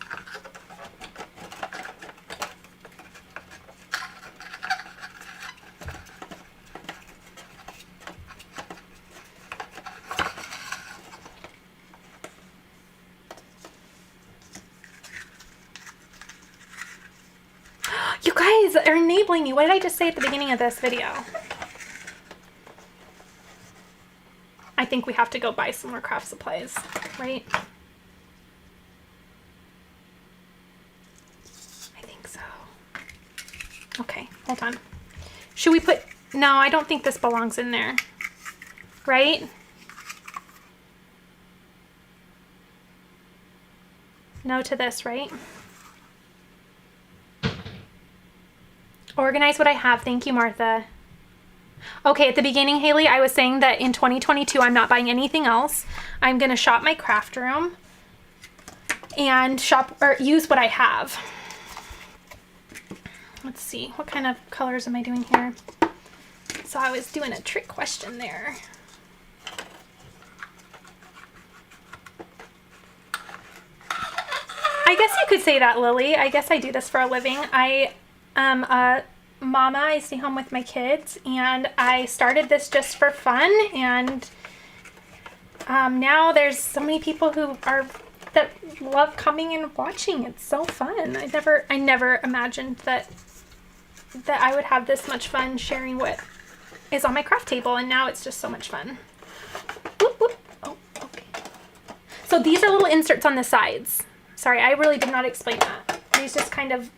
You guys are enabling me. What did I just say at the beginning of this video? I think we have to go buy some more craft supplies, right? I think so. Okay, hold on. Should we put... No, I don't think this belongs in there. Right? No to this, right? Organize what I have. Thank you, Martha. Okay, at the beginning, Haley, I was saying that in 2022, I'm not buying anything else. I'm going to shop my craft room and shop or use what I have. Let's see. What kind of colors am I doing here? So I was doing a trick question there. I guess you could say that, Lily. I guess I do this for a living. I am a mama. I stay home with my kids, and I started this just for fun, and now there's so many people that love coming and watching. It's so fun. I never imagined that I would have this much fun sharing what is on my craft table, and now it's just so much fun. Whoop, whoop. Oh, okay. So these are little inserts on the sides. Sorry, I really did not explain that. These just kind of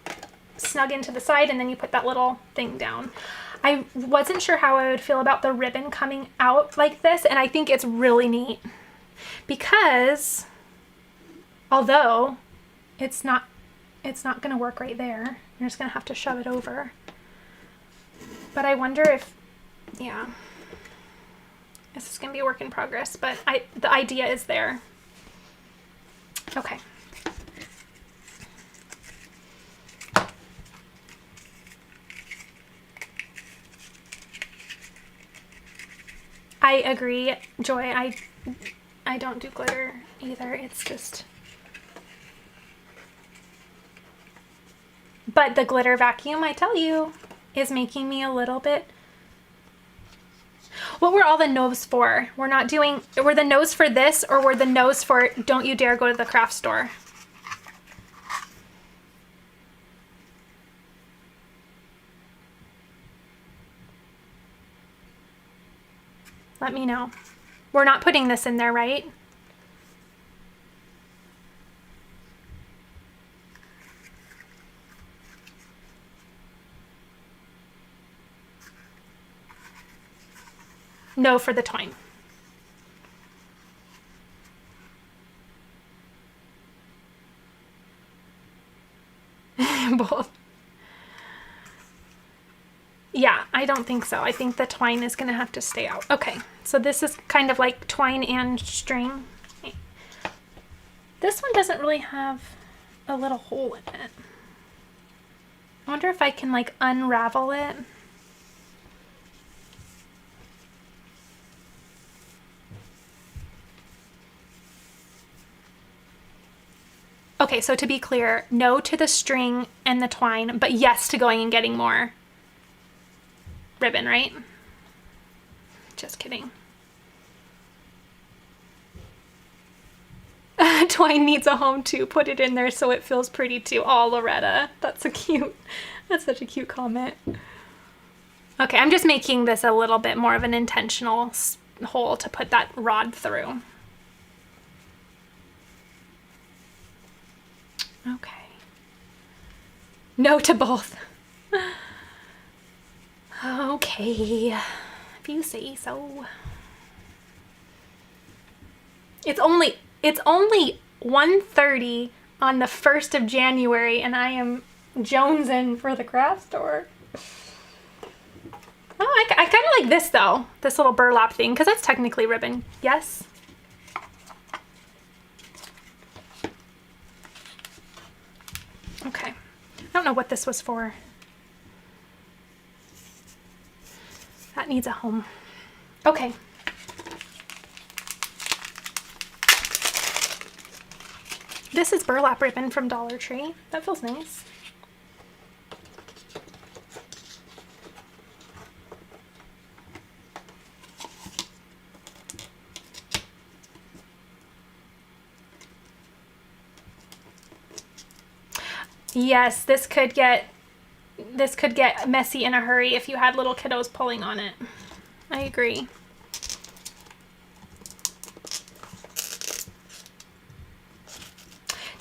snug into the side, and then you put that little thing down. I wasn't sure how I would feel about the ribbon coming out like this, and I think it's really neat because although it's not going to work right there, you're just going to have to shove it over. But I wonder if, yeah, this is going to be a work in progress, but the idea is there. Okay. I agree, Joy. I don't do glitter either. It's just... But the glitter vacuum, I tell you, is making me a little bit... What were all the no's for? We're the no's for this, or were the no's for don't you dare go to the craft store? Let me know. We're not putting this in there, right? No for the twine. Both. Yeah, I don't think so. I think the twine is going to have to stay out. Okay, so this is kind of like twine and string. This one doesn't really have a little hole in it. I wonder if I can like unravel it. Okay, so to be clear, no to the string and the twine, but yes to going and getting more ribbon, right? Just kidding. Twine needs a home too. Put it in there so it feels pretty too. Oh, Loretta, that's such a cute comment. Okay, I'm just making this a little bit more of an intentional hole to put that rod through. Okay. No to both. Okay, if you say so. It's only 1:30 on the 1st of January, and I am jonesing for the craft store. Oh, I kind of like this though, this little burlap thing, because that's technically ribbon. Yes. Okay. I don't know what this was for. That needs a home. Okay. This is burlap ribbon from Dollar Tree. That feels nice. Yes, this could get messy in a hurry if you had little kiddos pulling on it. I agree.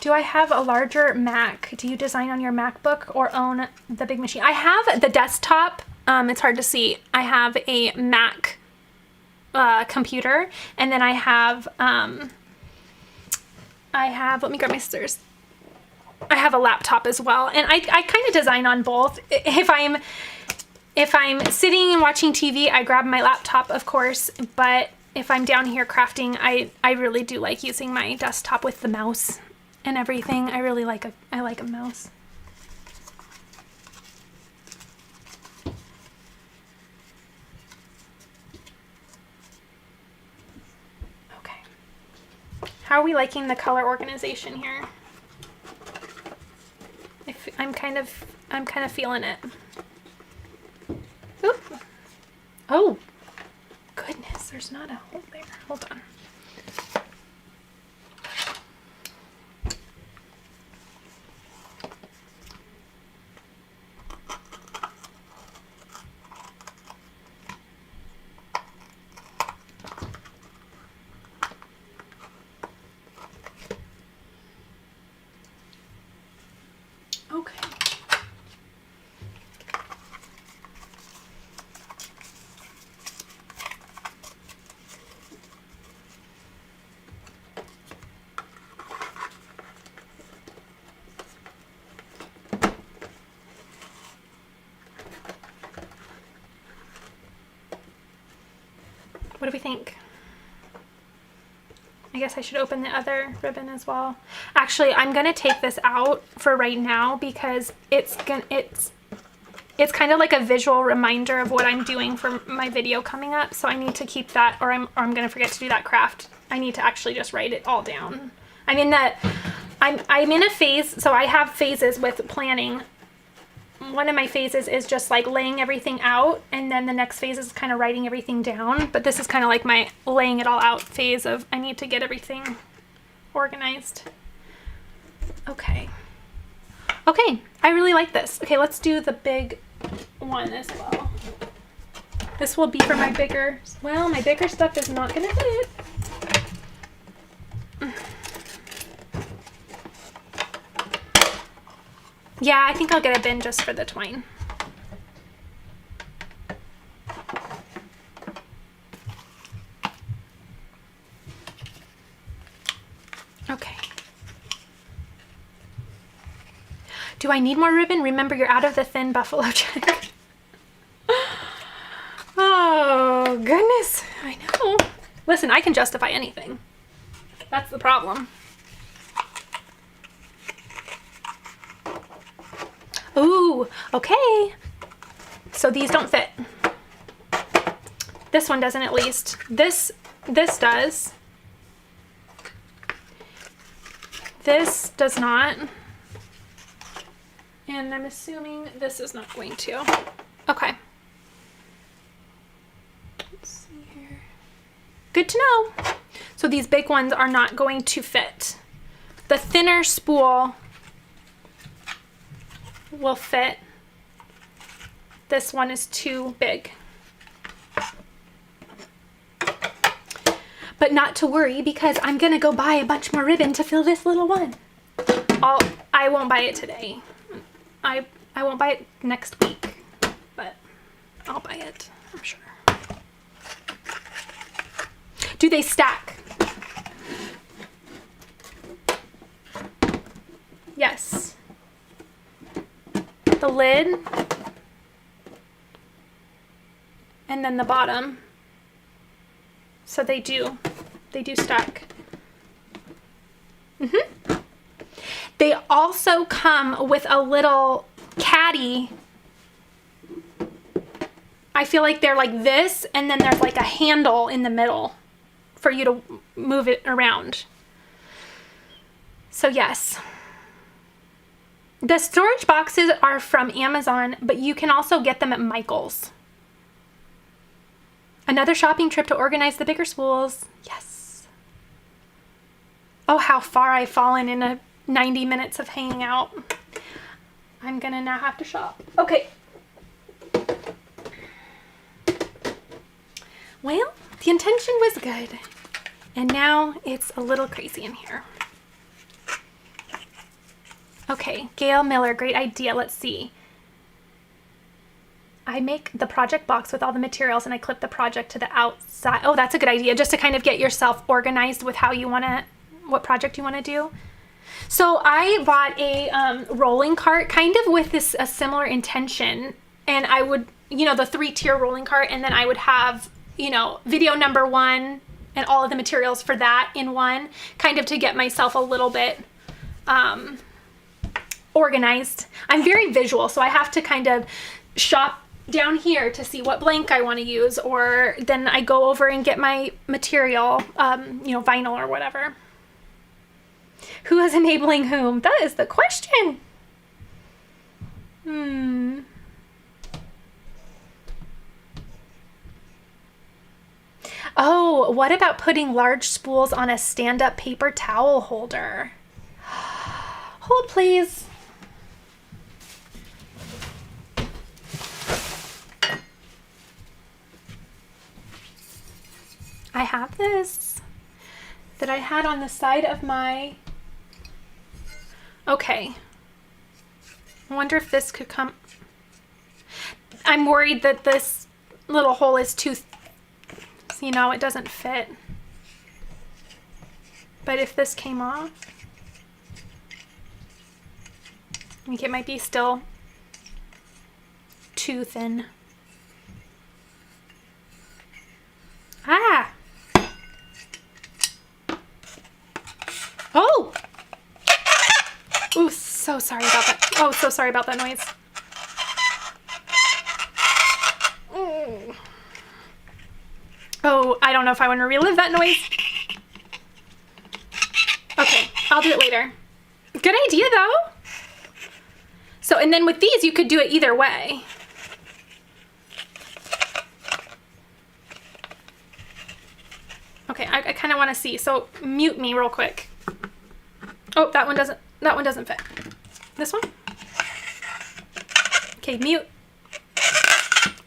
Do I have a larger Mac? Do you design on your MacBook or own the big machine? I have the desktop. It's hard to see. I have a Mac computer, and then I have, let me grab my scissors. I have a laptop as well, and I kind of design on both. If I'm sitting and watching TV, I grab my laptop, of course, but if I'm down here crafting, I really do like using my desktop with the mouse and everything. I really like a mouse. Okay. How are we liking the color organization here? I'm kind of feeling it. Oop. Oh, goodness, there's not a hole there. Hold on. What do we think? I guess I should open the other ribbon as well. Actually, I'm gonna take this out for right now because it's kind of like a visual reminder of what I'm doing for my video coming up. So I need to keep that, or I'm gonna forget to do that craft. I need to actually just write it all down. I'm in a phase, so I have phases with planning. One of my phases is just like laying everything out, and then the next phase is kind of writing everything down. But this is kind of like my laying it all out phase of I need to get everything organized. Okay. Okay, I really like this. Okay, let's do the big one as well. This will be for my bigger, well, my bigger stuff is not gonna fit. Yeah, I think I'll get a bin just for the twine. Okay. Do I need more ribbon? Remember, you're out of the thin buffalo check. Oh, goodness. I know. Listen, I can justify anything. That's the problem. Ooh, okay. So these don't fit. This one doesn't, at least. This does. This does not. And I'm assuming this is not going to. Okay. Let's see here. Good to know. So these big ones are not going to fit. The thinner spool will fit. This one is too big. But not to worry, because I'm gonna go buy a bunch more ribbon to fill this little one. I won't buy it today. I won't buy it next week, but I'll buy it, I'm sure. Do they stack? Yes. The lid. And then the bottom. So they do stack. They also come with a little caddy. I feel like they're like this, and then there's like a handle in the middle for you to move it around. So yes. The storage boxes are from Amazon, but you can also get them at Michael's. Another shopping trip to organize the bigger spools. Yes. Oh, how far I've fallen in a 90 minutes of hanging out. I'm gonna now have to shop. Okay. Well, the intention was good. And now it's a little crazy in here. Okay, Gail Miller, great idea. Let's see. I make the project box with all the materials and I clip the project to the outside. Oh, that's a good idea, just to kind of get yourself organized with how you want to, what project you want to do. So I bought a rolling cart kind of with this a similar intention, and I would, you know, the 3-tier rolling cart, and then I would have, you know, video number 1 and all of the materials for that in one, kind of to get myself a little bit organized. I'm very visual, so I have to kind of shop down here to see what blank I want to use, or then I go over and get my material, you know, vinyl or whatever. Who is enabling whom? That is the question. Oh, what about putting large spools on a stand-up paper towel holder? Hold, please. I have this that I had on the side of my... Okay. I wonder if this could come... I'm worried that this little hole is too... You know, it doesn't fit. But if this came off... I think it might be still too thin. Ah! Oh! Ooh, so sorry about that. Oh, so sorry about that noise. Oh, I don't know if I want to relive that noise. Okay, I'll do it later. Good idea, though. So, and then with these, you could do it either way. Okay, I kind of want to see. So, mute me real quick. Oh, that one doesn't fit. This one? Okay, mute.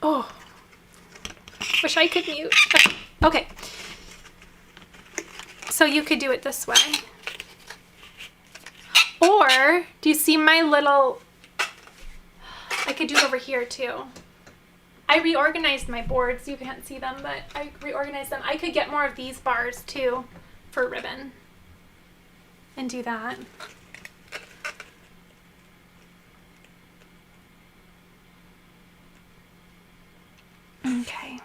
Oh. Wish I could mute. Okay. So you could do it this way. Or, do you see my little... I could do it over here too. I reorganized my boards. You can't see them, but I reorganized them. I could get more of these bars too for ribbon and do that. Okay.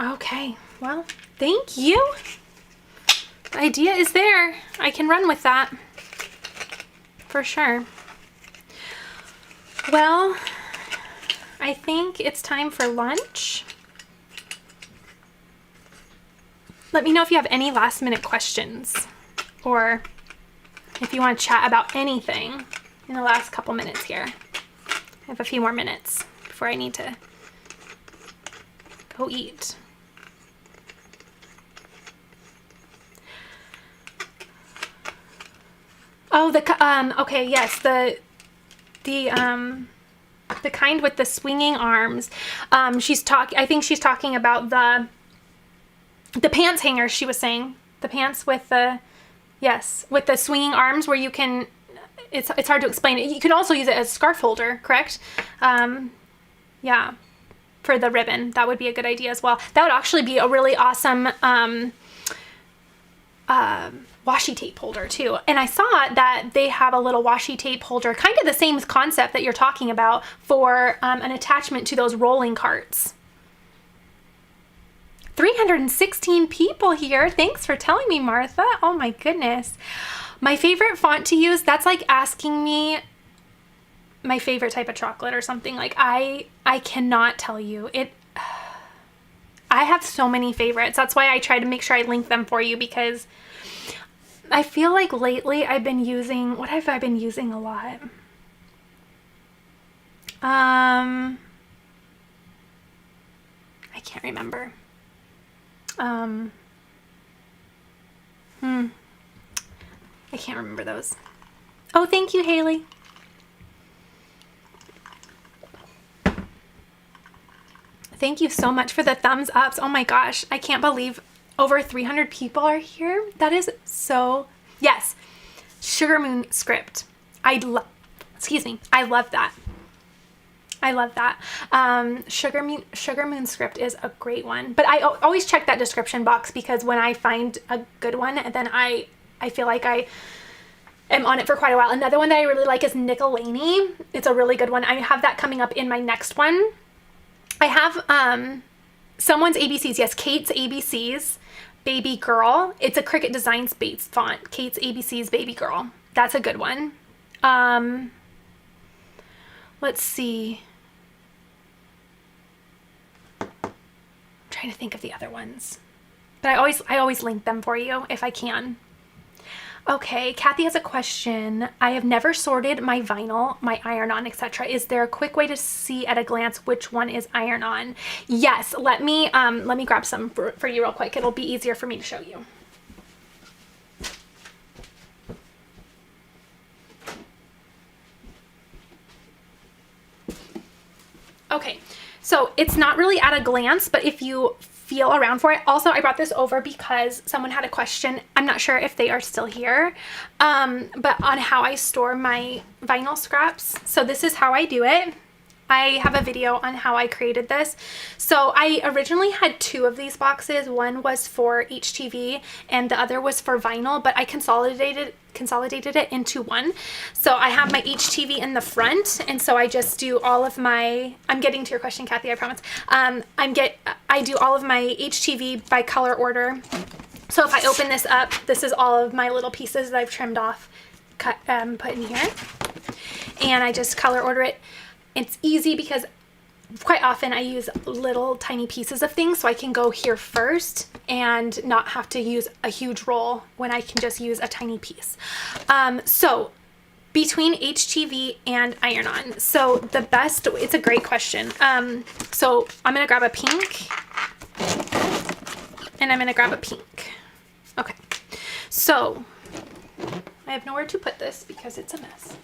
Okay, well, thank you. The idea is there. I can run with that for sure. Well, I think it's time for lunch. Let me know if you have any last minute questions, or if you want to chat about anything in the last couple minutes here. I have a few more minutes before I need to go eat. Oh, okay, yes, the kind with the swinging arms. I think she's talking about the pants hangers, she was saying. The pants with the, yes, with the swinging arms where you can, it's hard to explain it. You can also use it as a scarf holder, correct? Yeah. for the ribbon. That would be a good idea as well. That would actually be a really awesome washi tape holder too. And I saw that they have a little washi tape holder, kind of the same concept that you're talking about, for an attachment to those rolling carts. 316 people here. Thanks for telling me, Martha. Oh my goodness. My favorite font to use, that's like asking me my favorite type of chocolate or something. Like I cannot tell you. I have so many favorites. That's why I try to make sure I link them for you, because I feel like lately I've been using, what have I been using a lot? I can't remember. I can't remember those. Oh, thank you, Haley. Thank you so much for the thumbs ups. Oh my gosh, I can't believe over 300 people are here. That is so, yes. Sugar Moon script. I love that. I love that. Sugar Moon script is a great one, but I always check that description box, because when I find a good one, then I feel like I am on it for quite a while. Another one that I really like is Nickelaney. It's a really good one. I have that coming up in my next one. I have someone's ABCs. Yes, Kate's ABCs, Baby Girl. It's a Cricut Designs based font. Kate's ABCs, Baby Girl. That's a good one. Let's see. I'm trying to think of the other ones, but I always link them for you if I can. Okay, Kathy has a question. I have never sorted my vinyl, my iron-on, etc. Is there a quick way to see at a glance which one is iron-on? Yes, let me grab some for you real quick. It'll be easier for me to show you. Okay, so it's not really at a glance, but if you feel around for it. Also, I brought this over because someone had a question. I'm not sure if they are still here, but on how I store my vinyl scraps. So this is how I do it. I have a video on how I created this. So I originally had two of these boxes. One was for HTV and the other was for vinyl, but I consolidated it into one. So I have my HTV in the front, and so I just do all of my, I'm getting to your question, Kathy, I promise. I do all of my HTV by color order. So if I open this up, this is all of my little pieces that I've trimmed off, put in here, and I just color order it. It's easy because quite often I use little tiny pieces of things, so I can go here first and not have to use a huge roll when I can just use a tiny piece. So between HTV and iron-on, so the best, it's a great question. So I'm gonna grab a pink and I'm gonna grab a pink. Okay, so I have nowhere to put this because it's a mess.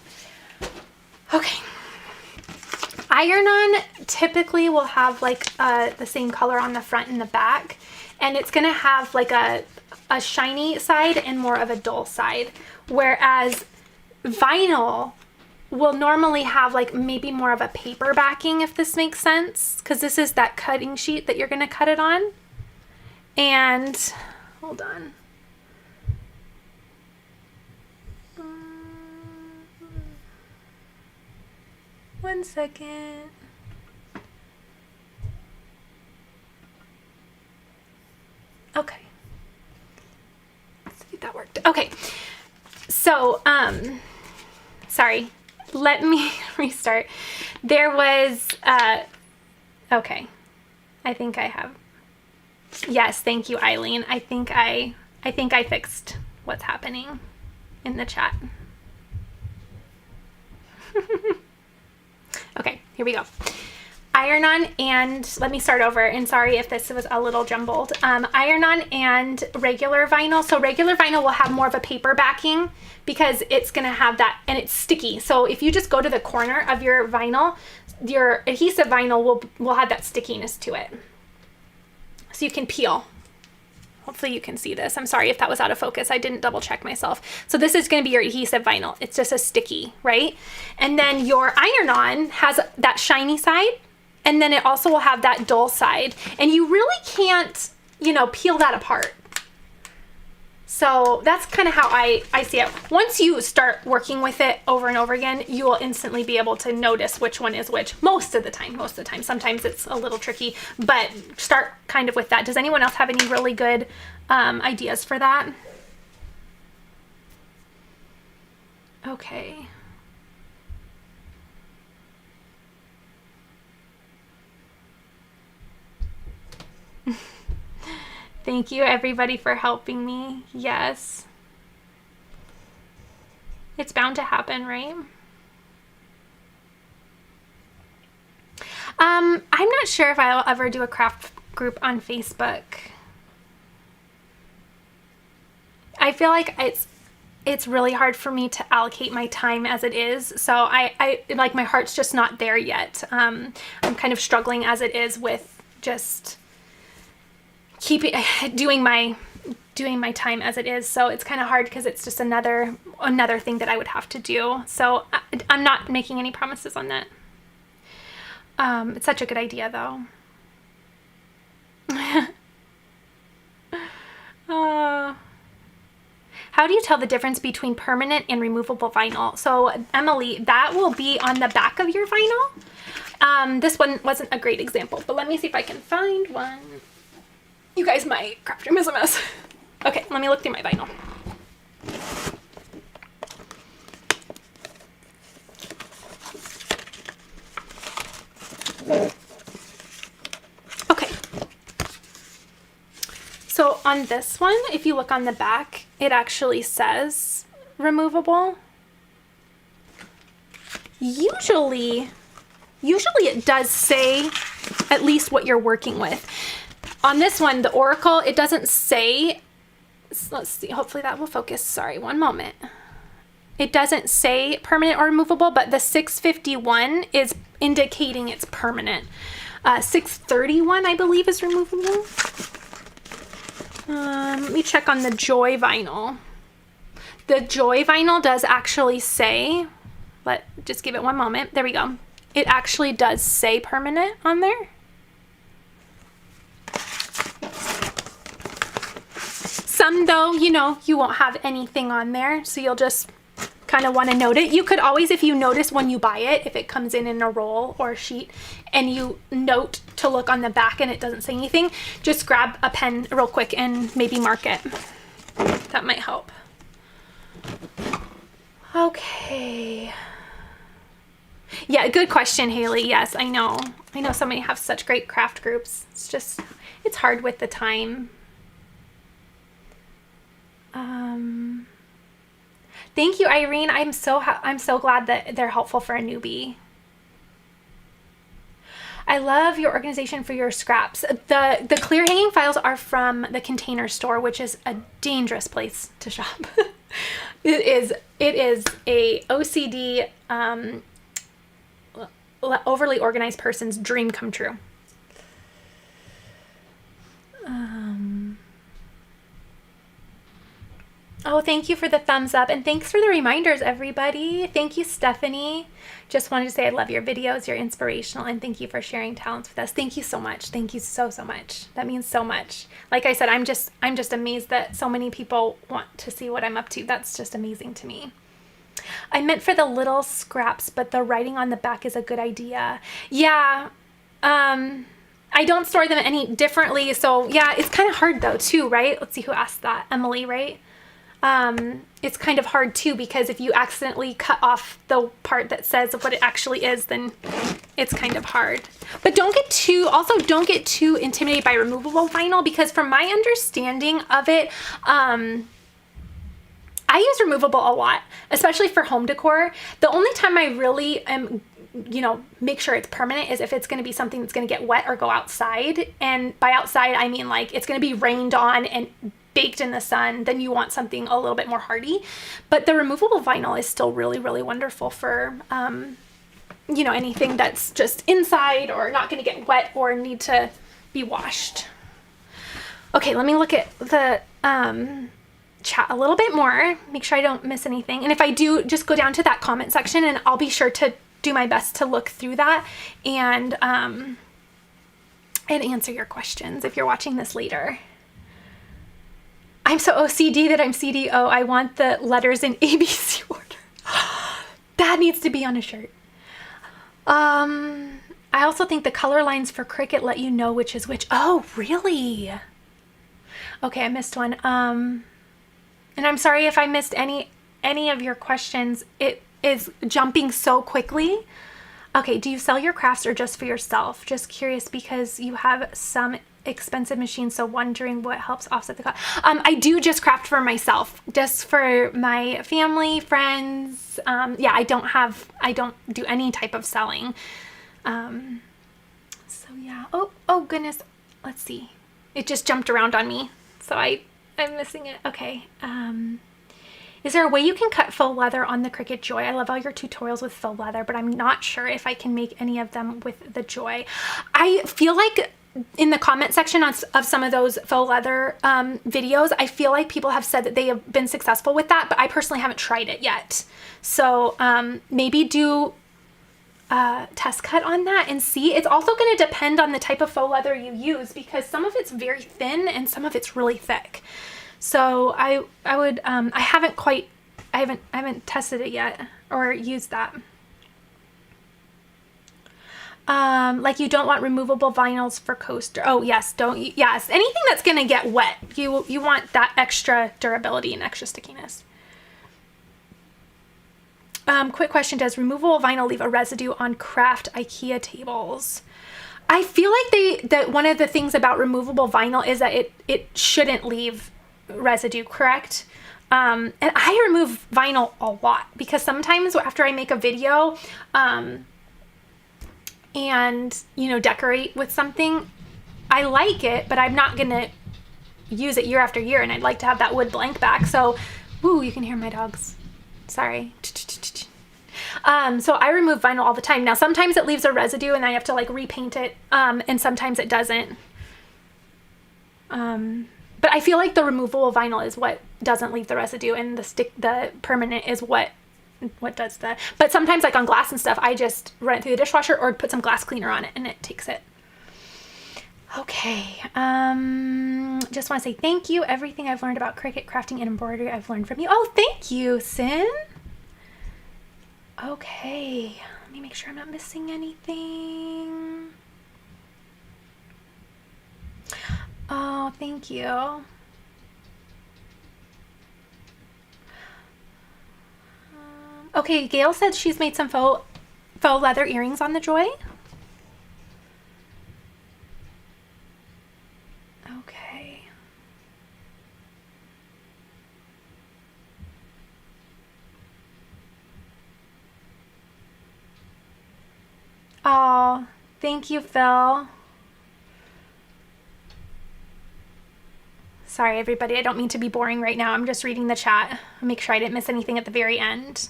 Okay. Iron-on typically will have like the same color on the front and the back, and it's gonna have like a shiny side and more of a dull side, whereas vinyl will normally have like maybe more of a paper backing, if this makes sense, because this is that cutting sheet that you're gonna cut it on. And hold on. One second. Okay. Let's see if that worked. Okay. So, sorry. Let me restart. There was, okay. I think I have. Yes, thank you, Eileen. I think I fixed what's happening in the chat. Okay, here we go. Iron-on and, let me start over, and sorry if this was a little jumbled. Iron-on and regular vinyl. So regular vinyl will have more of a paper backing because it's gonna have that, and it's sticky. So if you just go to the corner of your vinyl, your adhesive vinyl will have that stickiness to it. So you can peel. Hopefully you can see this. I'm sorry if that was out of focus. I didn't double check myself. So this is going to be your adhesive vinyl. It's just a sticky, right? And then your iron-on has that shiny side, and then it also will have that dull side, and you really can't, you know, peel that apart. So that's kind of how I see it. Once you start working with it over and over again, you will instantly be able to notice which one is which most of the time. Sometimes it's a little tricky, but start kind of with that. Does anyone else have any really good ideas for that? Okay. Thank you everybody for helping me. Yes. It's bound to happen, right? I'm not sure if I'll ever do a craft group on Facebook. I feel like it's really hard for me to allocate my time as it is. So I like, my heart's just not there yet. I'm kind of struggling as it is with just doing my time as it is. So it's kind of hard because it's just another thing that I would have to do. So I'm not making any promises on that. It's such a good idea though. How do you tell the difference between permanent and removable vinyl? So Emily, that will be on the back of your vinyl. This one wasn't a great example, but let me see if I can find one. You guys, my craft room is a mess. Okay, let me look through my vinyl. Okay. So on this one, if you look on the back, it actually says removable. Usually it does say at least what you're working with. On this one, the Oracle, it doesn't say, let's see, hopefully that will focus. Sorry, one moment. It doesn't say permanent or removable, but the 651 is indicating it's permanent. 631, I believe, is removable. Let me check on the Joy vinyl. The Joy vinyl does actually say, just give it one moment. There we go. It actually does say permanent on there. Some though, you know, you won't have anything on there, so you'll just kind of want to note it. You could always, if you notice when you buy it, if it comes in a roll or a sheet, and you note to look on the back and it doesn't say anything, just grab a pen real quick and maybe mark it. That might help. Okay. Yeah, good question, Haley. Yes, I know. I know so many have such great craft groups. It's just, it's hard with the time. Thank you, Irene. I'm so glad that they're helpful for a newbie. I love your organization for your scraps. The clear hanging files are from the Container Store, which is a dangerous place to shop. It is a OCD, overly organized person's dream come true. Oh, thank you for the thumbs up, and thanks for the reminders, everybody. Thank you, Stephanie. Just wanted to say I love your videos. You're inspirational, and thank you for sharing talents with us. Thank you so much. Thank you so much. That means so much. Like I said, I'm just amazed that so many people want to see what I'm up to. That's just amazing to me. I meant for the little scraps, but the writing on the back is a good idea. Yeah. I don't store them any differently, so yeah, it's kind of hard though too, right? Let's see who asked that. Emily, right? It's kind of hard too, because if you accidentally cut off the part that says what it actually is, then it's kind of hard. But don't get too intimidated by removable vinyl, because from my understanding of it, I use removable a lot, especially for home decor. The only time I really am, make sure it's permanent is if it's going to be something that's going to get wet or go outside. And by outside, I mean like it's going to be rained on and baked in the sun. Then you want something a little bit more hardy. But the removable vinyl is still really, really wonderful for, anything that's just inside or not going to get wet or need to be washed. Okay, let me look at the chat a little bit more, make sure I don't miss anything. And if I do, just go down to that comment section and I'll be sure to do my best to look through that and answer your questions if you're watching this later. I'm so OCD that I'm CDO. I want the letters in ABC order. That needs to be on a shirt. I also think the color lines for Cricut let you know which is which. Oh, really? Okay, I missed one. And I'm sorry if I missed any of your questions. It is jumping so quickly. Okay, do you sell your crafts or just for yourself? Just curious because you have some expensive machines, so wondering what helps offset the cost. I do just craft for myself, just for my family, friends. Yeah, I don't do any type of selling. So yeah. Oh goodness. Let's see. It just jumped around on me, so I'm missing it. Okay. Is there a way you can cut faux leather on the Cricut Joy? I love all your tutorials with faux leather, but I'm not sure if I can make any of them with the Joy. I feel like in the comment section of some of those faux leather videos, I feel like people have said that they have been successful with that, but I personally haven't tried it yet. So maybe do a test cut on that and see. It's also going to depend on the type of faux leather you use, because some of it's very thin and some of it's really thick. So I haven't tested it yet or used that. Like you don't want removable vinyls for coaster. Oh yes, yes. Anything that's gonna get wet. You want that extra durability and extra stickiness. Quick question, does removable vinyl leave a residue on craft IKEA tables? I feel like that one of the things about removable vinyl is that it shouldn't leave residue, correct? And I remove vinyl a lot because sometimes after I make a video, and decorate with something, I like it, but I'm not gonna use it year after year, and I'd like to have that wood blank back. So, woo, you can hear my dogs. Sorry. So I remove vinyl all the time. Now, sometimes it leaves a residue and I have to like repaint it, and sometimes it doesn't. But I feel like the removable vinyl is what doesn't leave the residue, and the permanent is what does that. But sometimes like on glass and stuff, I just run it through the dishwasher or put some glass cleaner on it and it takes it. Okay. Just want to say thank you. Everything I've learned about Cricut, crafting, and embroidery, I've learned from you. Oh, thank you, Sin. Okay. Let me make sure I'm not missing anything. Oh, thank you. Okay, Gail said she's made some faux leather earrings on the Joy. Okay. Oh, thank you, Phil. Sorry, everybody. I don't mean to be boring right now. I'm just reading the chat. I'll make sure I didn't miss anything at the very end.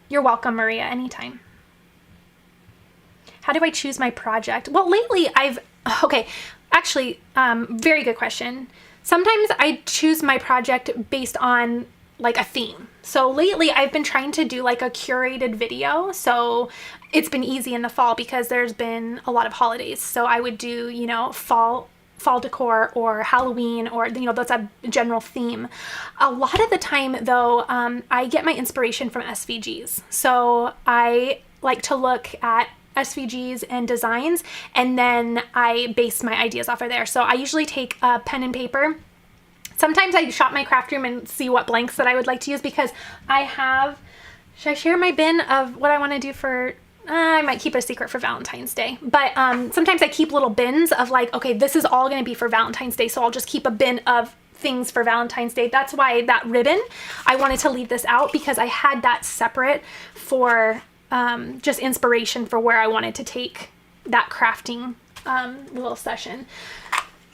You're welcome, Maria, anytime. How do I choose my project? Well, lately very good question. Sometimes I choose my project based on like a theme. So lately I've been trying to do like a curated video. So it's been easy in the fall because there's been a lot of holidays. So I would do, fall decor or Halloween, or that's a general theme. A lot of the time though, I get my inspiration from SVGs. So I like to look at SVGs and designs, and then I base my ideas off of there. So I usually take a pen and paper. Sometimes I shop my craft room and see what blanks that I would like to use, because should I share my bin of what I want to do for, I might keep it a secret for Valentine's Day, but sometimes I keep little bins of like, okay, this is all going to be for Valentine's Day, so I'll just keep a bin of things for Valentine's Day. That's why that ribbon, I wanted to leave this out, because I had that separate for just inspiration for where I wanted to take that crafting little session.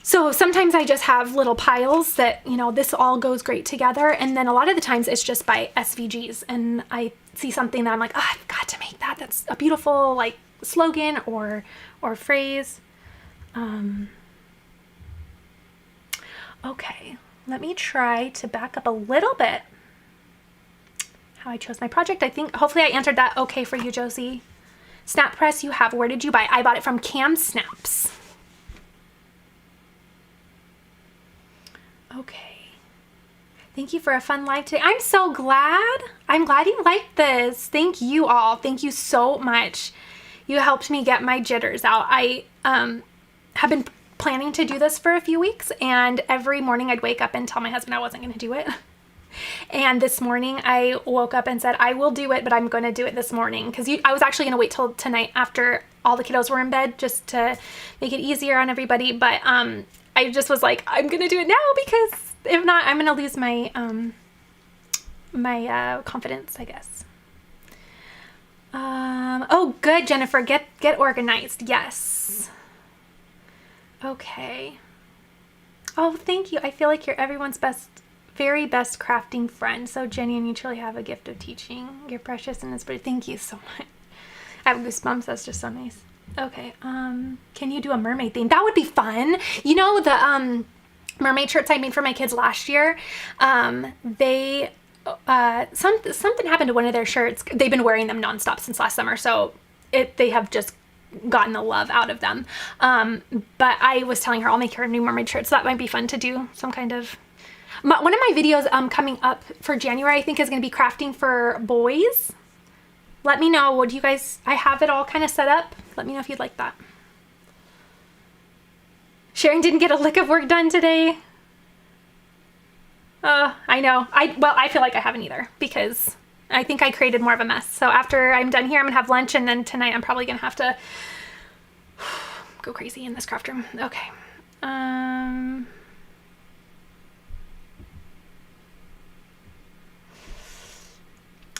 So sometimes I just have little piles that, this all goes great together. And then a lot of the times it's just by SVGs, and I see something that I'm like, oh, I've got to make that. That's a beautiful like slogan or phrase. Okay, let me try to back up a little bit. how I chose my project. I think hopefully I answered that okay for you, Josie. Snap press you have. Where did you buy? I bought it from Cam Snaps. Okay. Thank you for a fun live today. I'm so glad. I'm glad you liked this. Thank you all. Thank you so much. You helped me get my jitters out. I have been planning to do this for a few weeks, and every morning I'd wake up and tell my husband I wasn't going to do it. And this morning I woke up and said, I will do it, but I'm going to do it this morning. Because I was actually going to wait till tonight after all the kiddos were in bed just to make it easier on everybody. But I just was like, I'm going to do it now, because if not, I'm going to lose my my confidence, I guess. Oh, good, Jennifer. Get organized. Yes. Okay. Oh, thank you. I feel like you're everyone's very best crafting friend. So Jenny, and you truly have a gift of teaching. You're precious and inspiring. Thank you so much. I have goosebumps. That's just so nice. Okay. Can you do a mermaid theme? That would be fun. You know, the mermaid shirts I made for my kids last year, they something happened to one of their shirts. They've been wearing them nonstop since last summer, so they have just gotten the love out of them. But I was telling her I'll make her a new mermaid shirt, so that might be fun to do some kind of. One of my videos coming up for January, I think, is going to be crafting for boys. Let me know. Would you guys? I have it all kind of set up. Let me know if you'd like that. Sharon didn't get a lick of work done today. I know. Well, I feel like I haven't either, because I think I created more of a mess. So after I'm done here, I'm gonna have lunch, and then tonight I'm probably gonna have to go crazy in this craft room. Okay.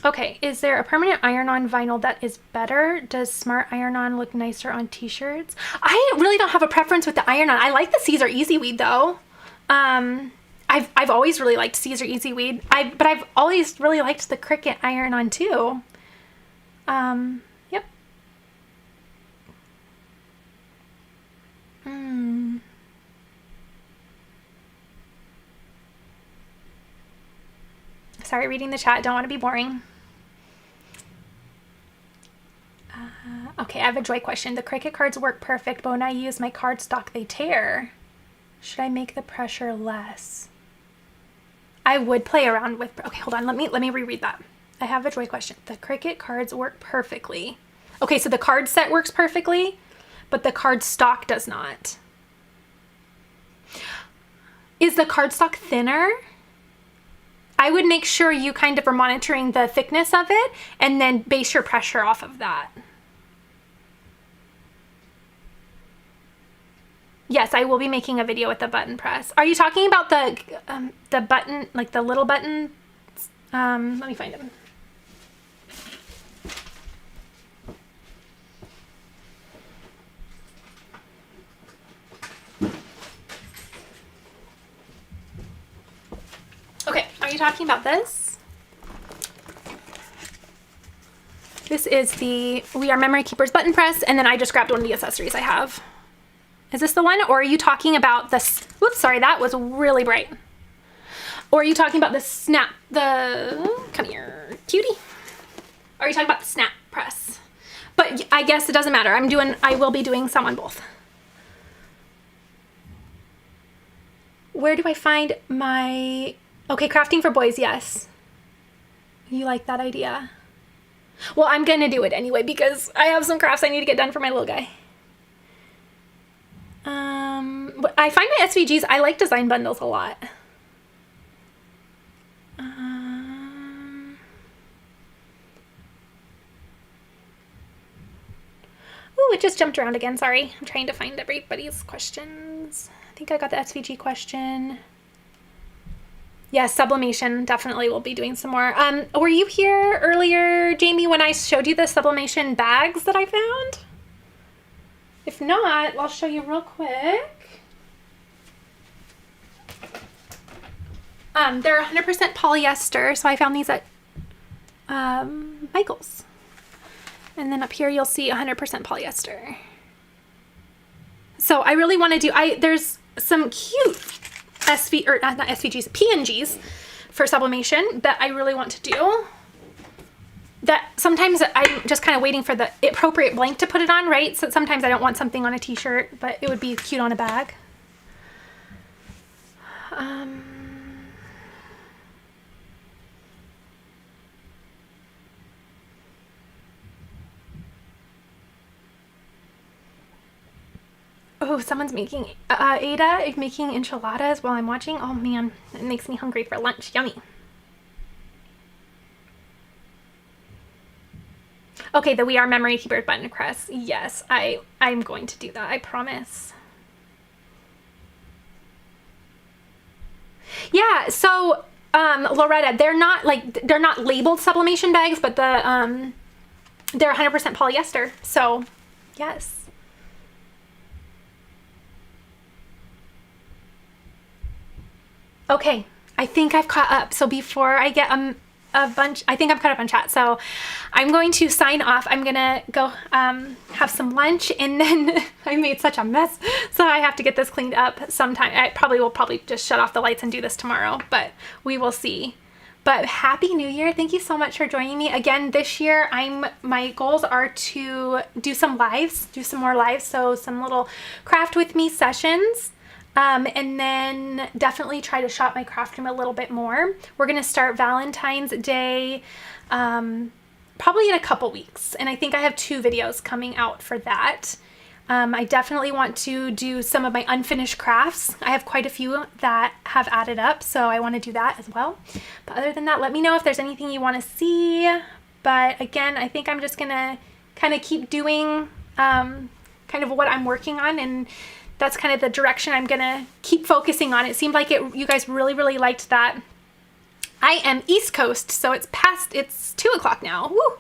Okay, is there a permanent iron-on vinyl that is better? Does smart iron-on look nicer on t-shirts? I really don't have a preference with the iron-on. I like the Caesar Easy Weed though. I've always really liked Caesar Easy Weed. But I've always really liked the Cricut iron-on too. Yep. Sorry, reading the chat. Don't want to be boring. Okay, I have a Joy question. The Cricut cards work perfect, but when I use my cardstock, they tear. Should I make the pressure less? I would play around with. Okay, hold on. Let me reread that. I have a Joy question. The Cricut cards work perfectly. Okay, so the card set works perfectly, but the cardstock does not. Is the cardstock thinner? I would make sure you kind of are monitoring the thickness of it and then base your pressure off of that. Yes, I will be making a video with the button press. Are you talking about the button, like the little button? Let me find them. Okay, are you talking about this? This is the We Are Memory Keepers button press, and then I just grabbed one of the accessories I have. Is this the one? Or are you talking about this? Whoops, sorry, that was really bright. Or are you talking about the snap, come here, cutie. Or are you talking about the snap press? But I guess it doesn't matter. I will be doing some on both. Where do I find my, okay, crafting for boys, yes. You like that idea? Well, I'm gonna do it anyway because I have some crafts I need to get done for my little guy. I find my SVGs, I like design bundles a lot. Oh, it just jumped around again. Sorry. I'm trying to find everybody's questions. I think I got the SVG question. Yeah, sublimation. Definitely will be doing some more. Were you here earlier, Jamie, when I showed you the sublimation bags that I found? If not, I'll show you real quick. They're 100% polyester, so I found these at Michael's. And then up here you'll see 100% polyester. So I really want to do, there's some cute not SVGs, PNGs for sublimation that I really want to do. that sometimes I'm just kind of waiting for the appropriate blank to put it on, right? So sometimes I don't want something on a t-shirt, but it would be cute on a bag. Oh, someone's making, Ada is making enchiladas while I'm watching. Oh man, it makes me hungry for lunch. Yummy. Okay, the We Are Memory Keepers button press. Yes, I'm going to do that, I promise. Yeah, so Loretta, they're not labeled sublimation bags, but they're 100% polyester. So, yes. Okay, I think I've caught up. So before I get a bunch, I think I'm caught up on chat. So I'm going to sign off. I'm gonna go have some lunch, and then I made such a mess, so I have to get this cleaned up sometime. I will probably just shut off the lights and do this tomorrow, but we will see. But Happy New Year. Thank you so much for joining me again this year. My goals are to do some more lives, so some little craft with me sessions. And then definitely try to shop my craft room a little bit more. We're going to start Valentine's Day probably in a couple weeks. And I think I have 2 videos coming out for that. I definitely want to do some of my unfinished crafts. I have quite a few that have added up, so I want to do that as well. But other than that, let me know if there's anything you want to see. But again, I think I'm just going to kind of keep doing kind of what I'm working on, and that's kind of the direction I'm gonna keep focusing on. It seemed like you guys really, really liked that. I am East Coast, so it's 2 o'clock now. Woo!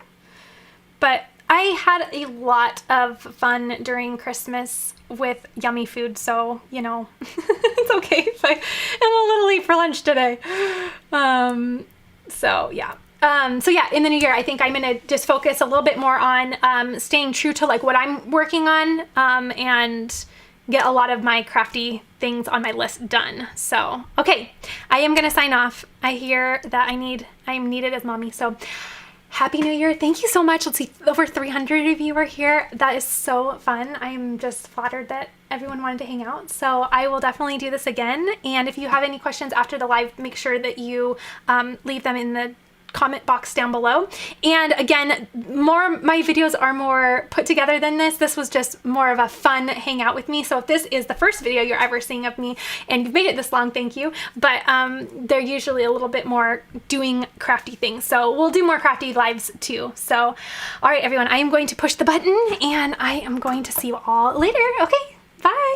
But I had a lot of fun during Christmas with yummy food, so, you know, it's okay if I'm a little late for lunch today. So yeah, in the new year, I think I'm gonna just focus a little bit more on staying true to like what I'm working on, and get a lot of my crafty things on my list done. So, okay, I am gonna sign off. I hear that I'm needed as mommy. So, Happy New Year. Thank you so much. Let's see, over 300 of you are here. That is so fun. I'm just flattered that everyone wanted to hang out. So I will definitely do this again. And if you have any questions after the live, make sure that you leave them in the comment box down below. And again, my videos are more put together than this. This was just more of a fun hangout with me. So if this is the first video you're ever seeing of me and you've made it this long, thank you. But they're usually a little bit more doing crafty things. So we'll do more crafty lives too. So, all right, everyone, I am going to push the button and I am going to see you all later. Okay, bye.